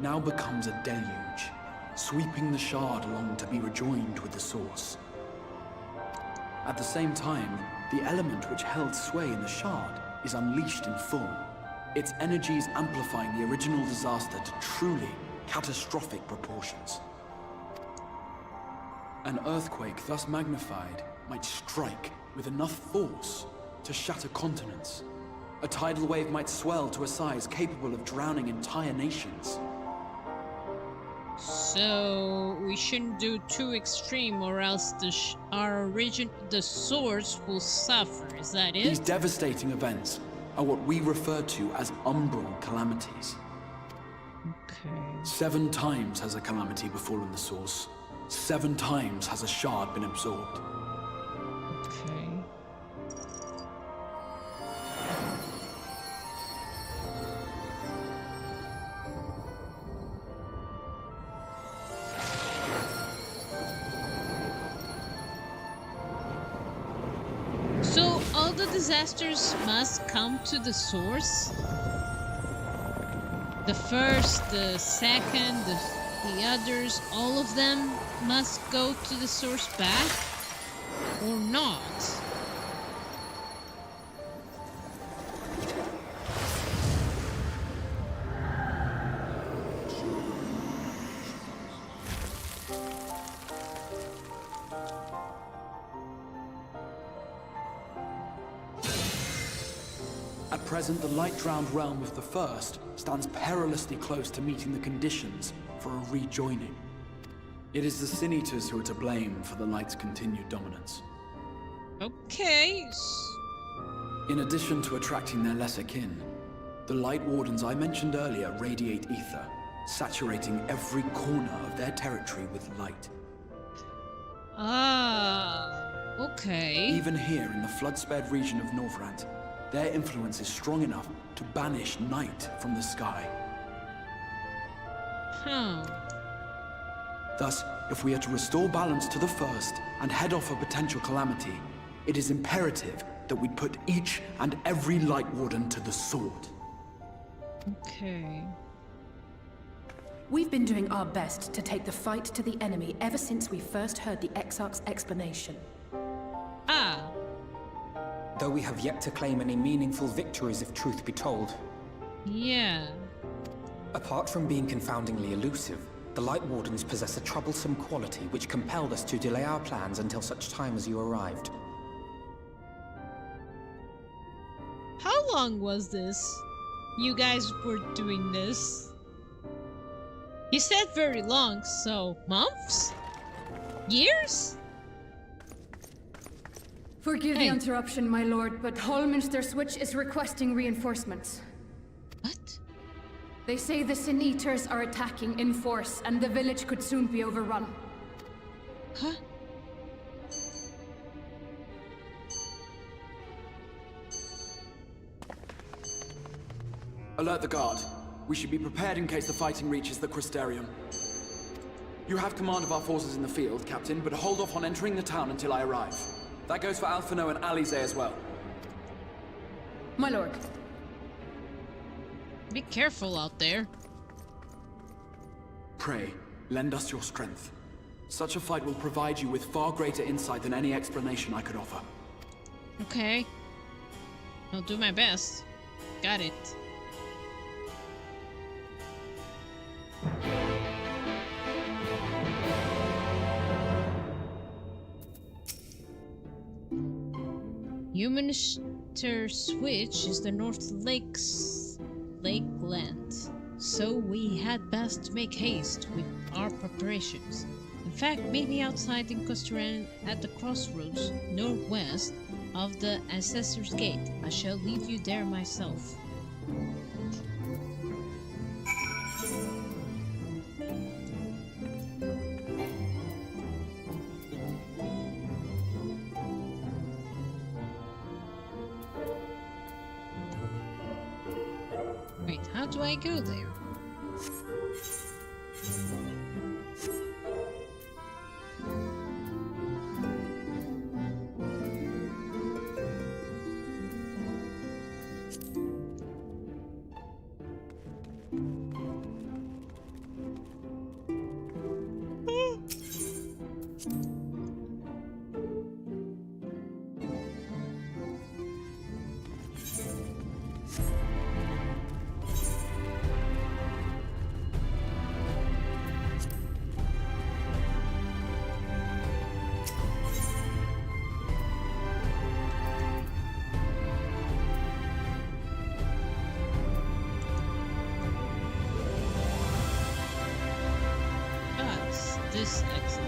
now becomes a deluge, sweeping the shard along to be rejoined with the source. At the same time, the element which held sway in the shard is unleashed in full, its energies amplifying the original disaster to truly catastrophic proportions. An earthquake thus magnified might strike with enough force to shatter continents. A tidal wave might swell to a size capable of drowning entire nations. So we shouldn't do too extreme, or else the source will suffer. Is that it? These devastating events are what we refer to as umbral calamities. Okay. 7 times has a calamity befallen the source. 7 times has a shard been absorbed. Okay. So all the disasters must come to the source? The first, the second, the others, all of them must go to the source back? Or not? At present, the light-drowned realm of the First stands perilously close to meeting the conditions for a rejoining. It is the Sin Eaters who are to blame for the light's continued dominance. Okay. In addition to attracting their lesser kin, the Light Wardens I mentioned earlier radiate ether, saturating every corner of their territory with light. Ah, okay. Even here in the flood-spared region of Norvrant, their influence is strong enough to banish night from the sky. Huh. Thus, if we are to restore balance to the First and head off a potential calamity, it is imperative that we put each and every Light Warden to the sword. Okay. We've been doing our best to take the fight to the enemy ever since we first heard the Exarch's explanation. Ah. Though we have yet to claim any meaningful victories if truth be told. Yeah. Apart from being confoundingly elusive, the Light Wardens possess a troublesome quality which compelled us to delay our plans until such time as you arrived. How long was this? You guys were doing this? You said very long, so months? Years? Forgive the interruption, my lord, but Hallminster Switch is requesting reinforcements. What? They say the Sin Eaters are attacking in force, and the village could soon be overrun. Huh? Alert the guard. We should be prepared in case the fighting reaches the Crystarium. You have command of our forces in the field, Captain, but hold off on entering the town until I arrive. That goes for Alphino and Alize as well. My lord. Be careful out there. Pray, lend us your strength. Such a fight will provide you with far greater insight than any explanation I could offer. Okay. I'll do my best. Got it. Harbinger.Su is the North Lakeland, so we had best make haste with our preparations. In fact, meet me outside in Crystarium at the crossroads northwest of the Ancestor's Gate. I shall lead you there myself. Wait, how do I go there? This exit.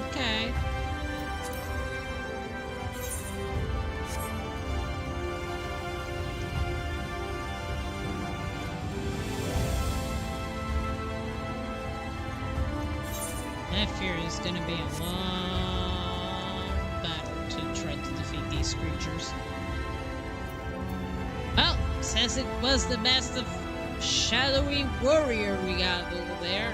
Okay. I fear it's gonna be a long battle to try to defeat these creatures. Well, since it was the massive shadowy warrior we got over there.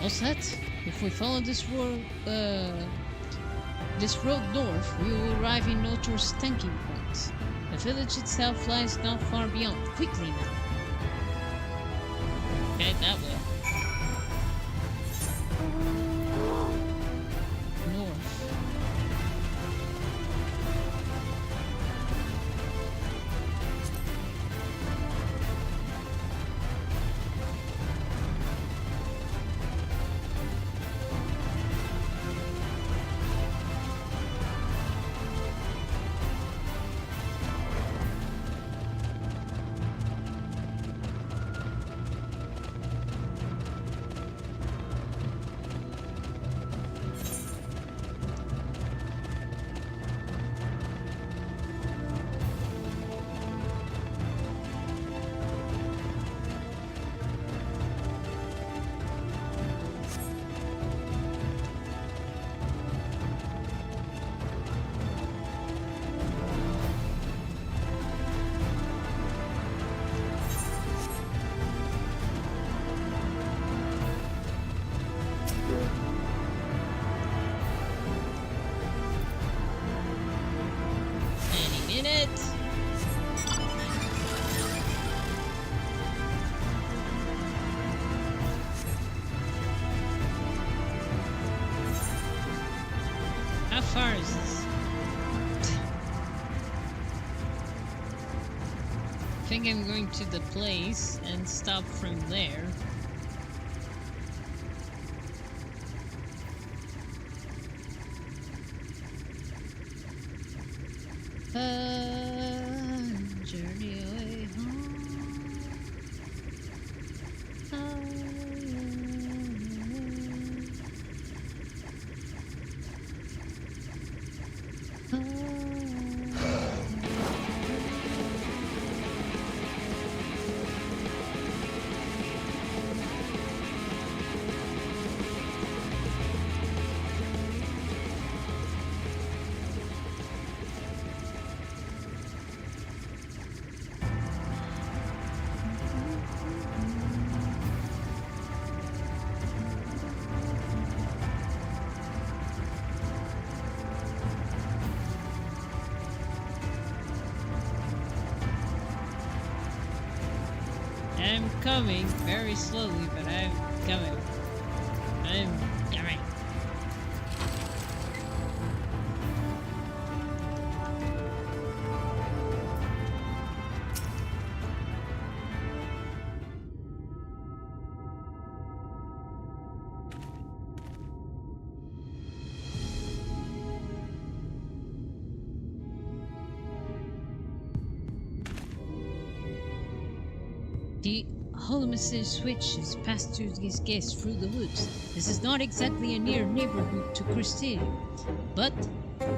All set. If we follow this this road north, we will arrive in Notor's tanking point. The village itself lies not far beyond. Quickly now. Head that way. North. How far is this? I think I'm going to the place and stop from there. Journey away home. I'm coming very slowly, but I'm coming. I'm coming. The Holomasis switch is passed to this guest through the woods. This is not exactly a near neighborhood to Crystarium, but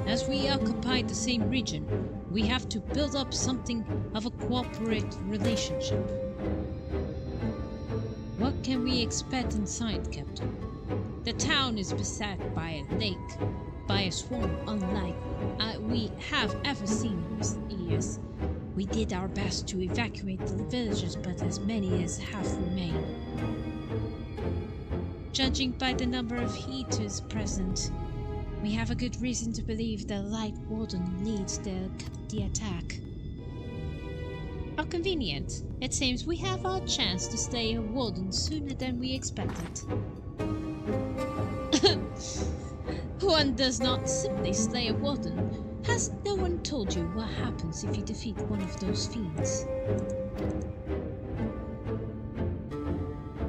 as we occupy the same region, we have to build up something of a cooperative relationship. What can we expect inside, Captain? The town is beset by a lake, by a swarm unlike we have ever seen in recent years. We did our best to evacuate the villages, but as many as have remained. Judging by the number of heaters present, we have a good reason to believe the Light Warden leads the attack. How convenient. It seems we have our chance to slay a Warden sooner than we expected. One does not simply slay a Warden. Has no one told you what happens if you defeat one of those fiends?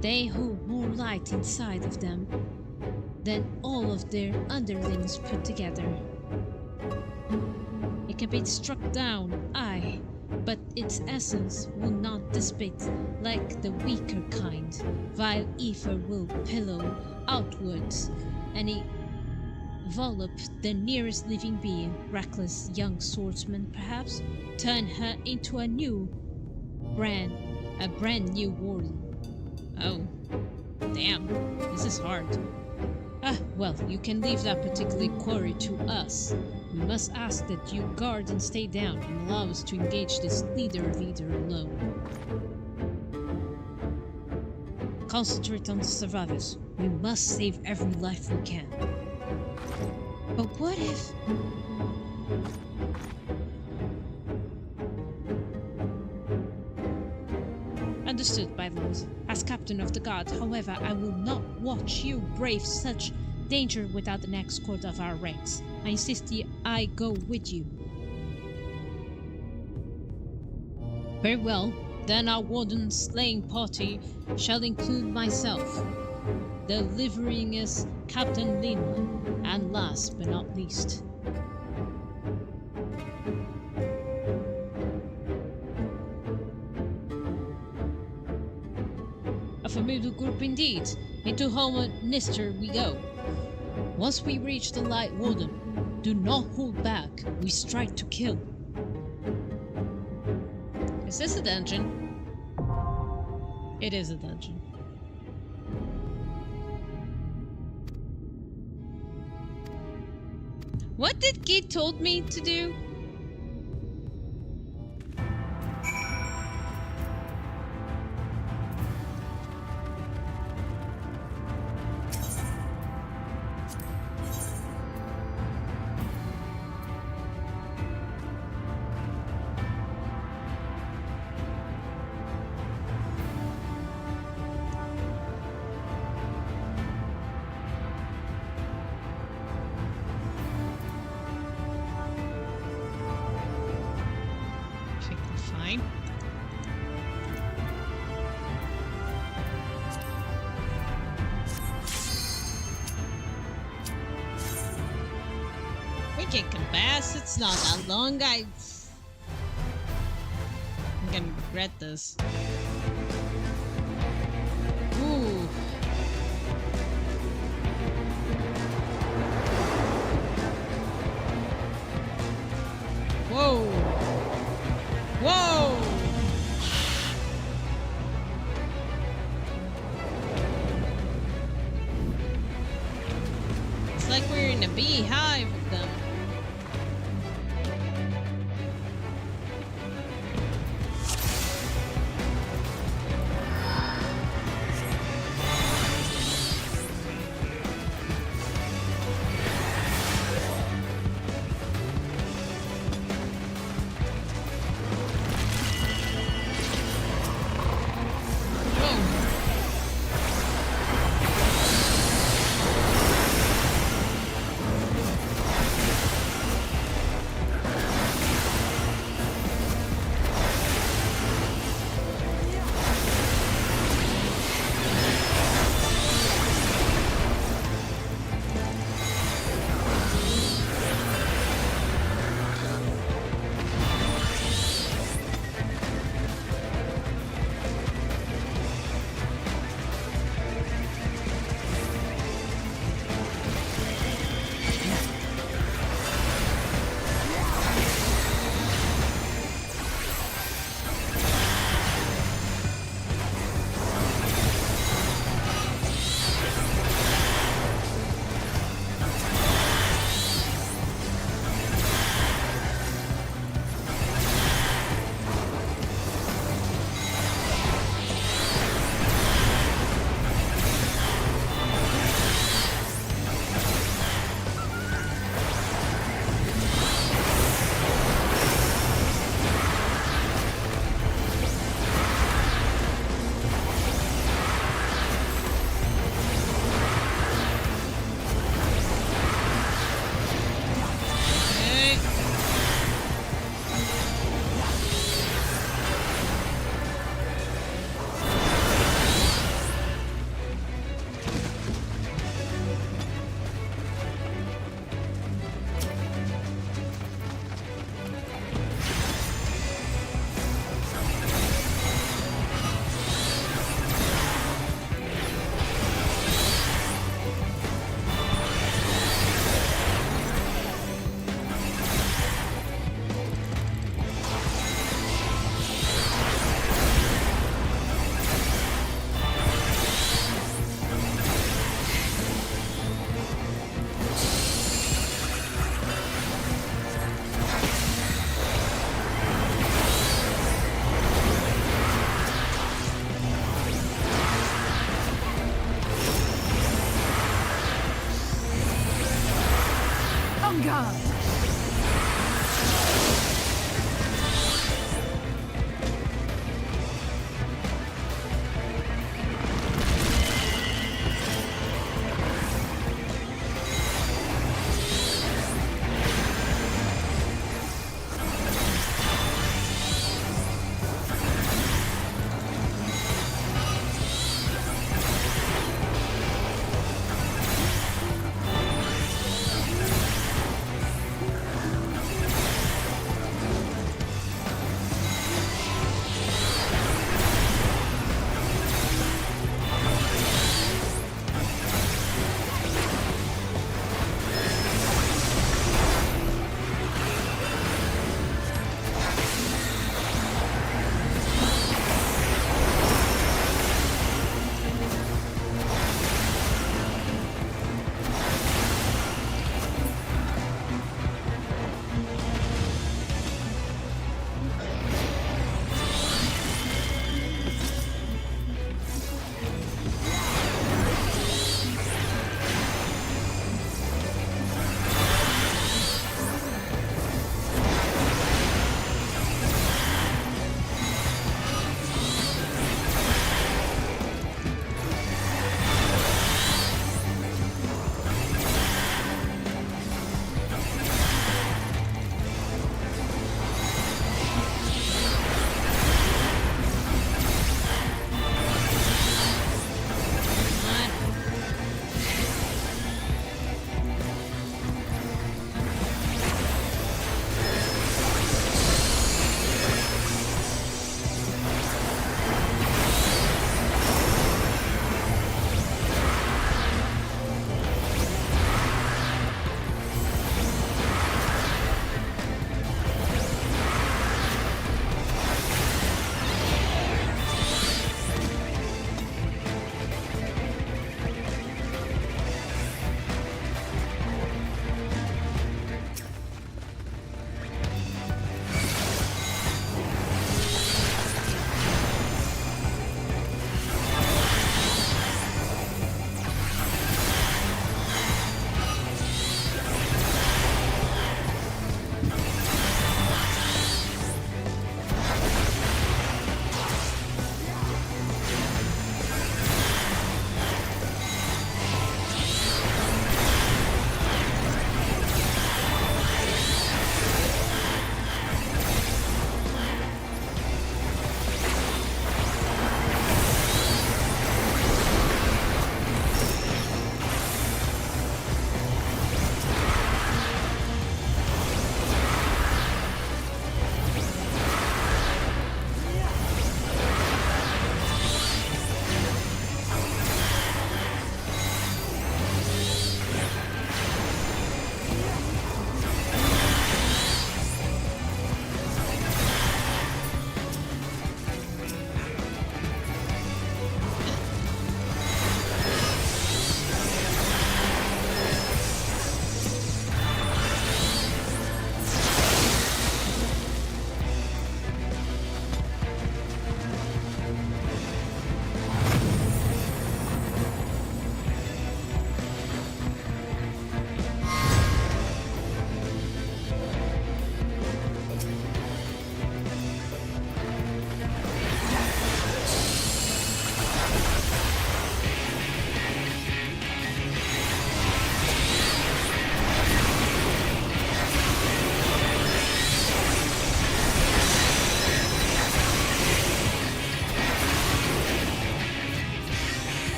They hold more light inside of them than all of their underlings put together. It can be struck down, aye, but its essence will not dissipate like the weaker kind. Vile ether will pillow outwards and envelop the nearest living being, reckless young swordsman perhaps, turn her into a brand new warden. Oh, damn, this is hard. Well, you can leave that particular quarry to us. We must ask that you guard and stay down and allow us to engage this leader of either alone. Concentrate on the survivors. We must save every life we can. But what if... Understood, by Lord. As captain of the guard, however, I will not watch you brave such danger without an escort of our ranks. I insist I go with you. Very well. Then our warden slaying party shall include myself, delivering us Captain Lima, and last but not least, a formidable group indeed. Into Home Minister we go. Once we reach the Light Warden, do not hold back. We strike to kill. Is this a dungeon? It is a dungeon. What did Git told me to do? Fine. We can compass. It's not that long. I'm gonna regret this. Ooh. Whoa. Whoa! It's like we're in a beehive of them.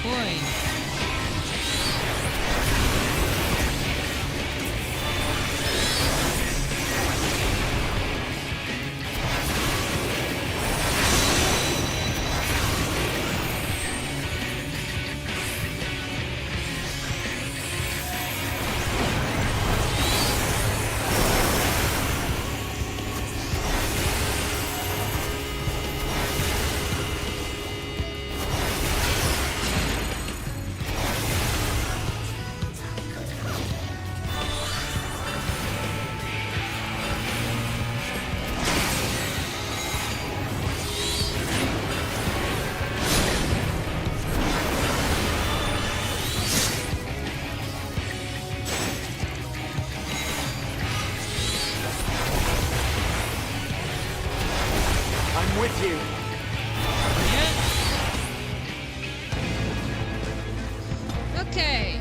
boy. I'm with you. Okay.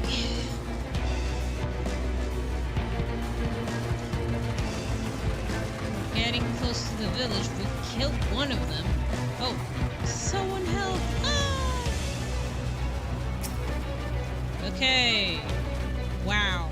Getting close to the village. We killed one of them. Oh, someone help! Ah! Okay. Wow.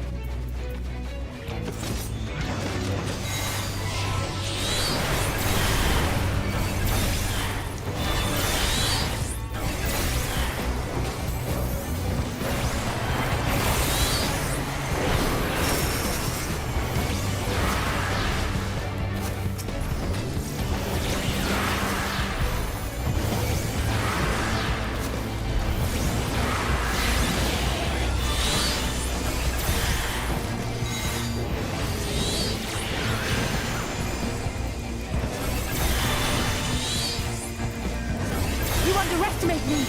You underestimate me!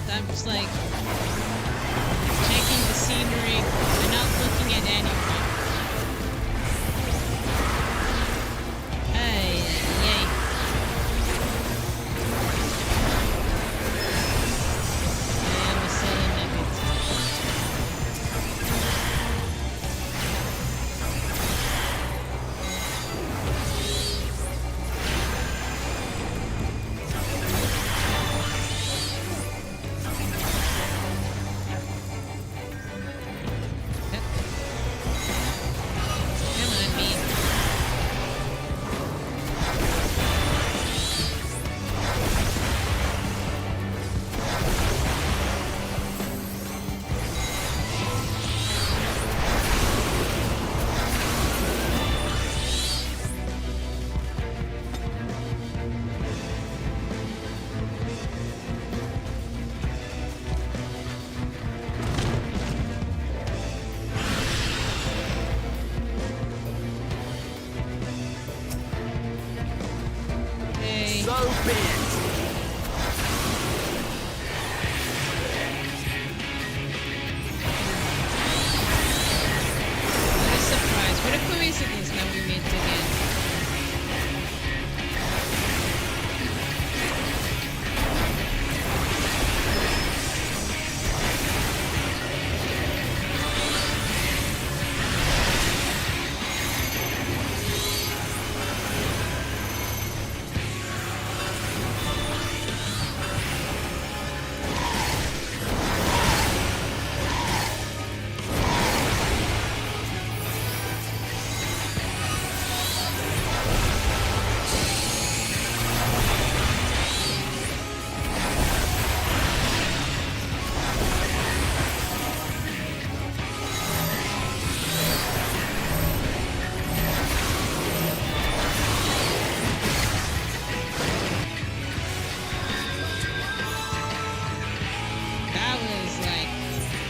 I'm just like checking the scenery and not looking at anything. Hey. be it! What a surprise. What a coincidence that we meet again.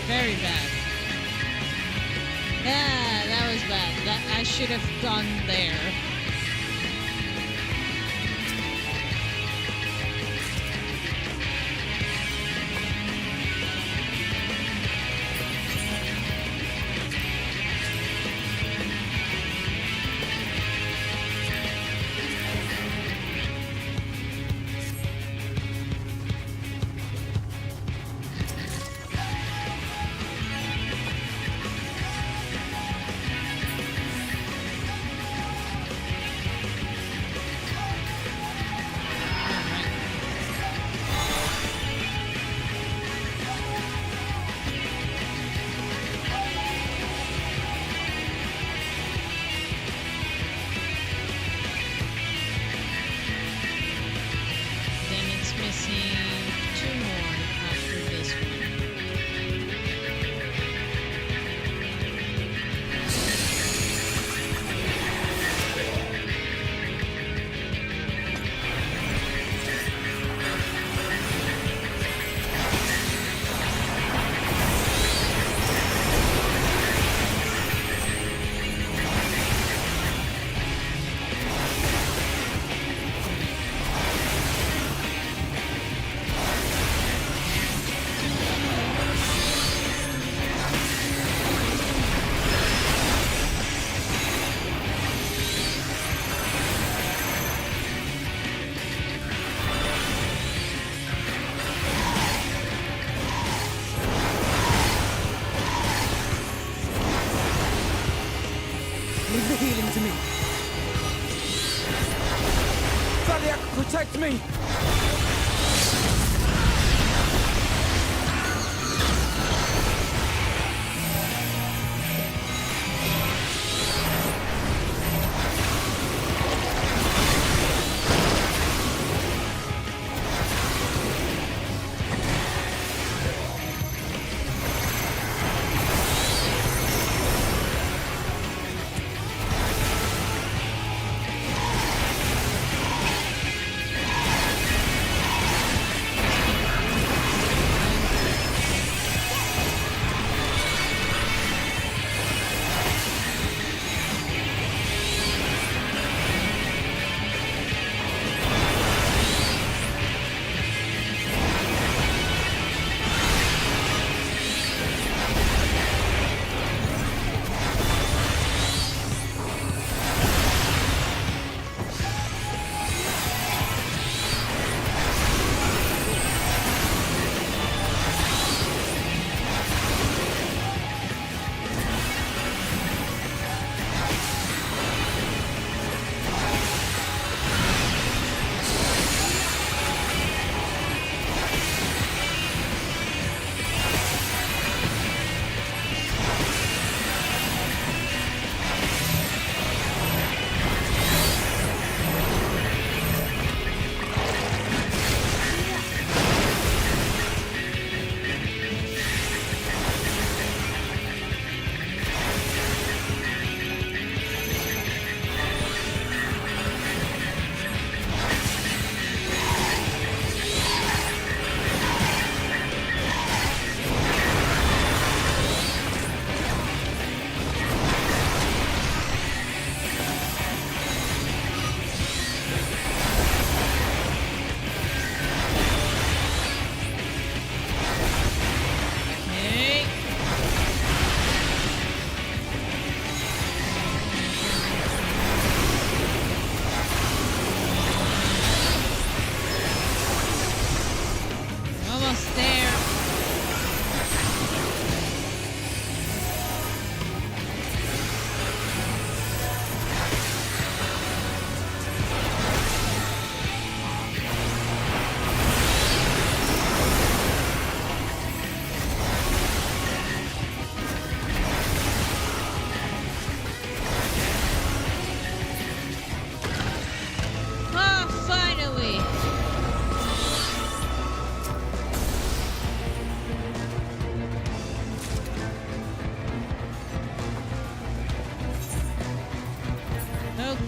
Very bad. Yeah, that was bad. I should have gone there. Leave the healing to me. Thaliak, protect me!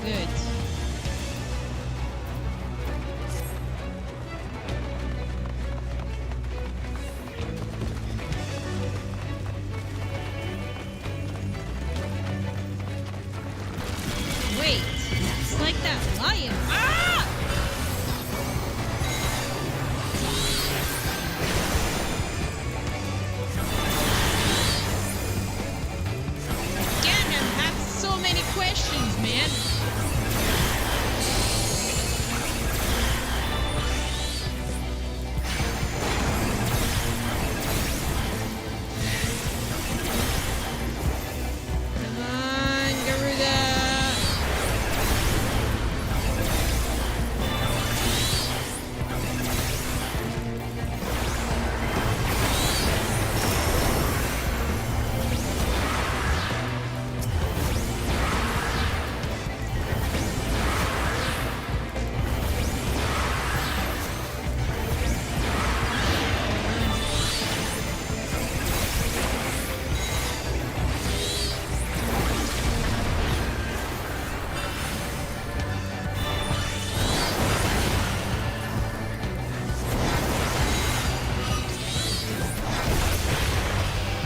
Good. Wait, it's like that lion. Ah! Again, I have so many questions, man. Come on, Garuda.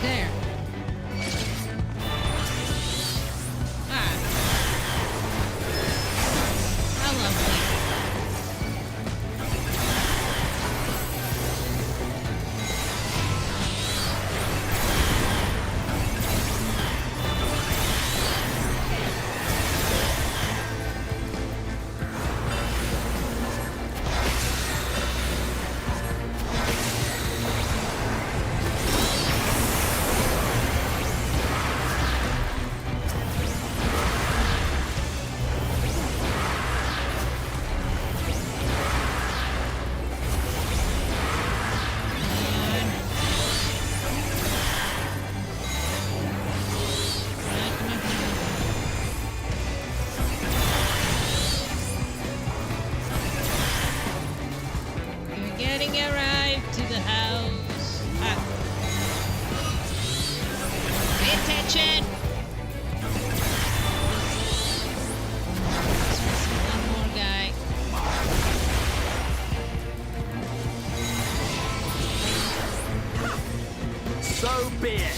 There. Ah. How lovely. You're getting arrived to the house. Ah. Pay attention. One more guy. So be it.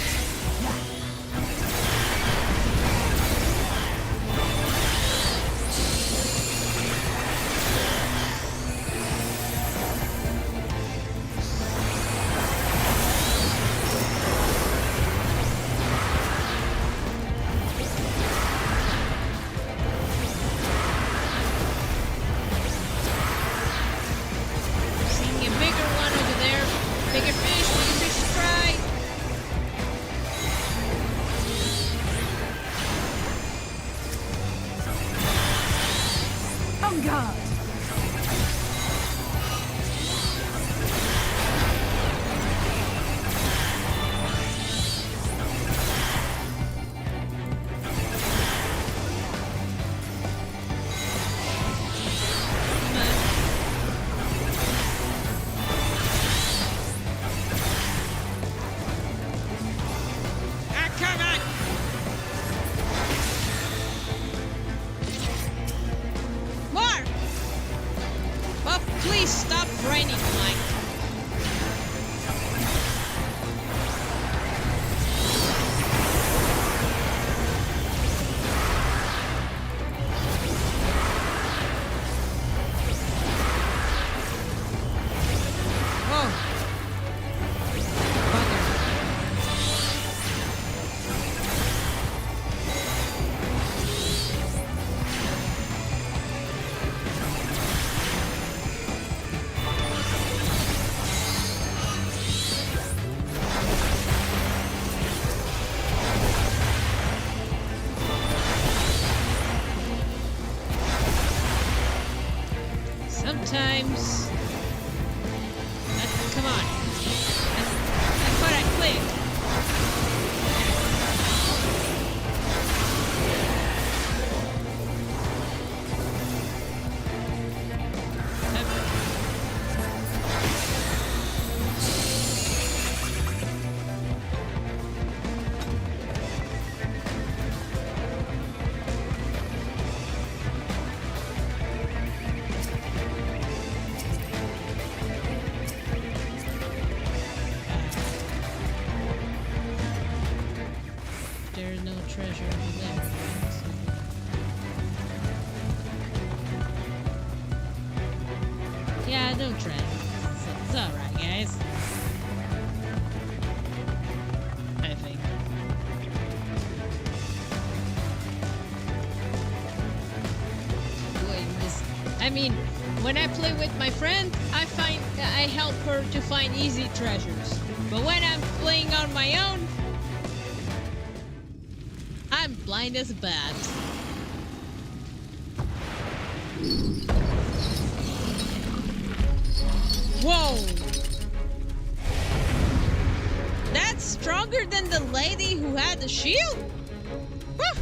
Seeing a bigger one over there. Bigger fish, to fry. On guard! Ah, come on! More! Oh, please stop raining, Mike. Oh. Bugger. Sometimes. Come on. That's what I clicked. no treasure. It's alright, guys. I think. I mean, when I play with my friend, I help her to find easy treasures. But when I'm playing on my own, I'm blind as a bat. Whoa! That's stronger than the lady who had the shield? Huh.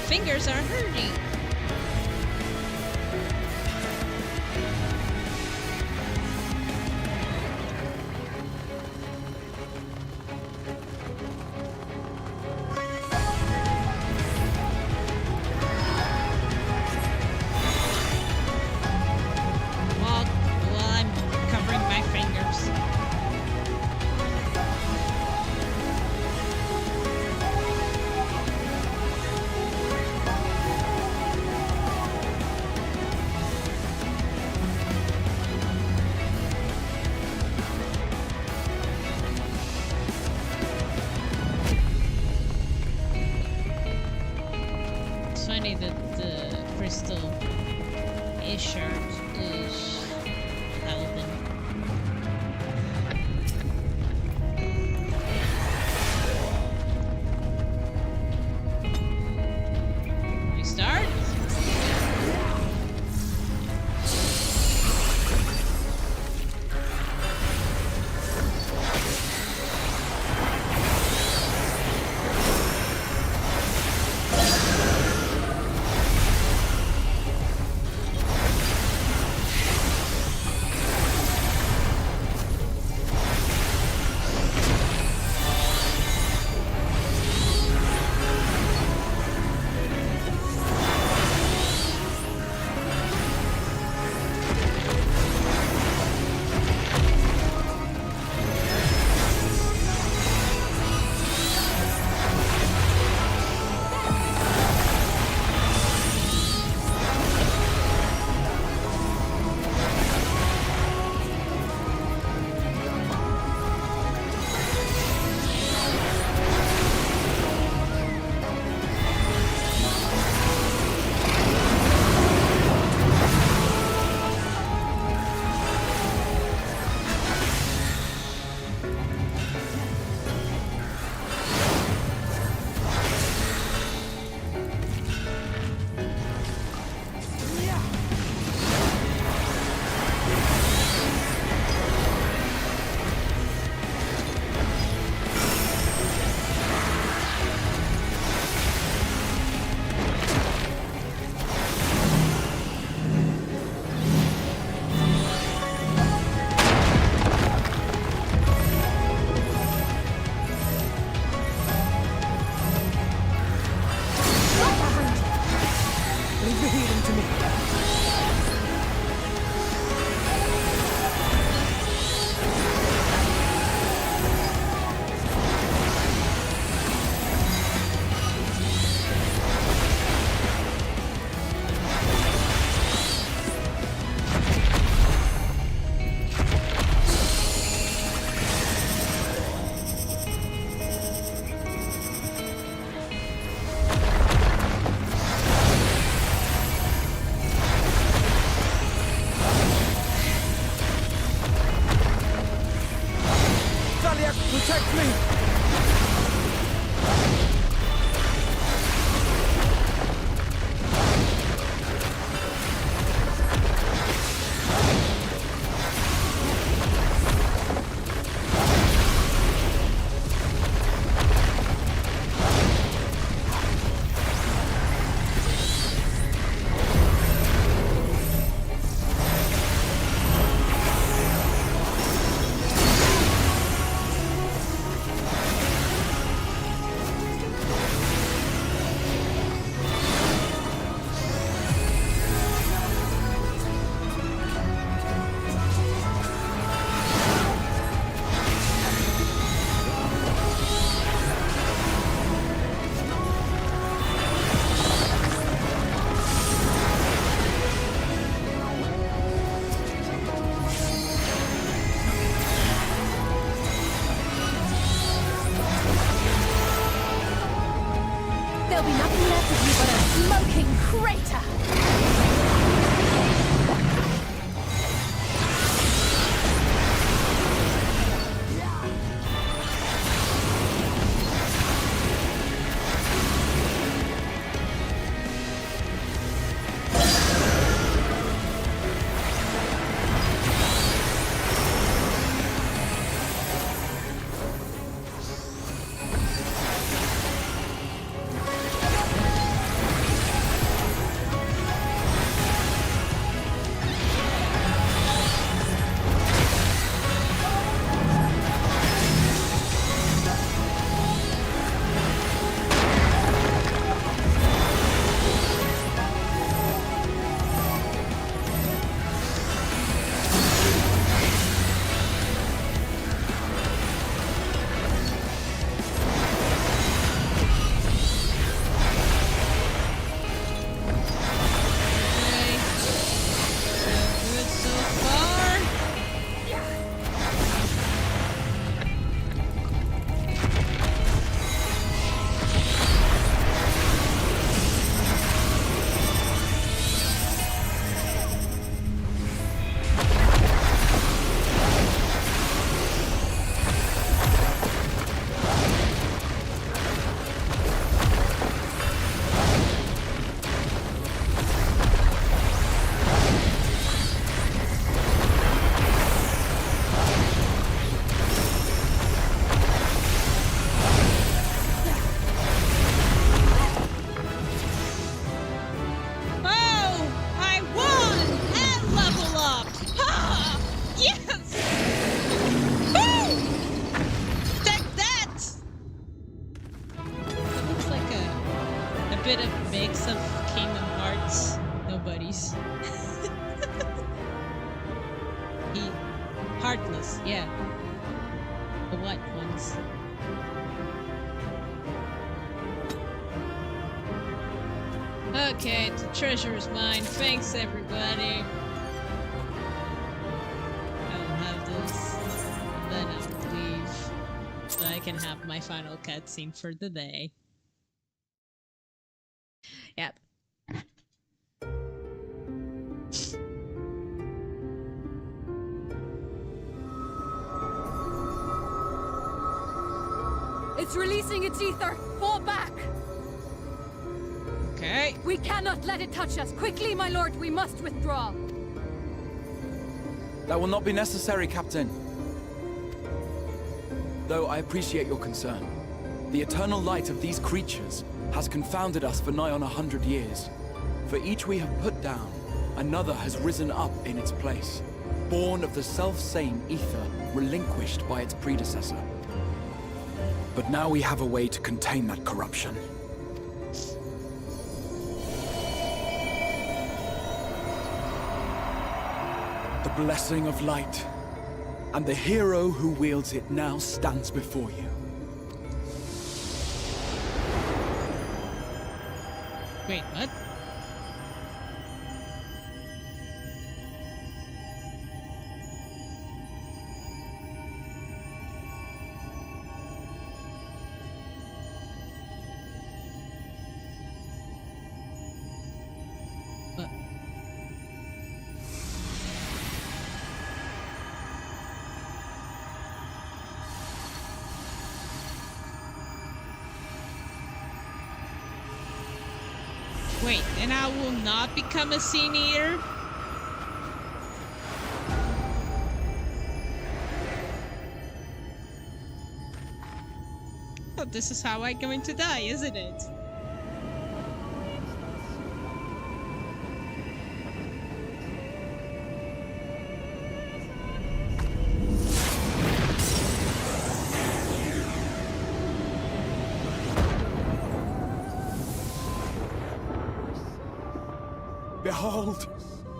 fingers are hurting. shards. Paladin. We start? Protect me! There'll be nothing left of you but a smoking crater! bit of mix of Kingdom Hearts. Nobody's. Heartless, yeah. The white ones. Okay, the treasure is mine. Thanks, everybody. I will have this, and then I will leave, so I can have my final cutscene for the day. Yep. It's releasing its ether! Fall back! Okay. We cannot let it touch us! Quickly, my lord, we must withdraw! That will not be necessary, Captain. Though I appreciate your concern. The eternal light of these creatures has confounded us for nigh on 100 years. For each we have put down, another has risen up in its place, born of the self-same ether relinquished by its predecessor. But now we have a way to contain that corruption. The blessing of light, and the hero who wields it now stands before you. Wait, what? Wait, and I will not become a Sin Eater? Oh, this is how I'm going to die, isn't it? Behold,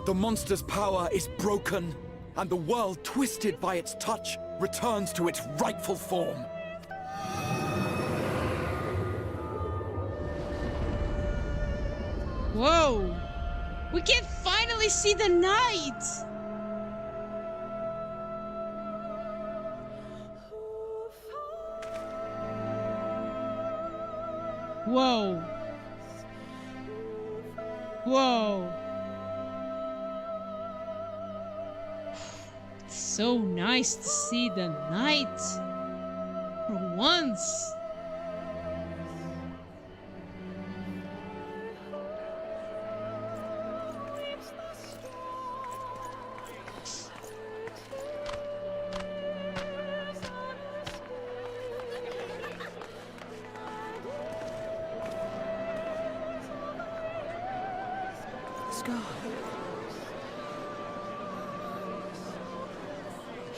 the monster's power is broken, and the world, twisted by its touch, returns to its rightful form. Whoa! We can finally see the night! Whoa! Whoa! It's so nice to see the night for once.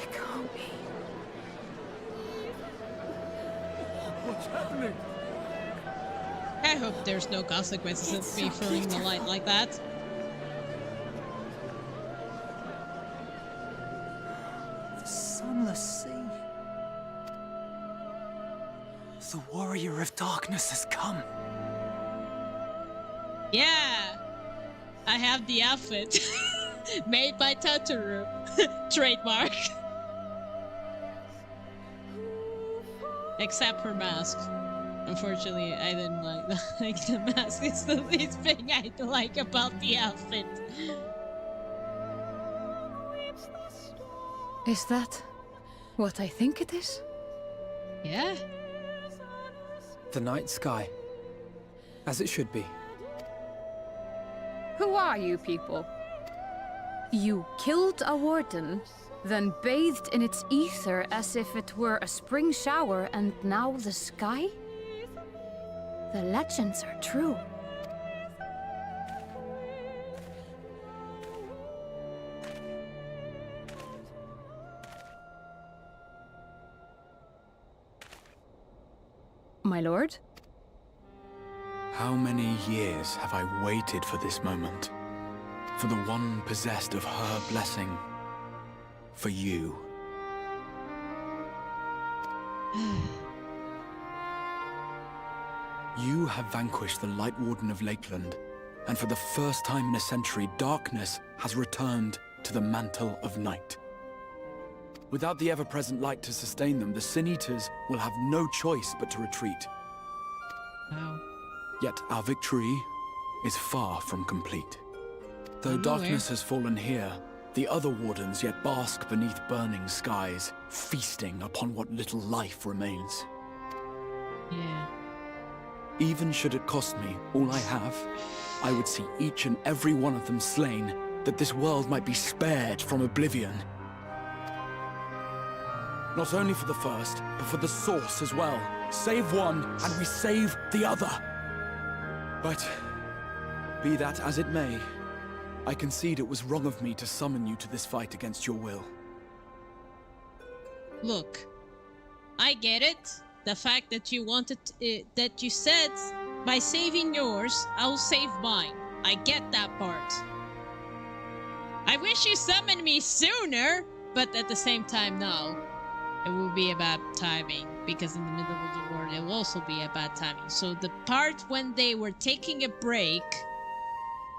It can't be. What's happening? I hope there's no consequences of me throwing the light like that. The sunless sea. The warrior of darkness has come. Yeah! I have the outfit. Made by Totoro. Trademark. Except for mask. Unfortunately, I didn't like the mask. It's the least thing I like about the outfit. Is that what I think it is? Yeah? The night sky. As it should be. Who are you people? You killed a warden, then bathed in its ether as if it were a spring shower, and now the sky? The legends are true. My lord? How many years have I waited for this moment? For the one possessed of her blessing. For you. You have vanquished the Light Warden of Lakeland, and for the first time in a century, darkness has returned to the mantle of night. Without the ever-present light to sustain them, the Sin Eaters will have no choice but to retreat. Wow. Yet our victory is far from complete. Though I'm darkness has fallen here, the other Wardens yet bask beneath burning skies, feasting upon what little life remains. Yeah. Even should it cost me all I have, I would see each and every one of them slain, that this world might be spared from oblivion. Not only for the first, but for the source as well. Save one, and we save the other. But, be that as it may, I concede it was wrong of me to summon you to this fight against your will. Look, I get it. The fact that you wanted, that you said, by saving yours, I'll save mine. I get that part. I wish you summoned me sooner, but at the same time, no. It will be a bad timing, because in the middle of the war, it will also be a bad timing. So the part when they were taking a break,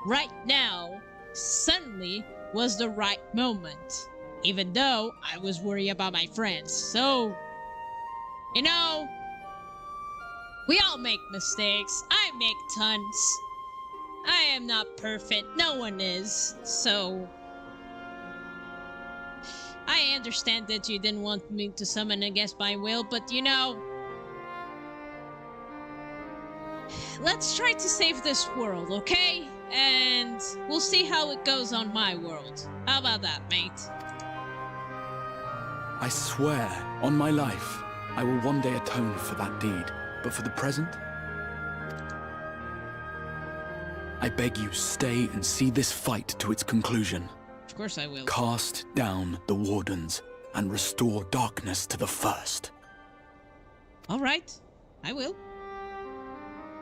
right now, suddenly, was the right moment. Even though I was worried about my friends. So, you know, we all make mistakes. I make tons. I am not perfect. No one is. So, I understand that you didn't want me to summon against my will, but you know, let's try to save this world, okay? And we'll see how it goes on my world. How about that, mate? I swear, on my life, I will one day atone for that deed. But for the present, I beg you, stay and see this fight to its conclusion. Of course I will. Cast down the Wardens and restore darkness to the first. Alright, I will.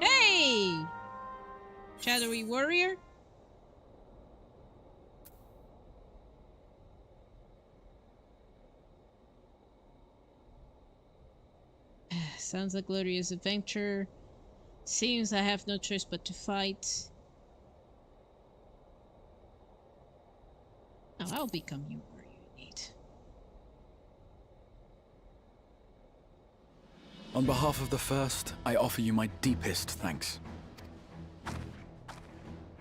Hey! Shadowy warrior? Sounds like glorious adventure. Seems I have no choice but to fight. Now I'll become you where you need. On behalf of the first, I offer you my deepest thanks.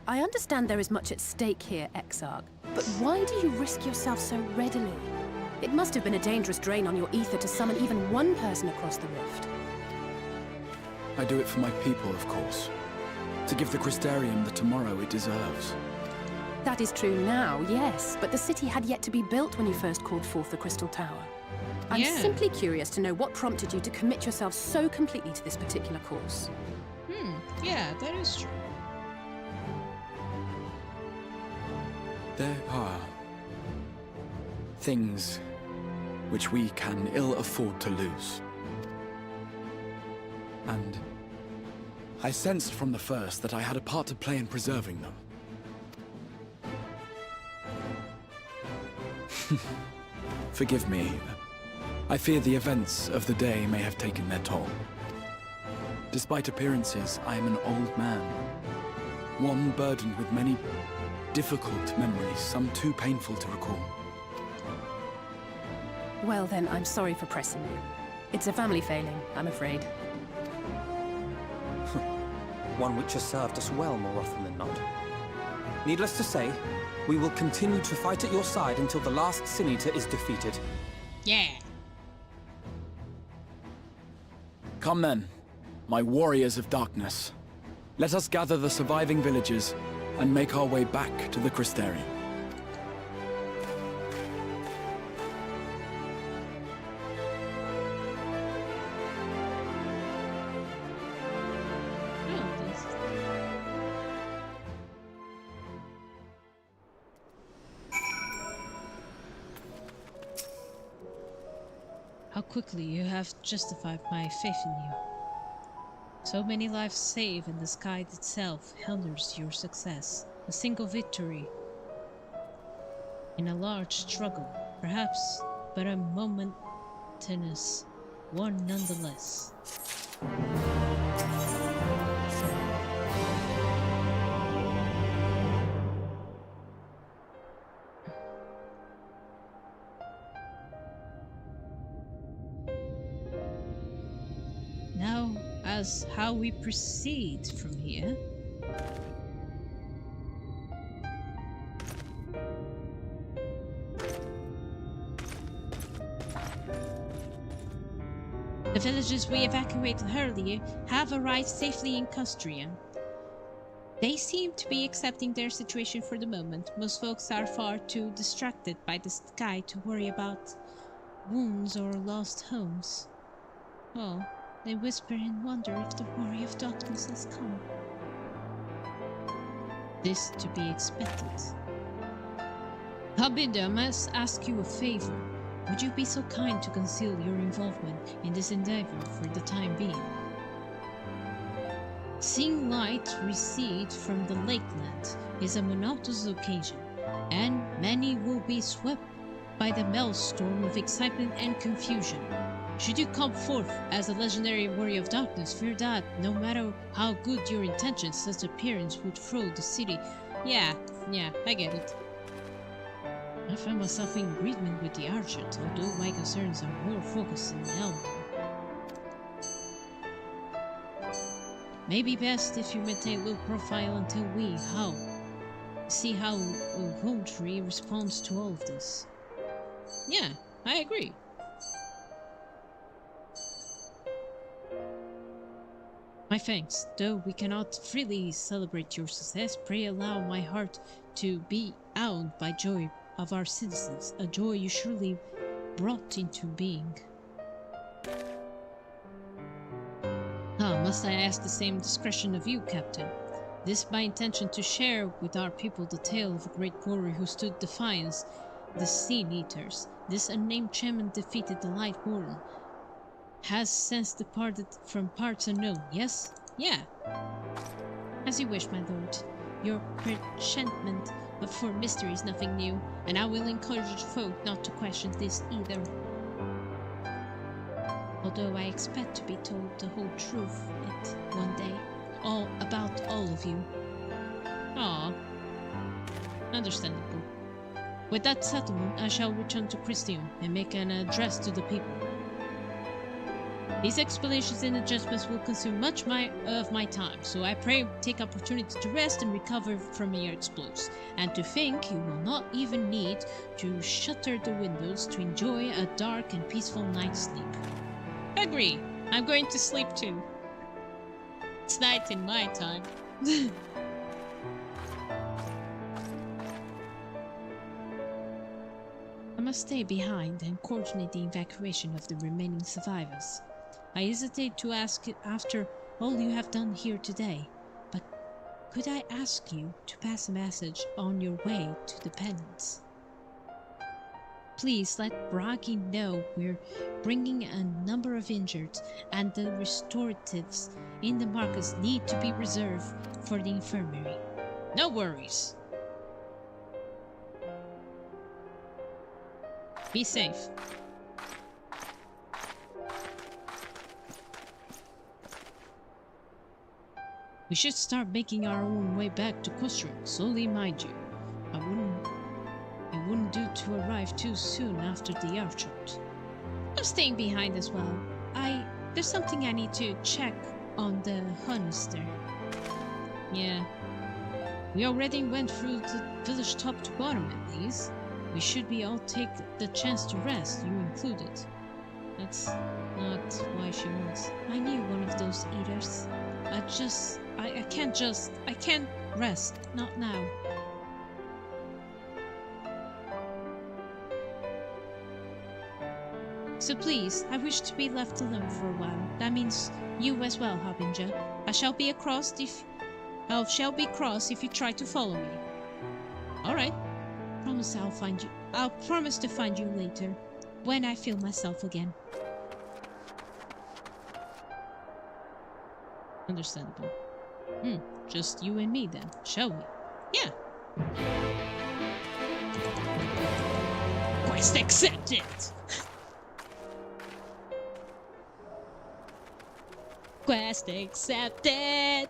I understand there is much at stake here, Exarch, but why do you risk yourself so readily? It must have been a dangerous drain on your ether to summon even one person across the rift. I do it for my people, of course. To give the Crystarium the tomorrow it deserves. That is true now, yes, but the city had yet to be built when you first called forth the Crystal Tower. I'm simply curious to know what prompted you to commit yourself so completely to this particular course. Yeah, that is true. There are things which we can ill afford to lose. And I sensed from the first that I had a part to play in preserving them. Forgive me. I fear the events of the day may have taken their toll. Despite appearances, I am an old man. One burdened with many difficult memories, some too painful to recall. Well then, I'm sorry for pressing you. It's a family failing, I'm afraid. One which has served us well more often than not. Needless to say, we will continue to fight at your side until the last Sin Eater is defeated. Yeah. Come then, my warriors of darkness. Let us gather the surviving villagers and make our way back to the Crystarium. How quickly you have justified my faith in you. So many lives saved, and the sky itself honors your success. A single victory in a large struggle, perhaps, but a momentous one nonetheless. Now, as how we proceed from here. The villages we evacuated earlier have arrived safely in Crystarium. They seem to be accepting their situation for the moment. Most folks are far too distracted by the sky to worry about wounds or lost homes. Oh, they whisper and wonder if the worry of darkness has come. This to be expected. Harbinger, I must ask you a favor. Would you be so kind to conceal your involvement in this endeavor for the time being? Seeing light recede from the lakeland is a monotonous occasion, and many will be swept by the maelstrom of excitement and confusion. Should you come forth as a legendary warrior of darkness, fear that, no matter how good your intentions, such appearance would throw the city. Yeah, I get it. I find myself in agreement with the Archers, although my concerns are more focused in Elmore. Maybe best if you maintain low profile until we see how Tree responds to all of this. Yeah, I agree. My thanks. Though we cannot freely celebrate your success, pray allow my heart to be awed by joy of our citizens, a joy you surely brought into being. Must I ask the same discretion of you, Captain? This my intention to share with our people the tale of a great warrior who stood defiance the Sea-Eaters. This unnamed champion defeated the Light Warden. Has since departed from parts unknown, yes? Yeah. As you wish, my lord. Your presentiment for mystery is nothing new, and I will encourage folk not to question this either. Although I expect to be told the whole truth one day, all about all of you. Ah, understandable. With that settlement, I shall return to Crystarium and make an address to the people. These explanations and adjustments will consume much of my time, so I pray take opportunity to rest and recover from your exploits, and to think you will not even need to shutter the windows to enjoy a dark and peaceful night's sleep. Agree. I'm going to sleep too. It's night in my time. I must stay behind and coordinate the evacuation of the remaining survivors. I hesitate to ask it after all you have done here today, but could I ask you to pass a message on your way to the penance? Please let Bragi know we're bringing a number of injured, and the restoratives in the markets need to be reserved for the infirmary. No worries. Be safe. We should start making our own way back to Crystarium, slowly, mind you. It wouldn't do to arrive too soon after the Archers. I'm staying behind as well. There's something I need to check on the Hunster. Yeah. We already went through the village top to bottom at least. We should be all take the chance to rest, you included. That's not why she wants. I knew one of those eaters. I can't rest. Not now. So please, I wish to be left alone for a while. That means you as well, Harbinger. I shall be cross if you try to follow me. Alright. I'll promise to find you later, when I feel myself again. Understandable. Just you and me then, shall we? Yeah. Quest accepted! Quest accepted!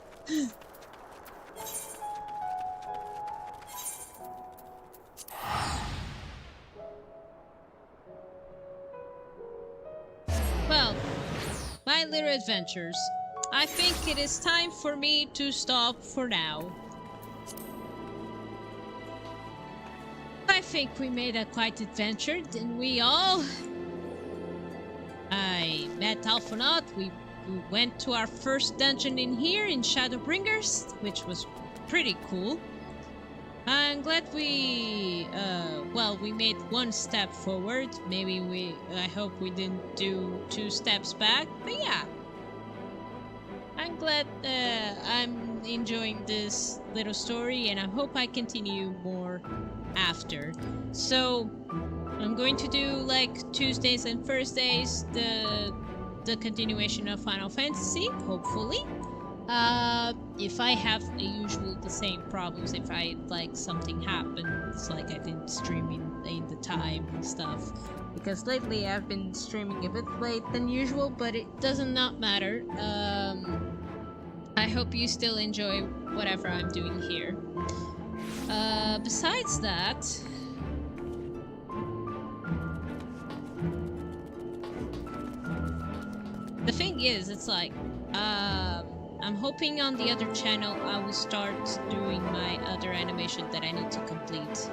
Well, my little adventures. I think it is time for me to stop for now. I think we made a quite adventure, didn't we all? I met Alphanaut, we went to our first dungeon in here in ShadowBringers, which was pretty cool. I'm glad we, well, we made one step forward. Maybe I hope we didn't do 2 steps back, but yeah. I'm glad I'm enjoying this little story, and I hope I continue more after. So, I'm going to do, like, Tuesdays and Thursdays, the continuation of Final Fantasy, hopefully. If I have the same problems, if something happens, like I didn't stream in the time and stuff. Because lately I've been streaming a bit late than usual, but it does not matter. I hope you still enjoy whatever I'm doing here. Besides that... The thing is, it's like, I'm hoping on the other channel I will start doing my other animation that I need to complete.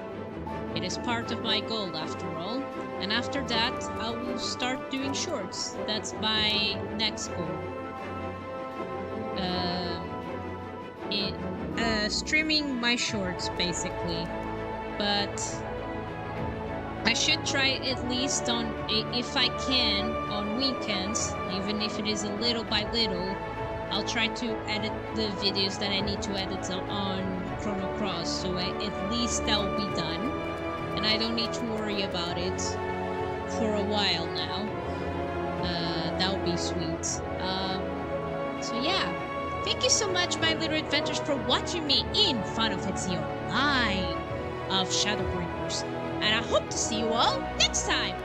It is part of my goal after all, and after that I will start doing shorts. That's my next goal. Streaming my shorts basically, but I should try at least on, if I can, on weekends, even if it is a little by little. I'll try to edit the videos that I need to edit on Chrono Cross, so at least that will be done. And I don't need to worry about it for a while now. That would be sweet. So yeah. Thank you so much, my little adventures, for watching me in Final Fantasy Online of ShadowBringers. And I hope to see you all next time.